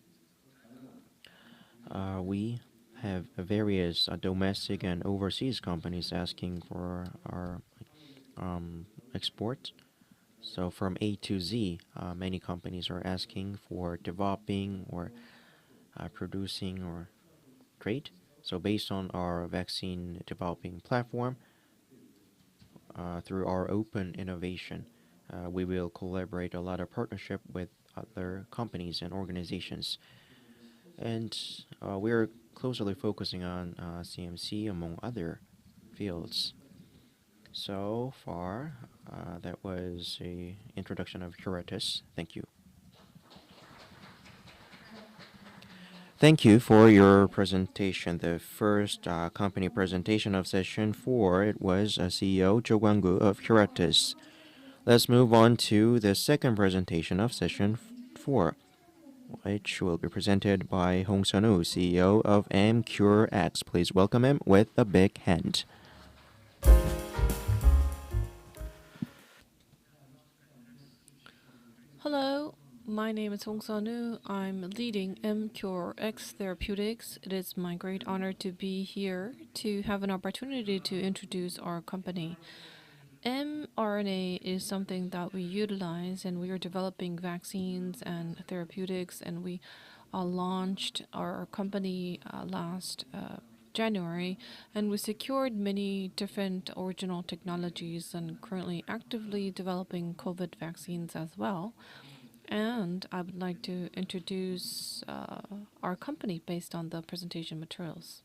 S2: we have various domestic and overseas companies asking for our export. So from A to Z, many companies are asking for developing or producing or trade. So based on our vaccine developing platform, through our open innovation, we will collaborate a lot of partnership with other companies and organizations. And we're closely focusing on CMC among other fields. So far, that was a introduction of Curatus. Thank you. Thank you for your presentation. The first company presentation of session 4, it was CEO Jo Kwang-gu of Curatus. Let's move on to the second presentation of session 4, which will be presented by Hong Sun-woo, CEO of MCureX. Please welcome him with a big hand.
S3: Hello, my name is Hong Sun-woo. I'm leading MCureX Therapeutics. It is my great honor to be here to have an opportunity to introduce our company. mRNA is something that we utilize, and we are developing vaccines and therapeutics, and we launched our company last January, and we secured many different original technologies and currently actively developing COVID vaccines as well. And I would like to introduce our company based on the presentation materials.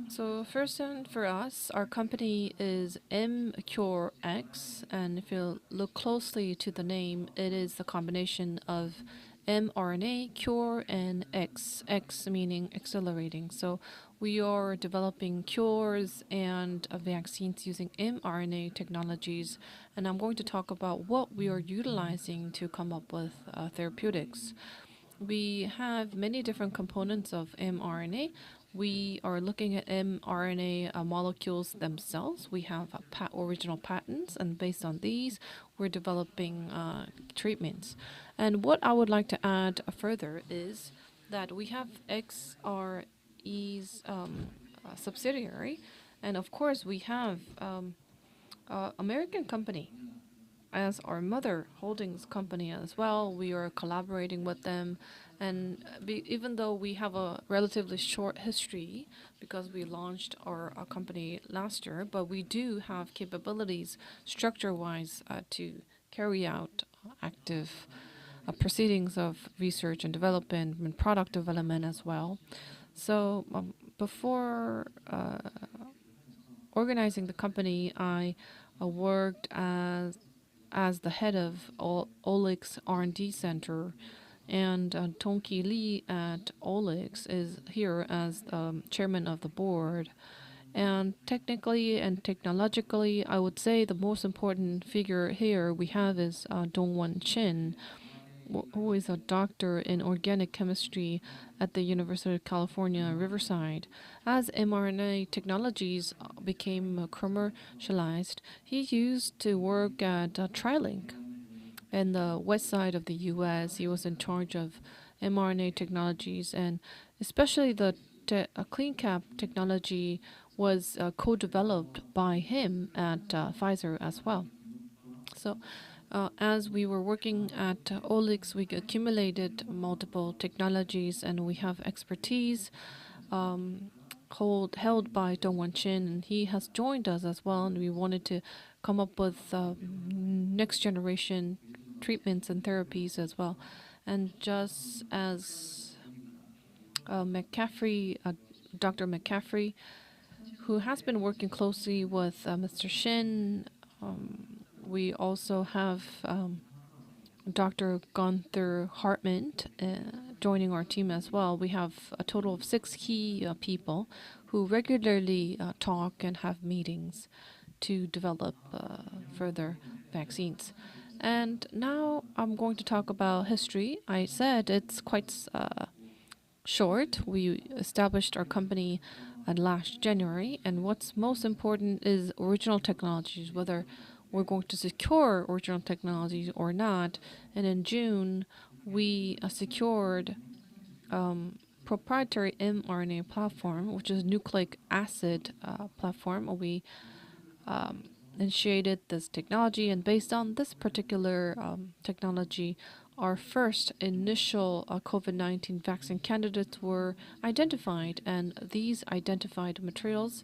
S3: So first and for us, our company is MCureX, and if you look closely to the name, it is the combination of mRNA, cure, and X meaning accelerating. So we are developing cures and vaccines using mRNA technologies, and I'm going to talk about what we are utilizing to come up with therapeutics. We have many different components of mRNA. We are looking at mRNA molecules themselves. We have original patents, and based on these, we're developing treatments. And what I would like to add further is that we have XRE's subsidiary, and of course, we have American company as our mother holdings company as well. We are collaborating with them, and even though we have a relatively short history because we launched our company last year, but we do have capabilities structure-wise to carry out active proceedings of research and development and product development as well. So before organizing the company, I worked as the head of OLYX R&D Center, and Tongki Lee at OLYX is here as chairman of the board. And technically and technologically, I would say the most important figure here we have is Dongwon Chin, who is a doctor in organic chemistry at the University of California, Riverside. As mRNA technologies became commercialized, he used to work at TriLink in the west side of the US. He was in charge of mRNA technologies, and especially the CleanCap technology was co-developed by him at Pfizer as well. So as we were working at OLYX, we accumulated multiple technologies, and we have expertise held by Dongwon Chin, and he has joined us as well. And we wanted to come up with next generation treatments and therapies as well. And just as Dr. McCaffrey, who has been working closely with Mr. Shin, we also have Dr. Gunther Hartman joining our team as well. We have a total of 6 key people who regularly talk and have meetings to develop further vaccines. And now I'm going to talk about history. I said it's quite short. We established our company last January, and what's most important is original technologies, whether we're going to secure original technologies or not. And in June, we secured proprietary mRNA platform, which is nucleic acid platform. We initiated this technology, and based on this particular technology, our first initial COVID-19 vaccine candidates were identified, and these identified materials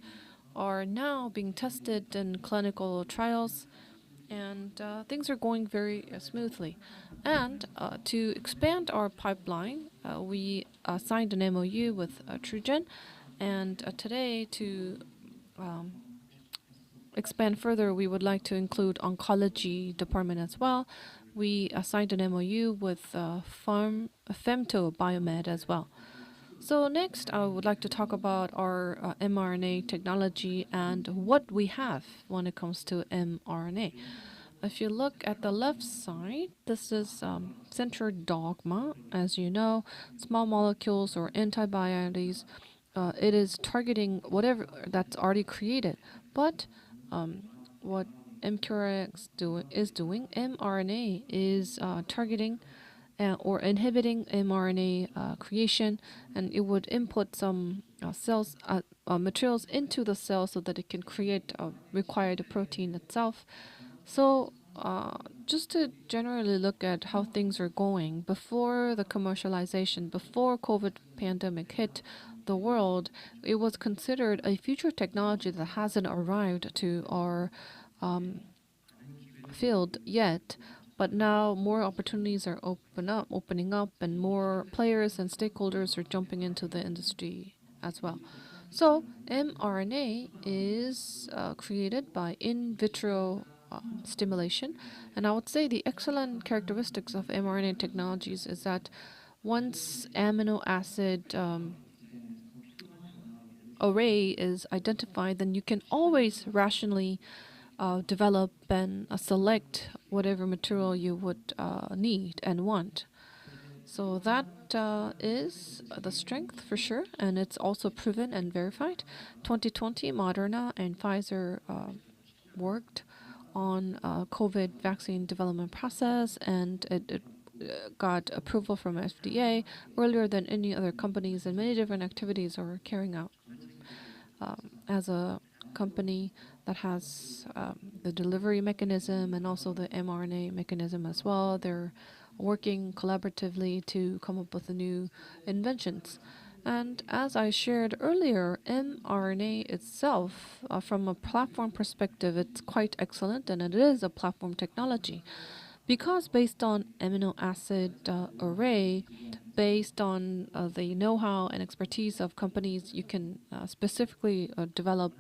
S3: are now being tested in clinical trials, and things are going very smoothly. And to expand our pipeline, we signed an MOU with Trugen, and today to expand further, we would like to include oncology department as well. We signed an MOU with Femto Biomed as well. So next, I would like to talk about our mRNA technology and what we have when it comes to mRNA. If you look at the left side, this is centered dogma. As you know, small molecules or antibodies, it is targeting whatever that's already created. But what mRNA is doing, mRNA is targeting or inhibiting mRNA creation, and it would input some cells materials into the cell so that it can create required protein itself. So just to generally look at how things are going before the commercialization, before COVID pandemic hit the world, it was considered a future technology that hasn't arrived to our field yet. But now more opportunities are opening up, and more players and stakeholders are jumping into the industry as well. So mRNA is created by in vitro stimulation, and I would say the excellent characteristics of mRNA technologies is that once amino acid array is identified, then you can always rationally develop and select whatever material you would need and want. So that is the strength for sure, and it's also proven and verified. 2020, Moderna and Pfizer worked on COVID vaccine development process, and it got approval from FDA earlier than any other companies, and many different activities are carrying out. As a company that has the delivery mechanism and also the mRNA mechanism as well, they're working collaboratively to come up with the new inventions. And as I shared earlier, mRNA itself, from a platform perspective, it's quite excellent, and it is a platform technology. Because based on amino acid array, based on the know-how and expertise of companies, you can specifically develop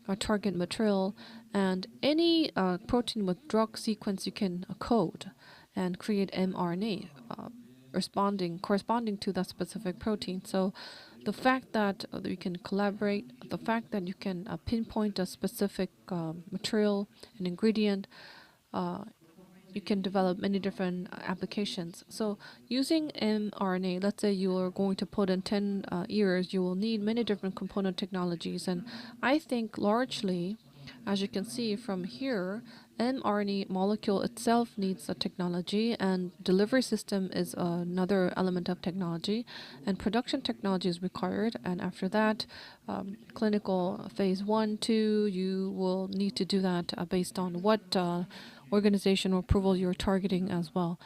S3: a target material, and any protein with drug sequence you can code and create mRNA corresponding to that specific protein. So the fact that you can collaborate, the fact that you can pinpoint a specific material and ingredient, you can develop many different applications. So using mRNA, let's say you are going to put in 10 years, you will need many different component technologies. And I think largely, as you can see from here, mRNA molecule itself needs a technology, and delivery system is another element of technology, and production technology is required. And after that, clinical phase 1, 2, you will need to do that based on what organization or approval you're targeting as well.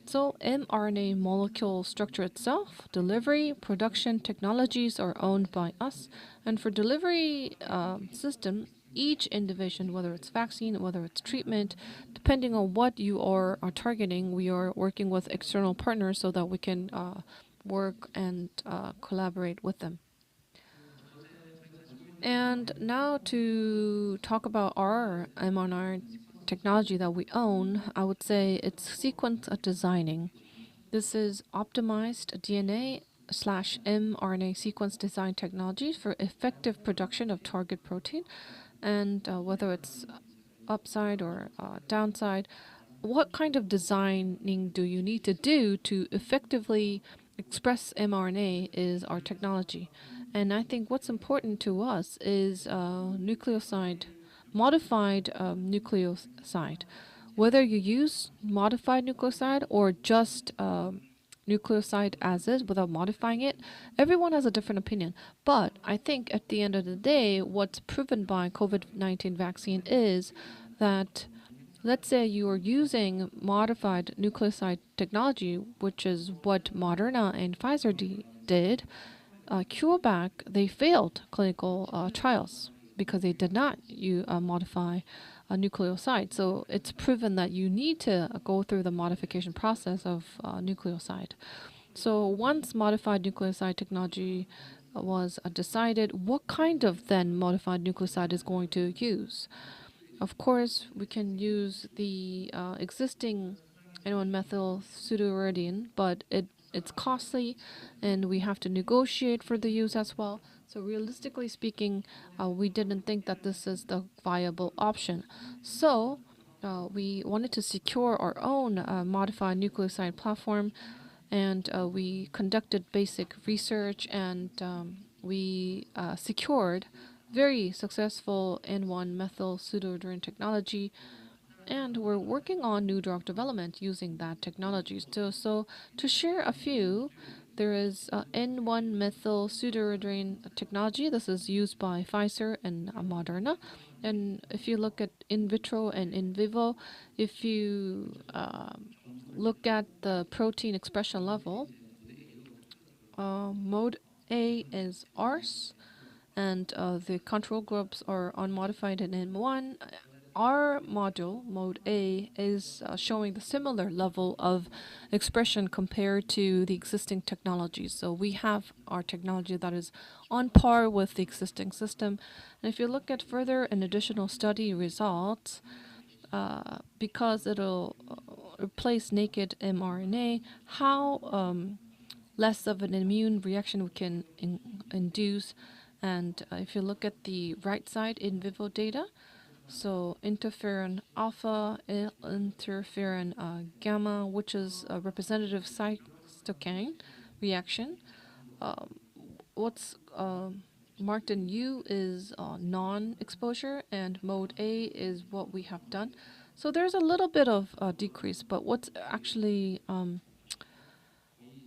S3: So mRNA molecule structure itself, delivery, production technologies are owned by us. And for delivery system, each individual, whether it's vaccine, whether it's treatment, depending on what you are targeting, we are working with external partners so that we can work and collaborate with them. And now to talk about our mRNA technology that we own, I would say it's sequence designing. This is optimized DNA slash mRNA sequence design technology for effective production of target protein. And whether it's upside or downside, what kind of designing do you need to do to effectively express mRNA is our technology. And I think what's important to us is nucleoside, modified nucleoside. Whether you use modified nucleoside or just nucleoside as is without modifying it, everyone has a different opinion. But I think at the end of the day, what's proven by COVID-19 vaccine is that, let's say you are using modified nucleoside technology, which is what Moderna and Pfizer did. CureVac, they failed clinical trials because they did not modify a nucleoside. So it's proven that you need to go through the modification process of nucleoside. So once modified nucleoside technology was decided, what kind of then modified nucleoside is going to use? Of course, we can use the existing N1-methyl pseudouridine, but it's costly, and we have to negotiate for the use as well. So realistically speaking, we didn't think that this is the viable option. So we wanted to secure our own modified nucleoside platform, and we conducted basic research, and we secured very successful N1-methyl pseudouridine technology, and we're working on new drug development using that technology. So to share a few, there is N1-methyl pseudouridine technology. This is used by Pfizer and Moderna. And if you look at in vitro and in vivo, if you look at the protein expression level, mode A is ARS, and the control groups are unmodified in M1. Our module, mode A, is showing the similar level of expression compared to the existing technologies. So we have our technology that is on par with the existing system. And if you look at further and additional study results, because it'll replace naked mRNA, how less of an immune reaction we can induce. And if you look at the right side in vivo data, so interferon alpha, interferon gamma, which is a representative cytokine reaction. What's marked in U is non-exposure, and mode A is what we have done. So there's a little bit of decrease, but what's actually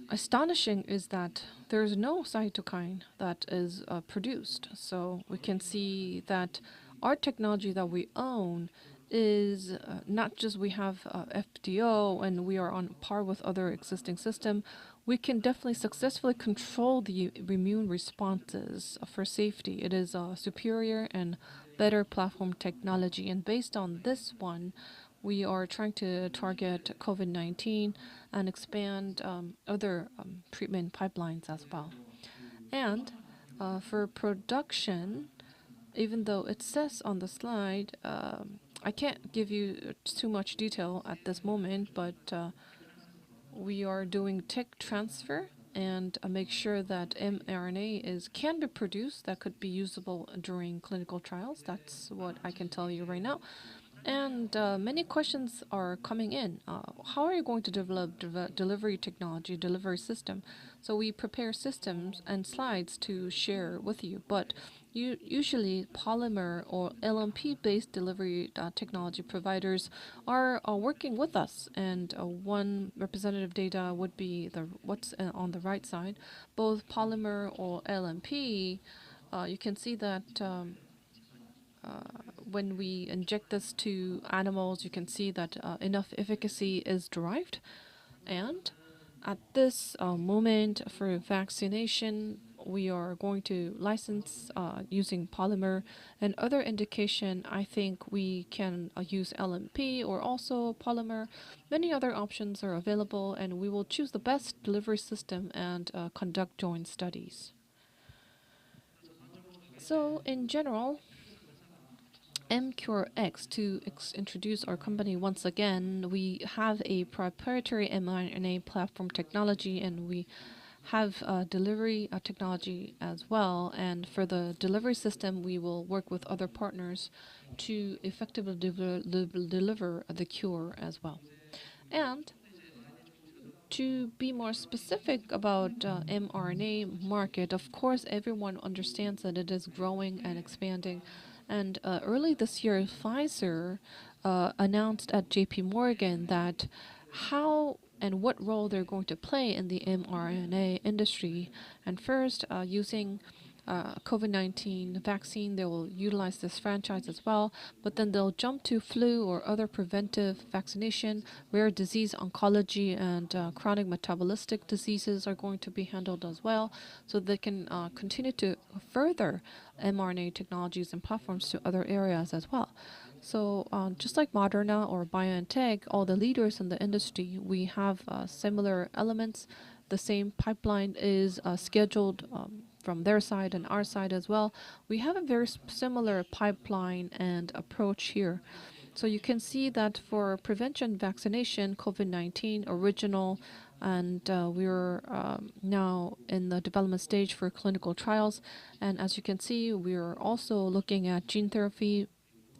S3: astonishing is that there is no cytokine that is produced. So we can see that our technology that we own is not just we have FDO and we are on par with other existing system. We can definitely successfully control the immune responses for safety. It is a superior and better platform technology, and based on this one, we are trying to target COVID-19 and expand other treatment pipelines as well. And for production, even though it says on the slide, I can't give you too much detail at this moment, but we are doing tech transfer and make sure that mRNA can be produced that could be usable during clinical trials. That's what I can tell you right now. And many questions are coming in. How are you going to develop delivery technology, delivery system? So we prepare systems and slides to share with you. But usually polymer or LNP-based delivery technology providers are working with us. And one representative data would be what's on the right side. Both polymer or LNP, you can see that when we inject this to animals, you can see that enough efficacy is derived. And at this moment for vaccination, we are going to license using polymer and other indication. I think we can use LNP or also polymer. Many other options are available, and we will choose the best delivery system and conduct joint studies. So in general, MCureX, to introduce our company once again, we have a proprietary mRNA platform technology, and we have delivery technology as well. And for the delivery system, we will work with other partners to effectively deliver the cure as well. And to be more specific about mRNA market, of course, everyone understands that it is growing and expanding. And early this year, Pfizer announced at JP Morgan that how and what role they're going to play in the mRNA industry. And first, using COVID-19 vaccine, they will utilize this franchise as well, but then they'll jump to flu or other preventive vaccination, rare disease oncology, and chronic metabolistic diseases are going to be handled as well, so they can continue to further mRNA technologies and platforms to other areas as well. So just like Moderna or BioNTech, all the leaders in the industry, we have similar elements. The same pipeline is scheduled from their side and our side as well. We have a very similar pipeline and approach here. So you can see that for prevention vaccination, COVID-19 original, and we're now in the development stage for clinical trials. And as you can see, we're also looking at gene therapy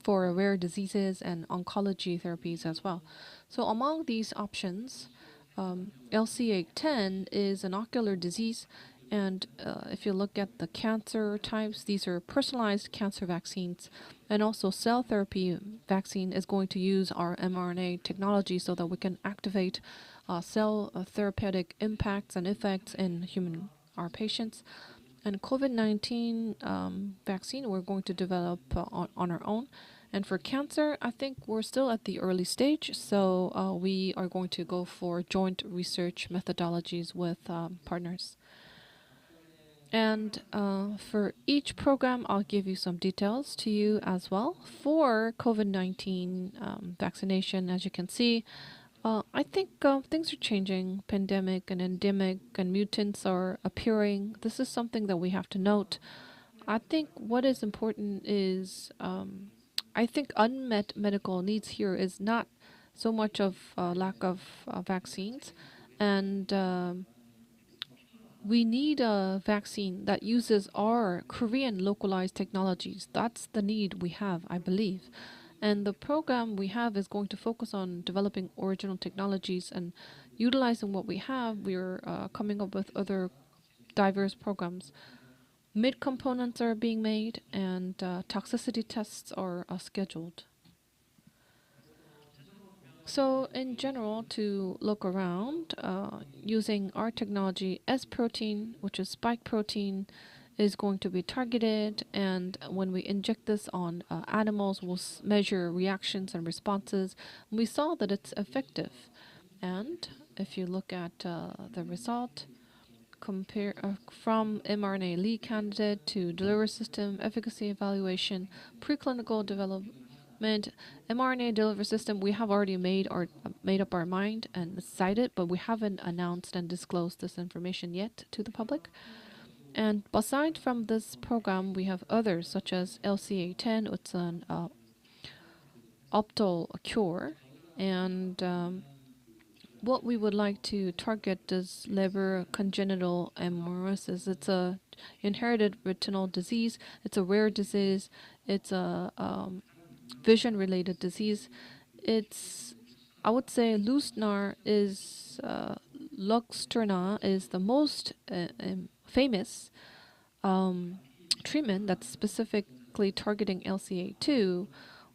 S3: for rare diseases and oncology therapies as well. So among these options, LCA10 is an ocular disease, and if you look at the cancer types, these are personalized cancer vaccines, and also cell therapy vaccine is going to use our mRNA technology so that we can activate cell therapeutic impacts and effects in human our patients. And COVID-19 vaccine we're going to develop on our own. And for cancer, I think we're still at the early stage, so we are going to go for joint research methodologies with partners. And for each program, I'll give you some details to you as well. For COVID-19 vaccination, as you can see, I think things are changing. Pandemic and endemic and mutants are appearing. This is something that we have to note. I think what is important is I think unmet medical needs here is not so much of lack of vaccines, and we need a vaccine that uses our Korean localized technologies. That's the need we have, I believe. And the program we have is going to focus on developing original technologies and utilizing what we have. We're coming up with other diverse programs. Mid components are being made, and toxicity tests are scheduled. So, in general, to look around, using our technology, S protein, which is spike protein, is going to be targeted. And when we inject this on animals, we'll measure reactions and responses. We saw that it's effective. And if you look at the result, compare from mRNA lead candidate to delivery system efficacy evaluation, preclinical development, mRNA delivery system, we have already made up our mind and decided, but we haven't announced and disclosed this information yet to the public. And aside from this program, we have others such as LCA10. It's an optal cure, and what we would like to target is Leber congenital amaurosis. It's a inherited retinal disease. It's a rare disease. It's a vision-related disease. It's, I would say, Luxturna is the most famous treatment that's specifically targeting LCA2.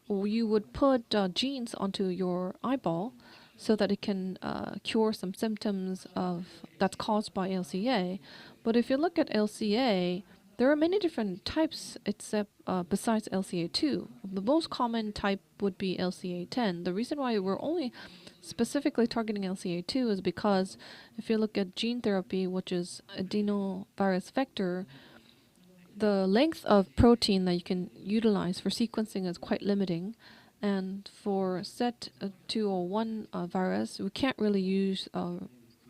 S3: You would put genes onto your eyeball so that it can cure some symptoms of that's caused by LCA. But if you look at LCA, there are many different types except besides LCA2. The most common type would be LCA10. The reason why we're only specifically targeting LCA2 is because if you look at gene therapy, which is adenovirus vector, the length of protein that you can utilize for sequencing is quite limiting. And for SET201 virus, we can't really use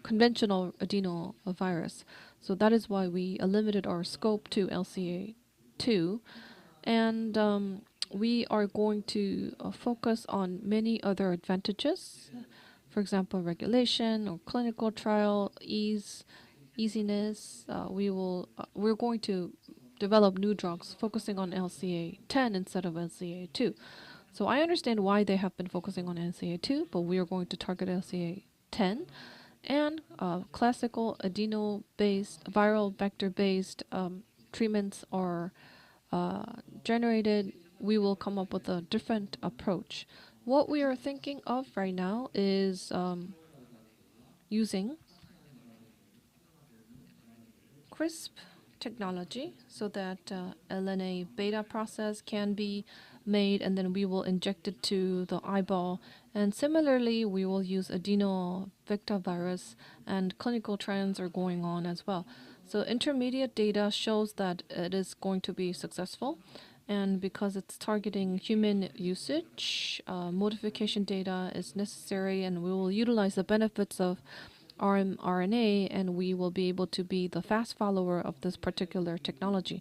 S3: conventional adenovirus. So that is why we limited our scope to LCA2. And we are going to focus on many other advantages, for example, regulation or clinical trial easiness. We're going to develop new drugs focusing on LCA 10 instead of LCA 2. So I understand why they have been focusing on LCA 2, but we are going to target LCA 10. And classical adeno-based, viral vector-based treatments are generated. We will come up with a different approach. What we are thinking of right now is using CRISP technology so that LNA beta process can be made, and then we will inject it to the eyeball. And similarly, we will use adeno-vector-virus, and clinical trends are going on as well. So intermediate data shows that it is going to be successful. And because it's targeting human usage, modification data is necessary, and we will utilize the benefits of rmRNA, and we will be able to be the fast follower of this particular technology.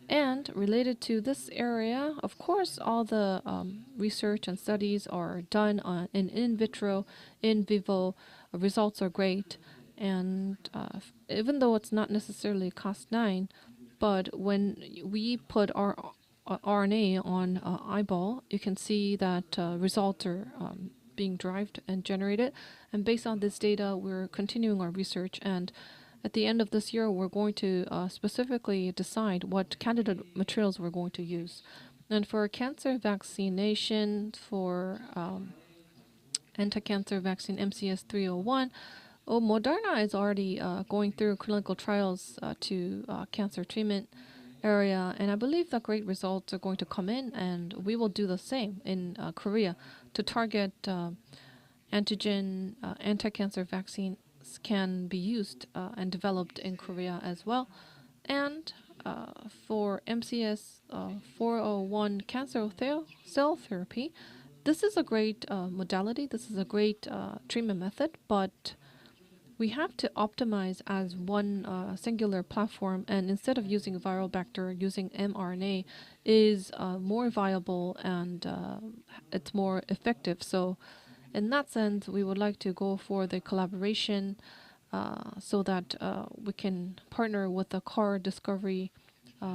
S3: And related to this area, of course, all the research and studies are done in vitro, in vivo. Results are great. And even though it's not necessarily Cas9, but when we put our RNA on eyeball, you can see that results are being derived and generated. And based on this data, we're continuing our research. And at the end of this year, we're going to specifically decide what candidate materials we're going to use. And for cancer vaccination, for anti-cancer vaccine MCS 301, Moderna is already going through clinical trials to cancer treatment area, and I believe that great results are going to come in, and we will do the same in Korea to target antigen anti-cancer vaccines can be used and developed in Korea as well. And for MCS 401 cancer cell therapy, this is a great modality. This is a great treatment method, but we have to optimize as one singular platform, and instead of using viral vector, using mRNA is more viable, and it's more effective. So in that sense, we would like to go for the collaboration so that we can partner with a car discovery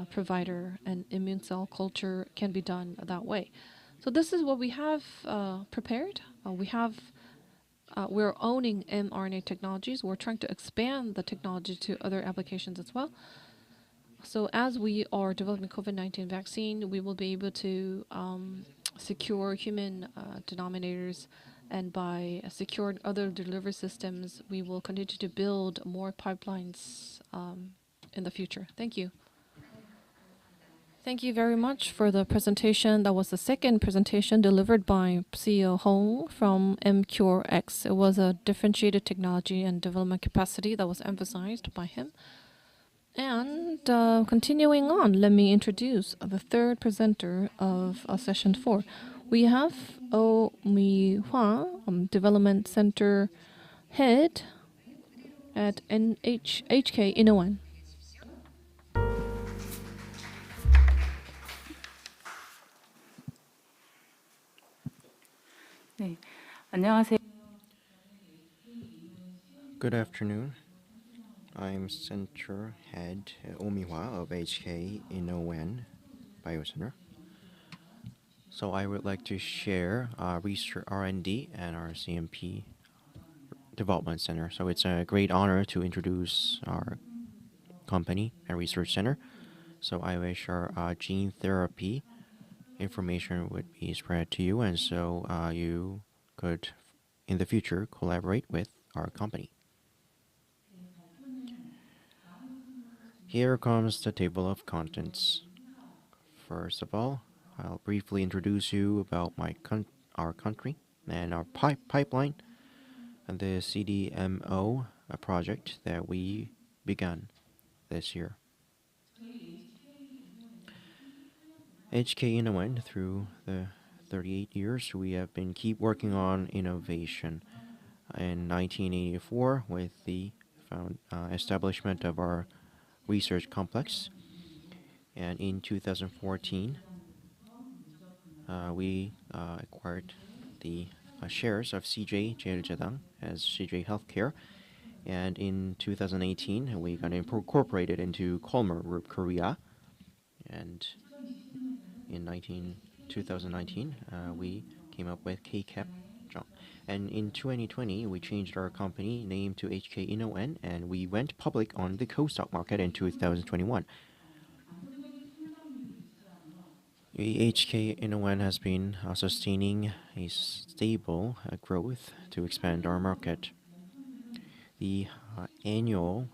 S3: provider, and immune cell culture can be done that way. So this is what we have prepared. We're owning mRNA technologies. We're trying to expand the technology to other applications as well. So as we are developing COVID-19 vaccine, we will be able to secure human denominators, and by securing other delivery systems, we will continue to build more pipelines in the future. Thank you. Thank you very much for the presentation. That was the second presentation delivered by CEO Hong from MCureX. It was a differentiated technology and development capacity that was emphasized by him. And continuing on, let me introduce the third presenter of session 4. We have Oh Mi Hwa, Development Center Head at HK Innowan.
S5: 네, 안녕하세요.
S2: Good afternoon. I'm Center Head Omihwa of HK Innowan Biocenter. So I would like to share research R&D and our CMP development center. So it's a great honor to introduce our company and research center. So I wish our gene therapy information would be spread to you, and so you could in the future collaborate with our company. Here comes the table of contents. First of all, I'll briefly introduce you about our country and our pipeline and the CDMO project that we began this year. HK Innowan, through the 38 years, we have been keep working on innovation. In 1984, with the establishment of our research complex, and in 2014, we acquired the shares of CJ 제일제당 as CJ Healthcare, and in 2018 we got incorporated into Colmar Group Korea, and in 2019 we came up with KCAP. And in 2020 we changed our company name to HK Innoen, and we went public on the co-stock market in 2021. HK Innoen has been sustaining a stable growth to expand our market. The annual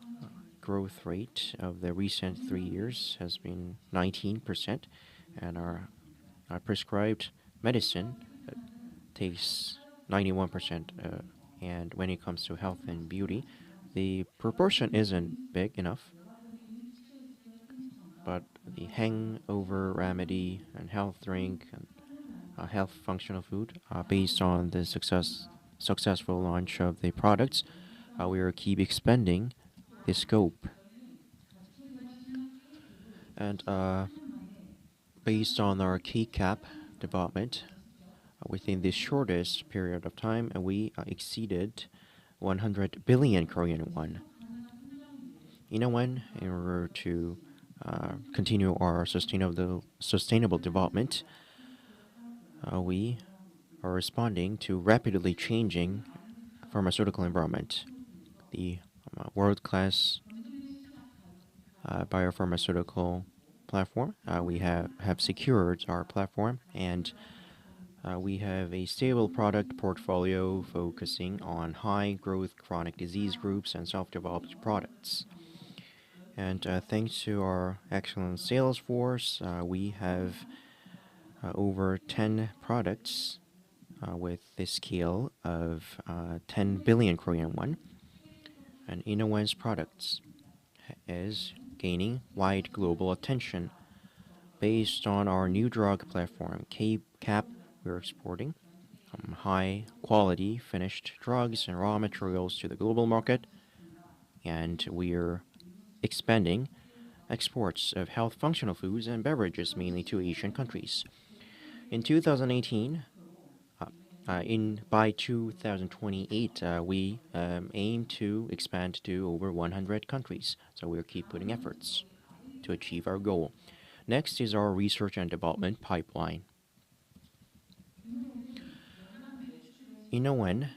S2: growth rate of the recent 3 years has been 19%, and our prescribed medicine takes 91%. And when it comes to health and beauty, the proportion isn't big enough, but the hangover remedy and health drink and health functional food, based on the successful launch of the products, we will keep expanding the scope. And based on our key cap development, within the shortest period of time, we exceeded 100 billion Korean won. In order to continue our sustainable development, we are responding to rapidly changing pharmaceutical environment. The world-class biopharmaceutical platform, we have secured our platform, and we have a stable product portfolio focusing on high-growth chronic disease groups and self-developed products. And thanks to our excellent sales force, we have over 10 products with the scale of 10 billion Korean won. And Innowen's products is gaining wide global attention. Based on our new drug platform, K-CAP, we're exporting high quality finished drugs and raw materials to the global market, and we're expanding exports of health functional foods and beverages mainly to Asian countries. In 2018, by 2028, we aim to expand to over 100 countries. So we'll keep putting efforts to achieve our goal. Next is our research and development pipeline. Innowen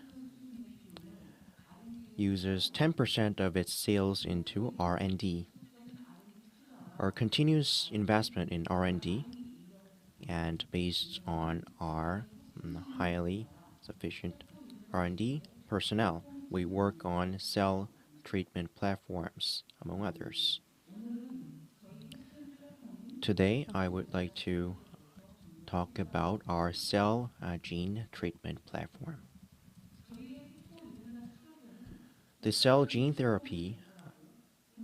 S2: uses 10% of its sales into R&D. Our continuous investment in R&D, and based on our highly sufficient R&D personnel, we work on cell treatment platforms, among others. Today, I would like to talk about our cell gene treatment platform. The cell gene therapy,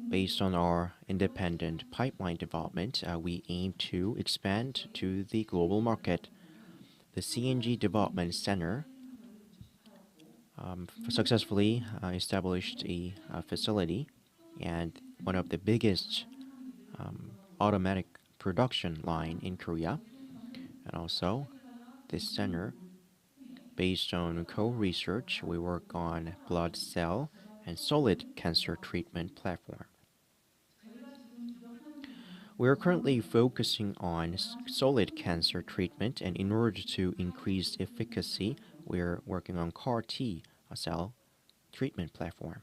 S2: based on our independent pipeline development, we aim to expand to the global market. The CNG Development Center successfully established a facility and one of the biggest automatic production line in Korea. And also, this center, based on co-research, we work on blood cell and solid cancer treatment platform. We are currently focusing on solid cancer treatment, and in order to increase efficacy, we are working on CAR T cell treatment platform.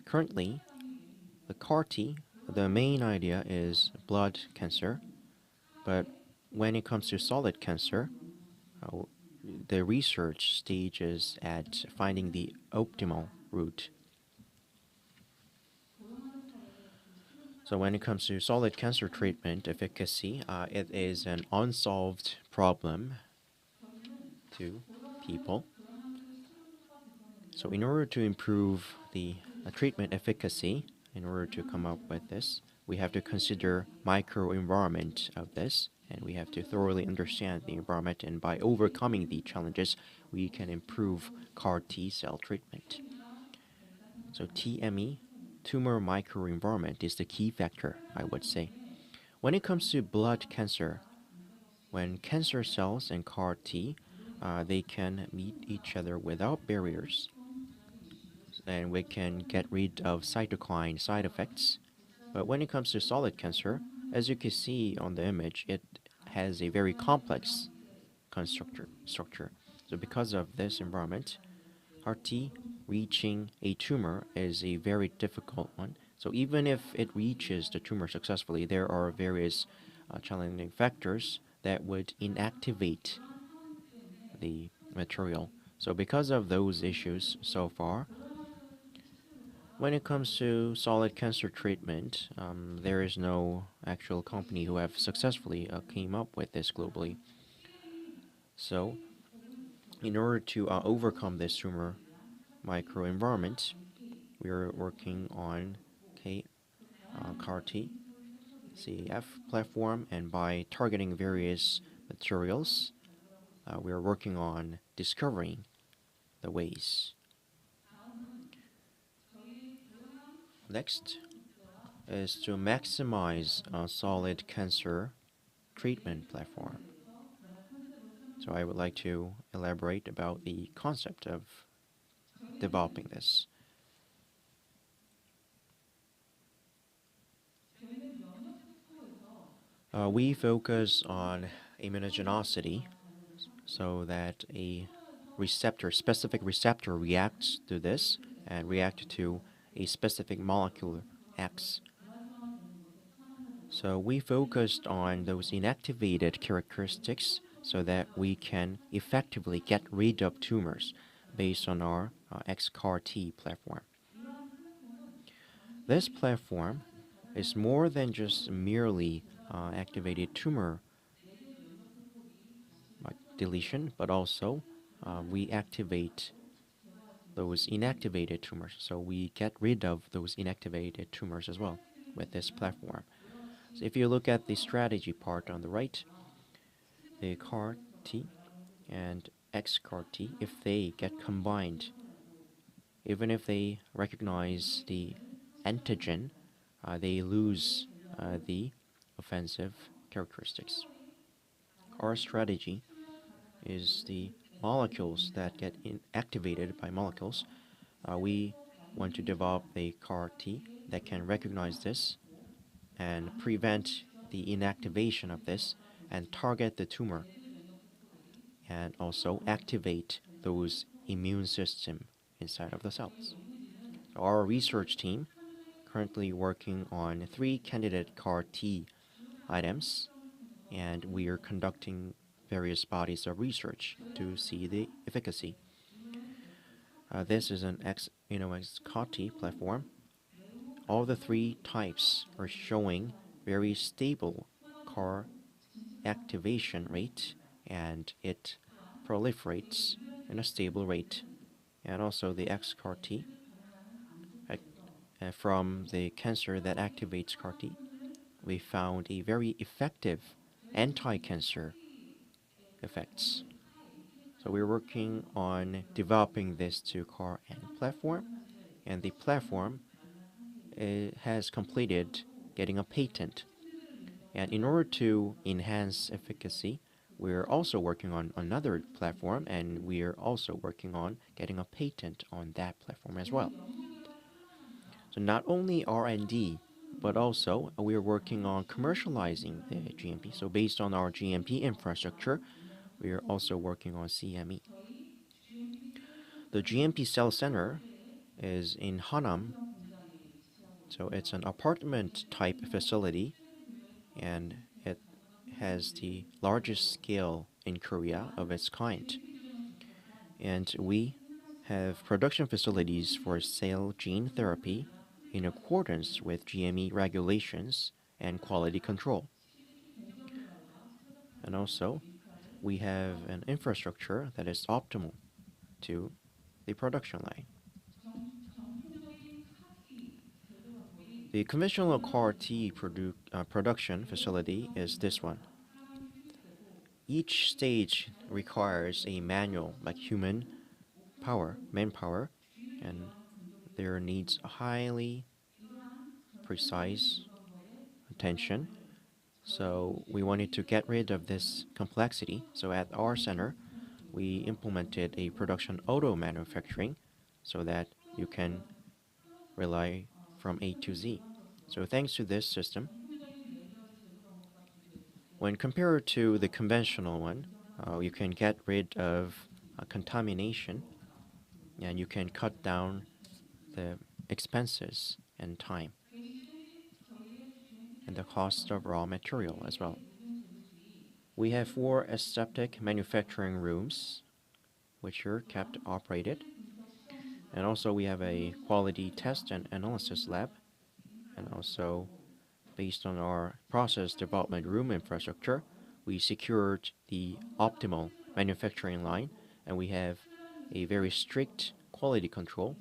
S2: Currently, the CAR T, the main idea is blood cancer, but when it comes to solid cancer, the research stage is at finding the optimal route. So when it comes to solid cancer treatment efficacy, it is an unsolved problem to people. So in order to improve the treatment efficacy, in order to come up with this, we have to consider microenvironment of this, and we have to thoroughly understand the environment, and by overcoming the challenges, we can improve CAR T cell treatment. So TME, tumor microenvironment, is the key factor, I would say. When it comes to blood cancer, when cancer cells and CAR T, they can meet each other without barriers, and we can get rid of cytokine side effects. But when it comes to solid cancer, as you can see on the image, it has a very complex structure. So because of this environment, RT reaching a tumor is a very difficult one. So even if it reaches the tumor successfully, there are various challenging factors that would inactivate the material. So because of those issues so far, when it comes to solid cancer treatment, there is no actual company who have successfully came up with this globally. So in order to overcome this tumor microenvironment, we are working on CAR-T, CAF platform, and by targeting various materials, we are working on discovering the ways. Next is to maximize a solid cancer treatment platform. So I would like to elaborate about the concept of developing this. We focus on immunogenicity so that a specific receptor reacts to this and react to a specific molecule X. So we focused on those inactivated characteristics so that we can effectively get rid of tumors based on our XCAR-T platform. This platform is more than just merely activated tumor deletion, but also we activate those inactivated tumors. So we get rid of those inactivated tumors as well with this platform. So if you look at the strategy part on the right, the CAR T and XCAR T, if they get combined, even if they recognize the antigen, they lose the offensive characteristics. Our strategy is the molecules that get activated by molecules. We want to develop a CAR T that can recognize this and prevent the inactivation of this and target the tumor and also activate those immune system inside of the cells. So our research team currently working on 3 candidate CAR T items, and we are conducting various bodies of research to see the efficacy. This is an CAR T platform. All the 3 types are showing very stable CAR activation rate, and it proliferates in a stable rate. And also the XCAR T from the cancer that activates CAR T, we found a very effective anti-cancer effects. So we're working on developing this to CAR-N platform, and the platform has completed getting a patent. And in order to enhance efficacy, we're also working on another platform, and we're also working on getting a patent on that platform as well. So not only R&D, but also we are working on commercializing the GMP. So based on our GMP infrastructure, we are also working on CME. The GMP Cell Center is in Hanam. So it's an apartment type facility, and it has the largest scale in Korea of its kind. And we have production facilities for cell gene therapy in accordance with GME regulations and quality control. And also, we have an infrastructure that is optimal to the production line. The conventional CAR T production facility is this one. Each stage requires a manual, like manpower, and there needs a highly precise attention So we wanted to get rid of this complexity. So at our center, we implemented a production auto manufacturing so that you can rely from A to Z. So thanks to this system, when compared to the conventional one, you can get rid of contamination and you can cut down the expenses and time and the cost of raw material as well. We have 4 aseptic manufacturing rooms which are kept operated, and also we have a quality test and analysis lab, and also based on our process development room infrastructure, we secured the optimal manufacturing line, and we have a very strict quality control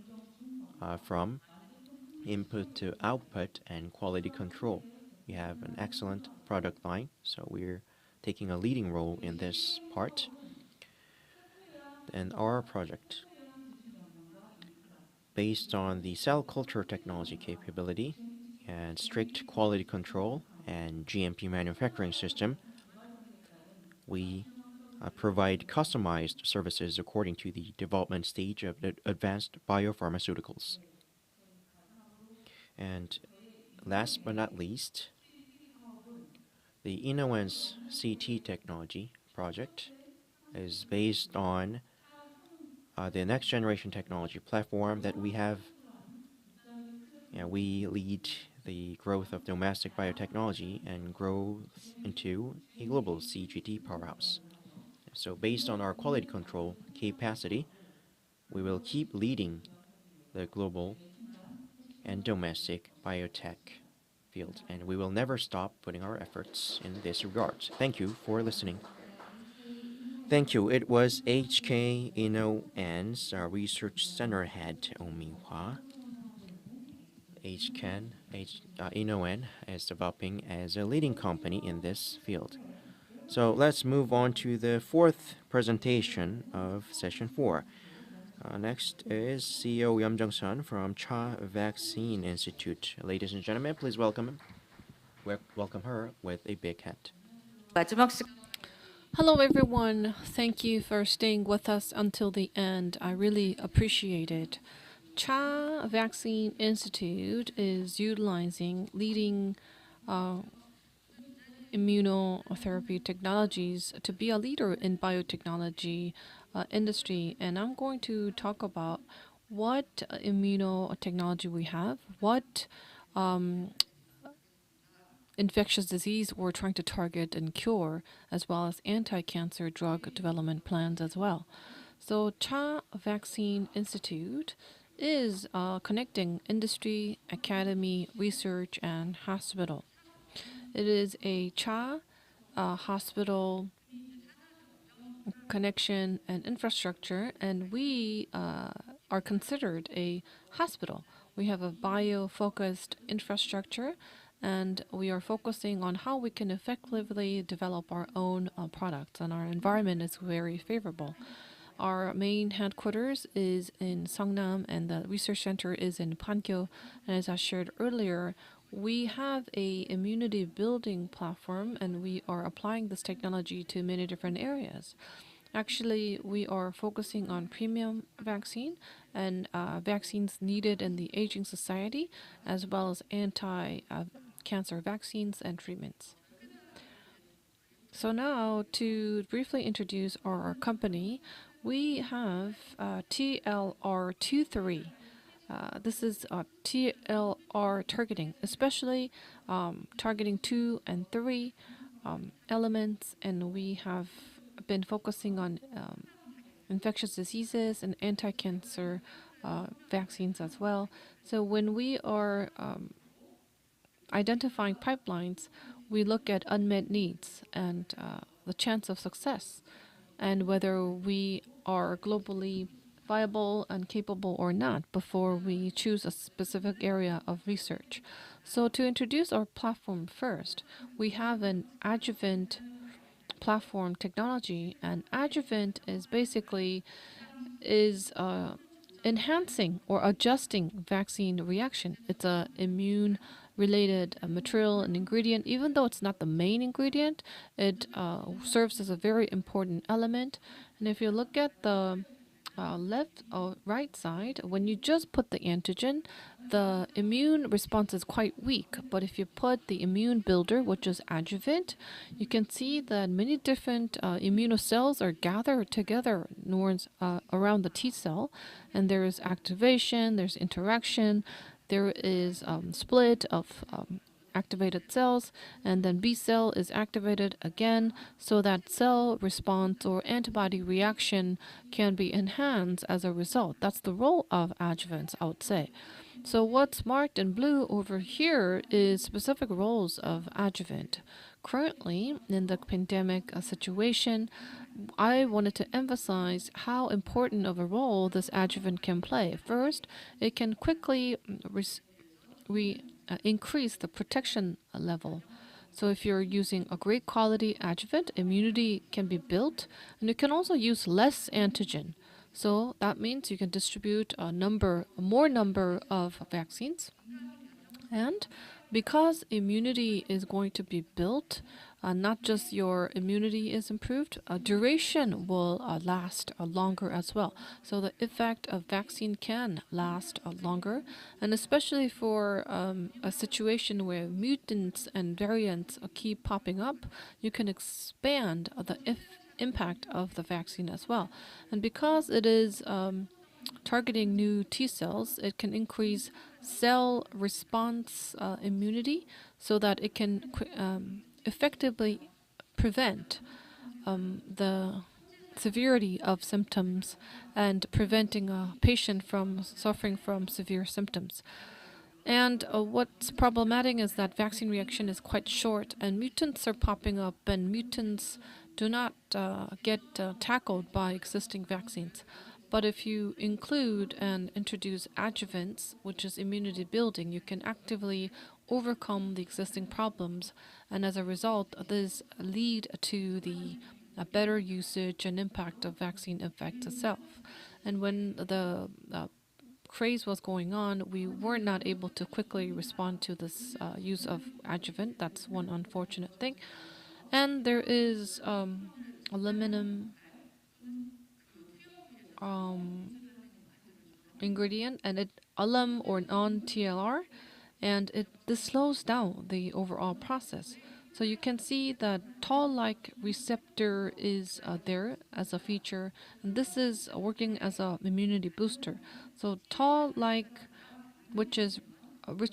S2: from input to output and quality control. We have an excellent product line, so we're taking a leading role in this part. And our project, based on the cell culture technology capability and strict quality control and GMP manufacturing system, we provide customized services according to the development stage of the advanced biopharmaceuticals. And last but not least, the Innowen's CT technology project is based on the next generation technology platform that we have. We lead the growth of domestic biotechnology and growth into a global CGT powerhouse. So based on our quality control capacity, we will keep leading the global and domestic biotech field, and we will never stop putting our efforts in this regard. Thank you for listening. Thank you. It was HK Inno&'s Research Center head, Oh Min-hwa. Inno&, is developing as a leading company in this field. So let's move on to the fourth presentation of session 4. Next is CEO Yum Jung-sun from Cha Vaccine Institute. Ladies and gentlemen, please welcome her with a big hand.
S3: Hello, everyone. Thank you for staying with us until the end. I really appreciate it. Cha Vaccine Institute is utilizing leading immunotherapy technologies to be a leader in biotechnology industry, and I'm going to talk about what immunotechnology we have, what infectious disease we're trying to target and cure, as well as anti-cancer drug development plans as well. So Cha Vaccine Institute is connecting industry, academy, research, and hospital. It is a Cha hospital connection and infrastructure, and we are considered a hospital. We have a bio-focused infrastructure, and we are focusing on how we can effectively develop our own products, and our environment is very favorable. Our main headquarters is in Seongnam, and the research center is in Pangyo. And as I shared earlier, we have a immunity building platform, and we are applying this technology to many different areas. Actually, we are focusing on premium vaccine and vaccines needed in the aging society, as well as anti-cancer vaccines and treatments. So now, to briefly introduce our company, we have TLR23. This is TLR targeting, especially targeting 2 and 3 elements, and we have been focusing on infectious diseases and anti-cancer vaccines as well. So when we are identifying pipelines, we look at unmet needs and the chance of success, and whether we are globally viable and capable or not before we choose a specific area of research. So to introduce our platform first, we have an adjuvant platform technology, and adjuvant is basically enhancing or adjusting vaccine reaction. It's a immune related material and ingredient. Even though it's not the main ingredient, it serves as a very important element. And if you look at the left or right side, when you just put the antigen, the immune response is quite weak. But if you put the immune builder, which is adjuvant, you can see that many different immunocells are gathered together around the T cell, and there is activation, there's interaction, there is split of activated cells, and then B cell is activated again, so that cell response or antibody reaction can be enhanced as a result. That's the role of adjuvants, I would say. So what's marked in blue over here is specific roles of adjuvant. Currently, in the pandemic situation, I wanted to emphasize how important of a role this adjuvant can play. First, it can quickly increase the protection level. So if you're using a great quality adjuvant, immunity can be built, and you can also use less antigen. So that means you can distribute more number of vaccines. And because immunity is going to be built, not just your immunity is improved, duration will last longer as well. So the effect of vaccine can last longer, and especially for a situation where mutants and variants keep popping up, you can expand the impact of the vaccine as well. And because it is targeting new T cells, it can increase cell response immunity so that it can effectively prevent the severity of symptoms and preventing a patient from suffering from severe symptoms. And what's problematic is that vaccine reaction is quite short, and mutants are popping up, and mutants do not get tackled by existing vaccines. But if you include and introduce adjuvants, which is immunity building, you can actively overcome the existing problems, and as a result, this lead to the better usage and impact of vaccine effect itself. And when the craze was going on, we were not able to quickly respond to this use of adjuvant. That's one unfortunate thing. And there is aluminum ingredient, and it alum or non-TLR, and this slows down the overall process. So you can see that Toll-like receptor is there as a feature, and this is working as a immunity booster. So Toll-like, which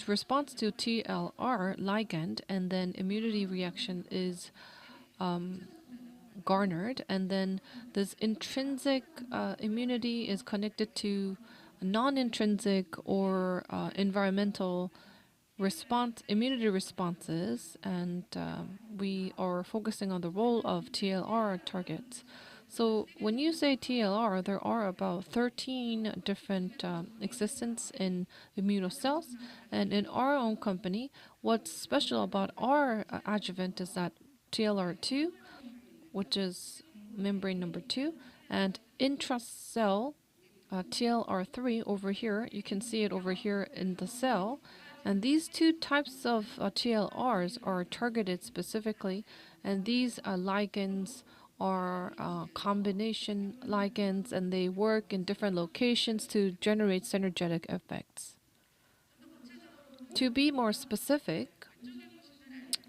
S3: responds to TLR ligand, and then immunity reaction is garnered, and then this intrinsic immunity is connected to non-intrinsic or environmental immunity responses, and we are focusing on the role of TLR targets. So when you say TLR, there are about 13 different existence in immunocells, and in our own company, what's special about our adjuvant is that TLR2, which is membrane number 2, and intracell TLR3 over here. You can see it over here in the cell. And these two types of TLRs are targeted specifically, and these ligands are combination ligands, and they work in different locations to generate synergetic effects. To be more specific,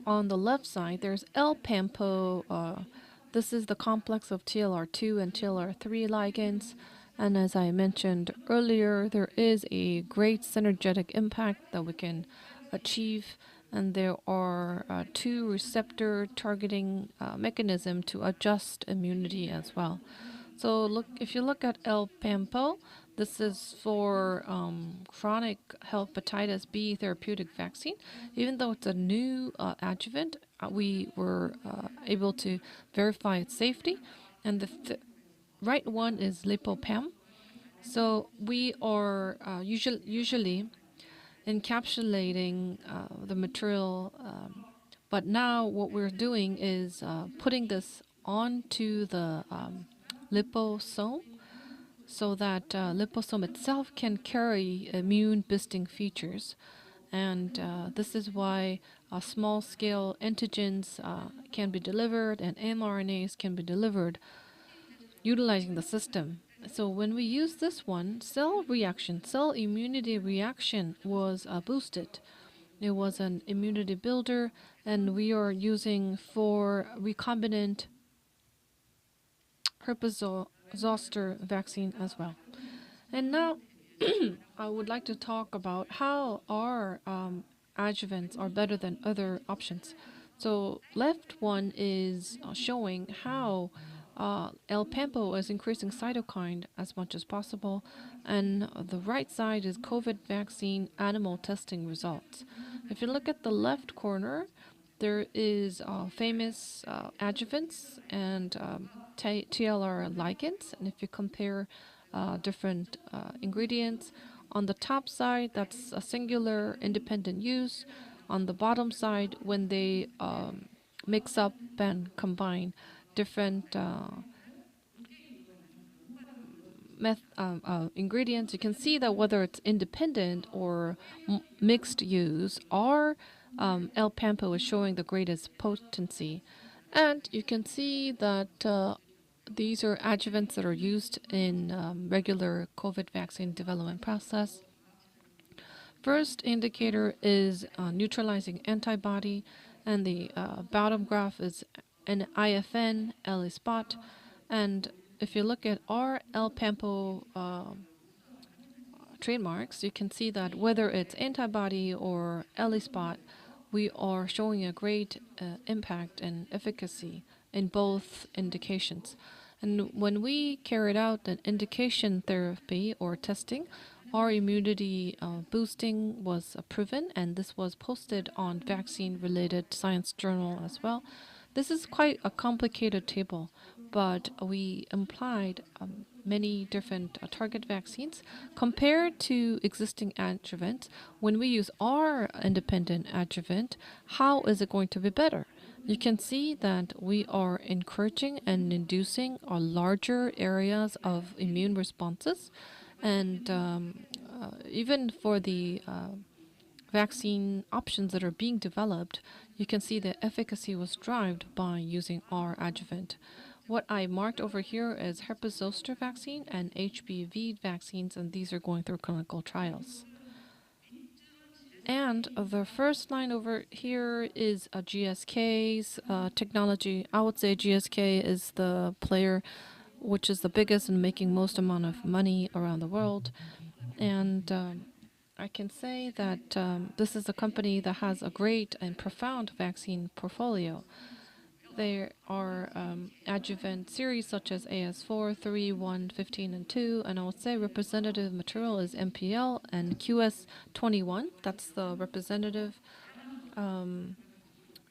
S3: on the left side, there's L-PAMPO. This is the complex of TLR2 and TLR3 ligands. And as I mentioned earlier, there is a great synergetic impact that we can achieve. And there are two receptor targeting mechanism to adjust immunity as well. So if you look at L-PAMPO, this is for chronic hepatitis B therapeutic vaccine. Even though it's a new adjuvant, we were able to verify its safety. And the right one is LipoPAM. So we are usually encapsulating the material, but now what we're doing is putting this onto the liposome, so that liposome itself can carry immune boosting features. And this is why small-scale antigens can be delivered and mRNAs can be delivered utilizing the system. So when we use this one, cell immunity reaction was boosted. It was an immunity builder, and we are using for recombinant herpes zoster vaccine as well. And now I would like to talk about how our adjuvants are better than other options. So left one is showing how L-Pampo is increasing cytokine as much as possible, and the right side is COVID vaccine animal testing results. If you look at the left corner, there is famous adjuvants and TLR ligands, and if you compare different ingredients, on the top side, that's a singular independent use. On the bottom side, when they mix up and combine different ingredients, you can see that whether it's independent or mixed use, our El Pampo is showing the greatest potency. And you can see that these are adjuvants that are used in regular COVID vaccine development process. First indicator is neutralizing antibody, and the bottom graph is an IFN, LA spot. And if you look at our El Pampo trademarks, you can see that whether it's antibody or LA spot, we are showing a great impact and efficacy in both indications. And when we carried out an indication therapy or testing, our immunity boosting was proven, and this was posted on vaccine-related science journal as well. This is quite a complicated table, but we implied many different target vaccines compared to existing adjuvants. When we use our independent adjuvant, how is it going to be better? You can see that we are encouraging and inducing larger areas of immune responses, and even for the vaccine options that are being developed, you can see the efficacy was derived by using our adjuvant. What I marked over here is herpes zoster vaccine and HPV vaccines, and these are going through clinical trials. And the first line over here is a GSK's technology. I would say GSK is the player which is the biggest and making most amount of money around the world. And I can say that this is a company that has a great and profound vaccine portfolio. There are adjuvant series such as AS4, 3, 1, 15, and 2, and I would say representative material is MPL and QS21. That's the representative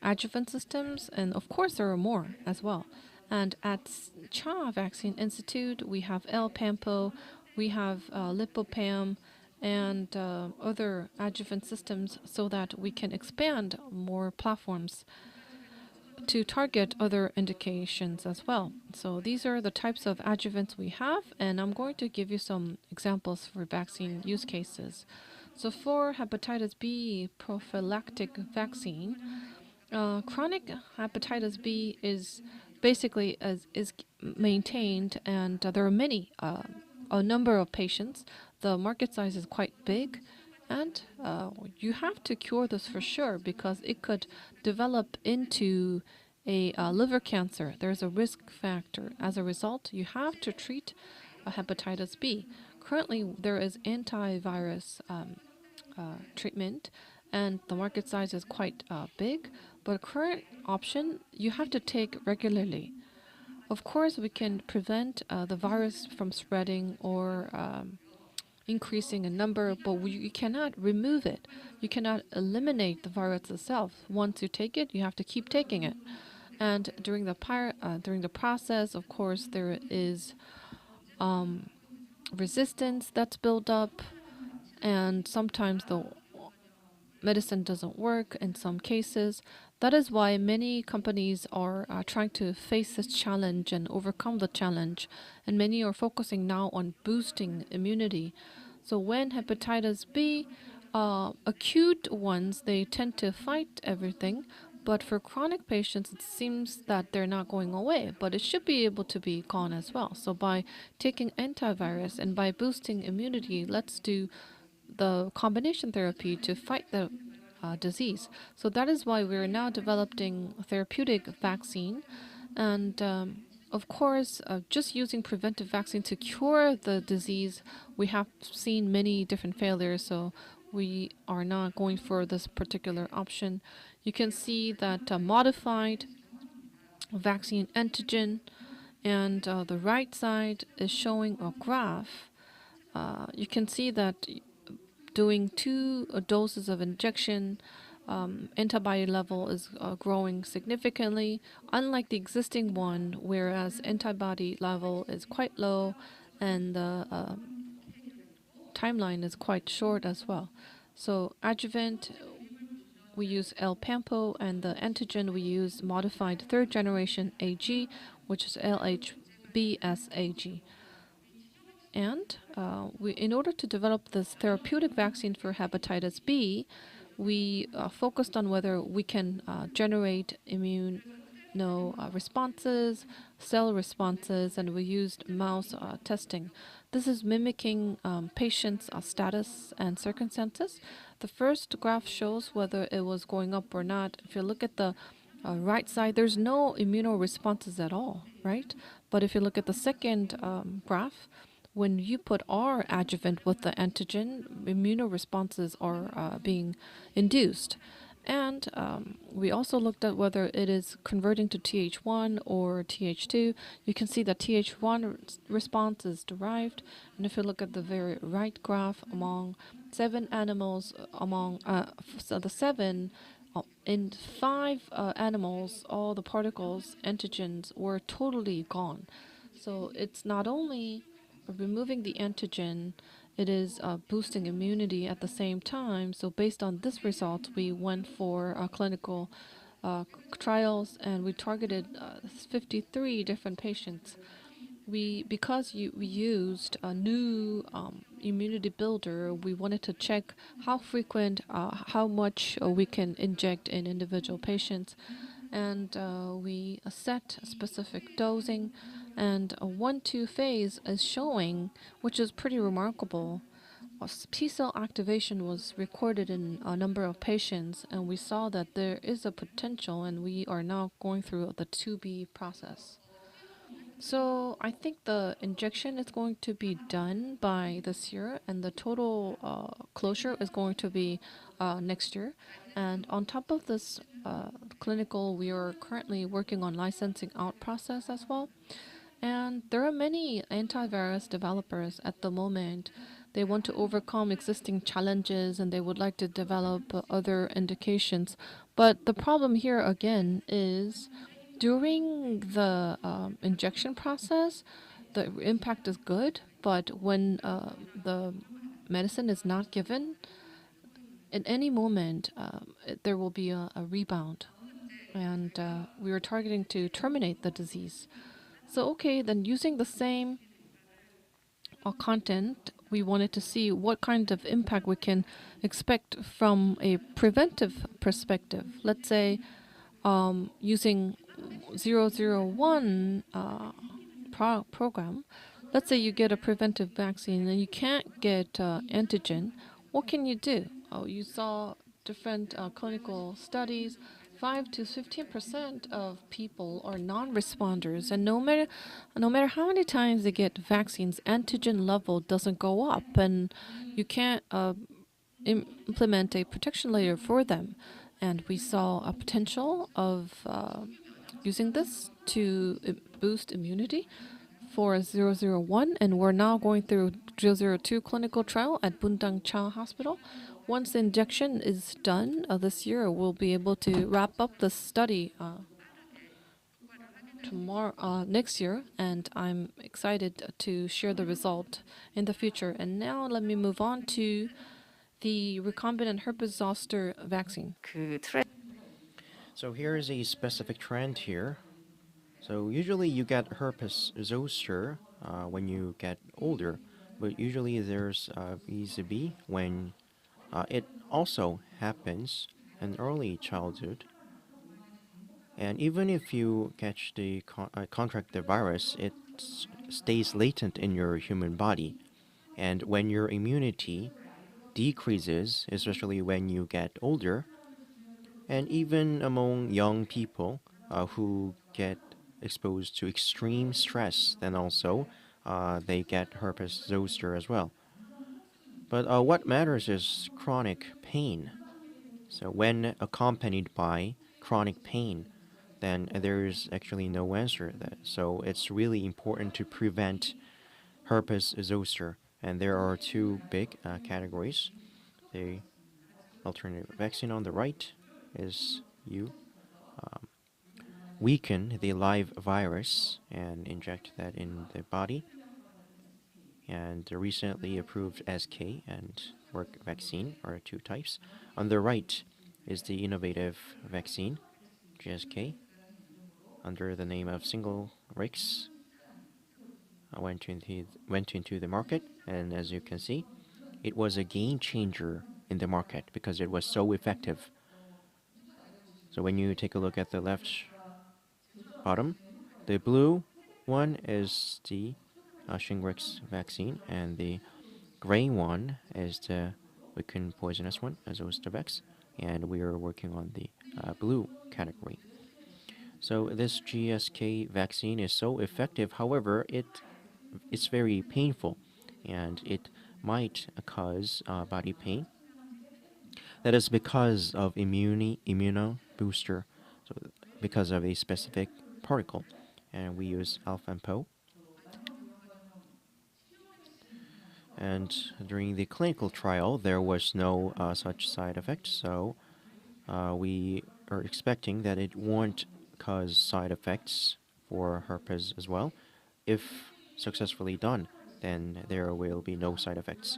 S3: adjuvant systems, and of course there are more as well. And at Cha Vaccine Institute, we have L Pampo, we have Lipopam, and other adjuvant systems so that we can expand more platforms to target other indications as well. So these are the types of adjuvants we have, and I'm going to give you some examples for vaccine use cases. So for hepatitis B prophylactic vaccine, chronic hepatitis B is basically is maintained, and there are many a number of patients. The market size is quite big, and you have to cure this for sure because it could develop into a liver cancer. There's a risk factor. As a result, you have to treat hepatitis B. Currently, there is antivirus treatment, and the market size is quite big. But current option, you have to take regularly. Of course, we can prevent the virus from spreading or increasing in number, but you cannot remove it. You cannot eliminate the virus itself. Once you take it, you have to keep taking it. And during the process, of course, there is resistance that's built up, and sometimes the medicine doesn't work in some cases. That is why many companies are trying to face this challenge and overcome the challenge, and many are focusing now on boosting immunity. So when hepatitis B Acute ones, they tend to fight everything, but for chronic patients, it seems that they're not going away, but it should be able to be gone as well. So by taking antivirus and by boosting immunity, let's do the combination therapy to fight the disease. So that is why we're now developing a therapeutic vaccine, and of course, just using preventive vaccine to cure the disease, we have seen many different failures. So we are not going for this particular option. You can see that modified vaccine antigen, and the right side is showing a graph. You can see that doing 2 doses of injection, antibody level is growing significantly, unlike the existing one, whereas antibody level is quite low and the timeline is quite short as well. So adjuvant, we use L-Pampo, and the antigen we use modified third generation AG, which is LHBsAg. And in order to develop this therapeutic vaccine for hepatitis B, we focused on whether we can generate immune responses, cell responses, and we used mouse testing. This is mimicking patients' status and circumstances. The first graph shows whether it was going up or not. If you look at the right side, there's no immunoresponses at all, right? But if you look at the second graph, when you put our adjuvant with the antigen, immunoresponses are being induced. And we also looked at whether it is converting to Th1 or Th2. You can see that Th1 response is derived. And if you look at the very right graph, among 7 animals, so the 7, in 5 animals, all the particles, antigens, were totally gone. So it's not only removing the antigen, it is boosting immunity at the same time. So based on this result, we went for clinical trials, and we targeted 53 different patients. We used a new immunity builder. We wanted to check how frequent, how much we can inject in individual patients, and we set specific dosing. And a 1-2 phase is showing, which is pretty remarkable. T cell activation was recorded in a number of patients, and we saw that there is a potential, and we are now going through the 2B process. So I think the injection is going to be done by this year, and the total closure is going to be next year. And on top of this clinical, we are currently working on licensing out process as well. And there are many antivirus developers at the moment. They want to overcome existing challenges and they would like to develop other indications. But the problem here again is during the injection process, the impact is good, but when the medicine is not given, at any moment there will be a rebound. And we were targeting to terminate the disease. So, okay, then using the same content, we wanted to see what kind of impact we can expect from a preventive perspective. Let's say using 001 program, let's say you get a preventive vaccine and you can't get antigen, what can you do? Oh, you saw different clinical studies. 5 to 15% of people are non-responders, and no matter how many times they get vaccines, antigen level doesn't go up, and you can't implement a protection layer for them. And we saw a potential of using this to boost immunity for 001, and we're now going through 002 clinical trial at Bundang Cha Hospital. Once the injection is done this year, we'll be able to wrap up the study next year, and I'm excited to share the result in the future. And now let me move on to the recombinant herpes zoster vaccine.
S5: 그 트레
S2: So here is a specific trend here. So usually you get herpes zoster when you get older, but usually there's VZB when It also happens in early childhood, and even if you catch the contract the virus, it stays latent in your human body. And when your immunity decreases, especially when you get older, and even among young people who get exposed to extreme stress, then also they get herpes zoster as well. But what matters is chronic pain. So when accompanied by chronic pain, then there's actually no answer to that. So it's really important to prevent herpes zoster. And there are two big categories. The alternative vaccine on the right is you weaken the live virus and inject that in the body. And the recently approved SK and Merck vaccine are two types. On the right is the innovative vaccine, GSK, under the name of single Rix, went into the market, and as you can see, it was a game changer in the market because it was so effective. So when you take a look at the left bottom, the blue one is the Shingrix vaccine, and the gray one is the weakened poisonous one, Zostavex, and we are working on the blue category. So this GSK vaccine is so effective. However, it's very painful, and it might cause body pain. That is because of immuno booster, so because of a specific particle, and we use alpha and po. And during the clinical trial, there was no such side effect, so we are expecting that it won't cause side effects for herpes as well. If successfully done, then there will be no side effects.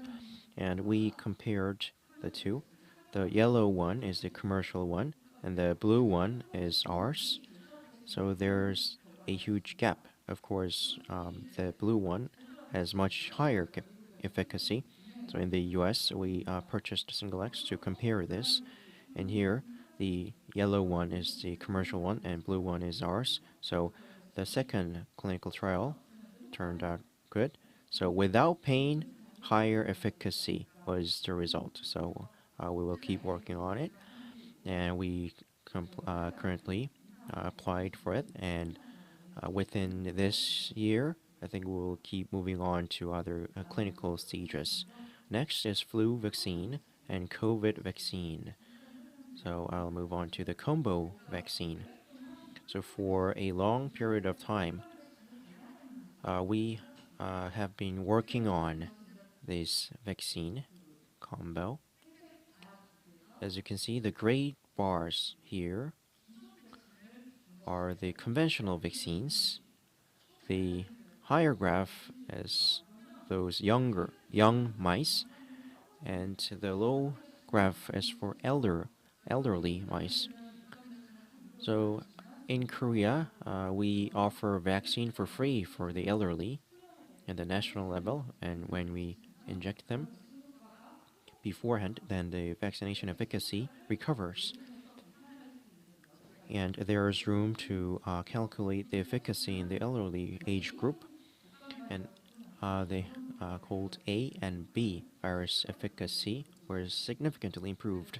S2: And we compared the two. The yellow one is the commercial one, and the blue one is ours. So there's a huge gap. Of course, the blue one has much higher efficacy. So in the US, we purchased single X to compare this. And here, the yellow one is the commercial one, and blue one is ours. So the second clinical trial turned out good. So without pain, higher efficacy was the result. So we will keep working on it, and we currently applied for it, and within this year, I think we'll keep moving on to other clinical stages. Next is flu vaccine and COVID vaccine. So I'll move on to the combo vaccine. So for a long period of time, we have been working on this vaccine combo. As you can see, the gray bars here are the conventional vaccines. The higher graph is those young mice, and the low graph is for elderly mice. So in Korea, we offer vaccine for free for the elderly at the national level, and when we inject them beforehand, then the vaccination efficacy recovers. And there is room to calculate the efficacy in the elderly age group, and they called A and B virus efficacy was significantly improved.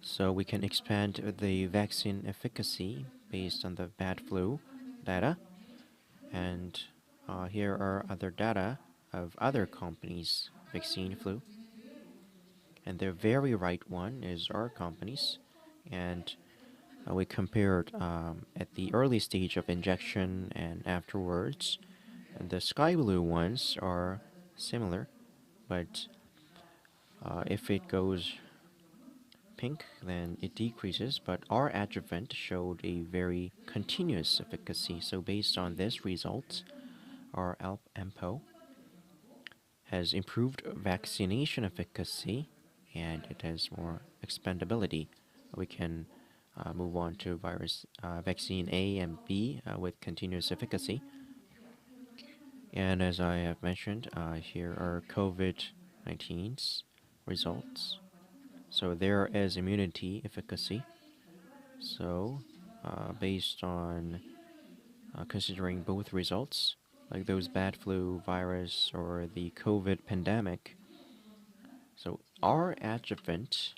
S2: So we can expand the vaccine efficacy based on the bad flu data, and here are other data of other companies' vaccine flu. And the very right one is our company's, and we compared at the early stage of injection and afterwards. And the sky blue ones are similar, but if it goes pink, then it decreases. But our adjuvant showed a very continuous efficacy. So based on this result, our ALP-MPO has improved vaccination efficacy, and it has more expandability. We can move on to vaccine A and B with continuous efficacy. And as I have mentioned, here are COVID 19's results. So there is immunity efficacy. So, based on considering both results, like those bad flu virus or the COVID pandemic, so our adjuvant,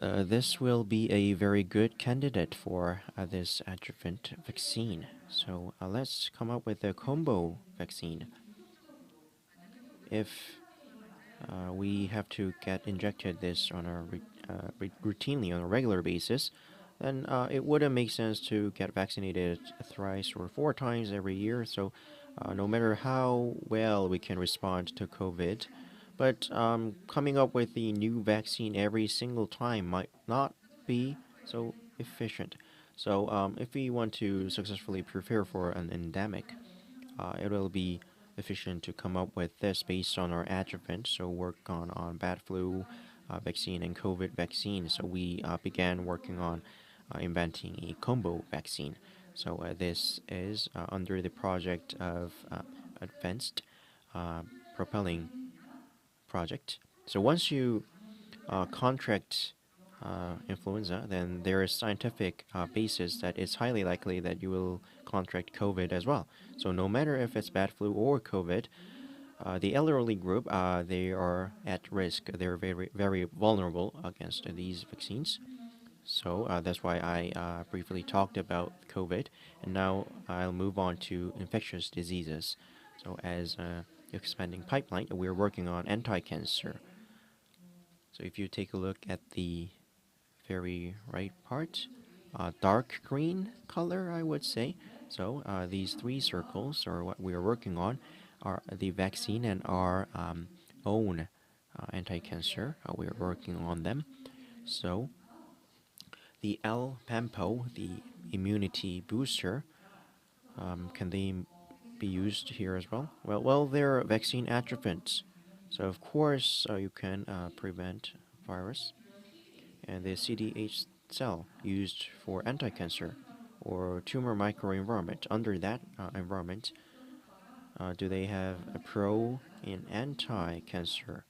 S2: this will be a very good candidate for this adjuvant vaccine. So let's come up with a combo vaccine. If we have to get injected this on a routinely on a regular basis, then it wouldn't make sense to get vaccinated thrice or four times every year. So, no matter how well we can respond to COVID, but coming up with the new vaccine every single time might not be so efficient. So, if we want to successfully prepare for an endemic, it will be efficient to come up with this based on our adjuvant. So work on bad flu vaccine and COVID vaccine. So we began working on inventing a combo vaccine. So this is under the project of advanced propelling project. So once you contract influenza, then there is scientific basis that it's highly likely that you will contract COVID as well. So no matter if it's bad flu or COVID, the elderly group they are at risk. They're very vulnerable against these vaccines. So that's why I briefly talked about COVID, and now I'll move on to infectious diseases. So as expanding pipeline, we're working on anti-cancer. So if you take a look at the very right part, dark green color, I would say. So these three circles are what we are working on, are the vaccine and our own anti-cancer. We are working on them. So the L-Pampo, the immunity booster, can they be used here as well? Well, they're vaccine adjuvants. So of course you can prevent virus and the CD8 cell used for anti-cancer or tumor microenvironment. Under that environment, do they have a pro and anti-cancer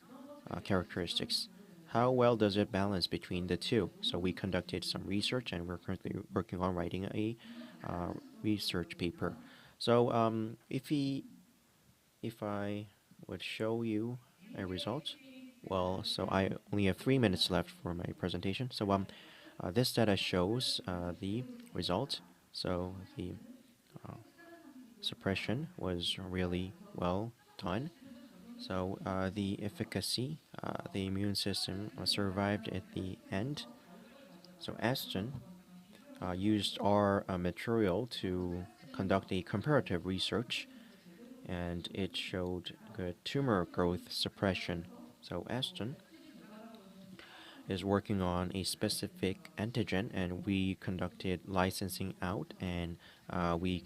S2: characteristics? How well does it balance between the two? So we conducted some research, and we're currently working on writing a research paper. So if I would show you a result, well, so I only have 3 minutes left for my presentation. So this data shows the result. So the suppression was really well done. So the efficacy, the immune system survived at the end. So Aston used our material to conduct a comparative research, and it showed good tumor growth suppression. So Aston is working on a specific antigen, and we conducted licensing out, and we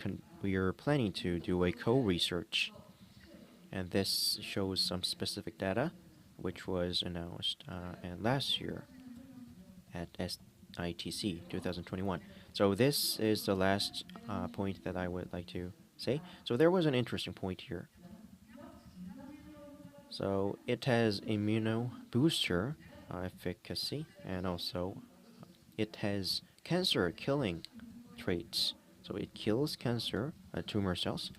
S2: are planning to do a co-research. And this shows some specific data, which was announced last year at SITC 2021. So this is the last point that I would like to say. So there was an interesting point here. So it has immuno booster efficacy, and also it has cancer killing traits. So it kills cancer tumor cells,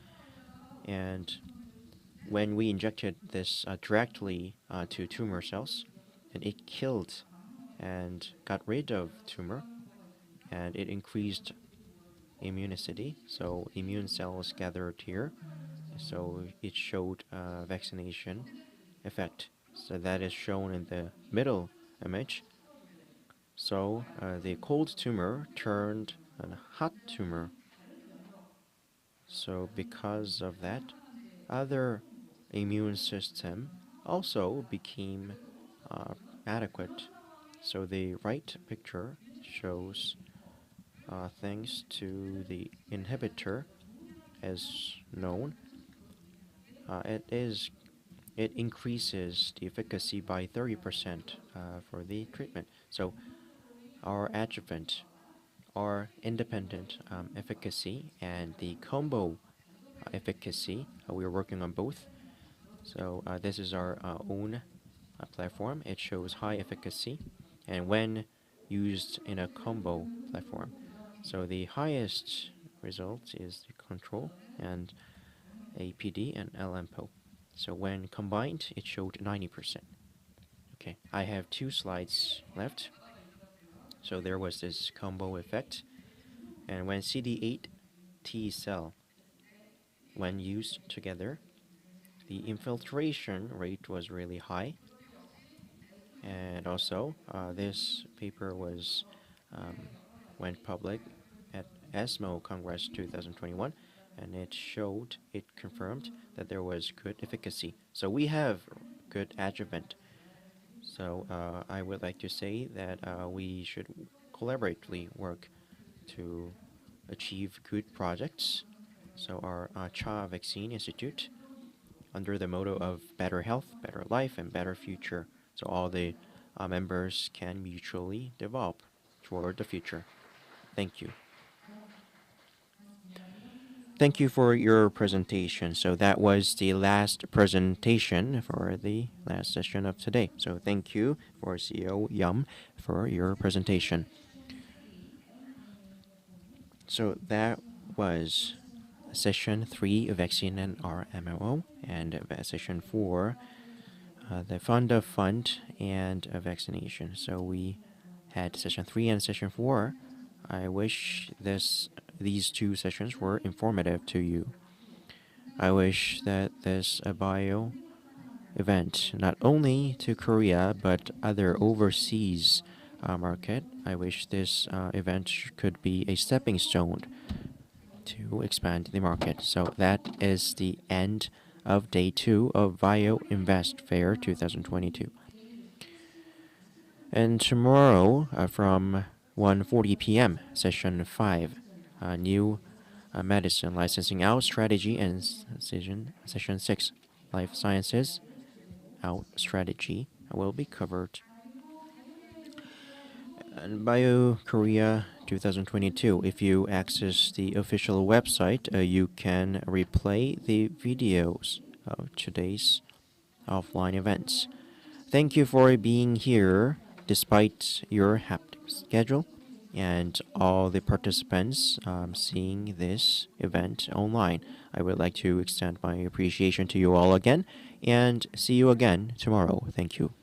S2: and when we injected this directly to tumor cells, and it killed and got rid of tumor, and it increased immunity. So immune cells gathered here. So it showed vaccination effect. So that is shown in the middle image. So the cold tumor turned a hot tumor. So because of that, other immune system also became adequate. So the right picture shows thanks to the inhibitor as known, it increases the efficacy by 30% for the treatment. So our adjuvant, our independent efficacy, and the combo efficacy. We are working on both. So this is our own platform. It shows high efficacy, and when used in a combo platform, so the highest result is the control and APD and LMPO. So when combined, it showed 90%. Okay, I have 2 slides left. So there was this combo effect, and when CD8 T cell, when used together, the infiltration rate was really high. And also, this paper was went public at ESMO Congress 2021, and it confirmed that there was good efficacy. So we have good adjuvant. So I would like to say that we should collaboratively work to achieve good projects. So our CHA Vaccine Institute, under the motto of better health, better life, and better future, so all the members can mutually develop toward the future. Thank you. Thank you for your presentation. So that was the last presentation for the last session of today. So thank you for CEO Yum for your presentation. So that was session 3 of Vaccine and RMO, and session 4, the fund of fund and vaccination. So we had session 3 and session 4. I wish these 2 sessions were informative to you. I wish that this bio event, not only to Korea but other overseas market, I wish this event could be a stepping stone to expand the market. So that is the end of day 2 of Bio Invest Fair 2022. And tomorrow from 1:40 p.m. session 5, new medicine licensing out strategy, and session 6, life sciences out strategy will be covered. And Biokorea 2022, if you access the official website, you can replay the videos of today's offline events. Thank you for being here despite your hectic schedule, and all the participants seeing this event online. I would like to extend my appreciation to you all again, and see you again tomorrow. Thank you.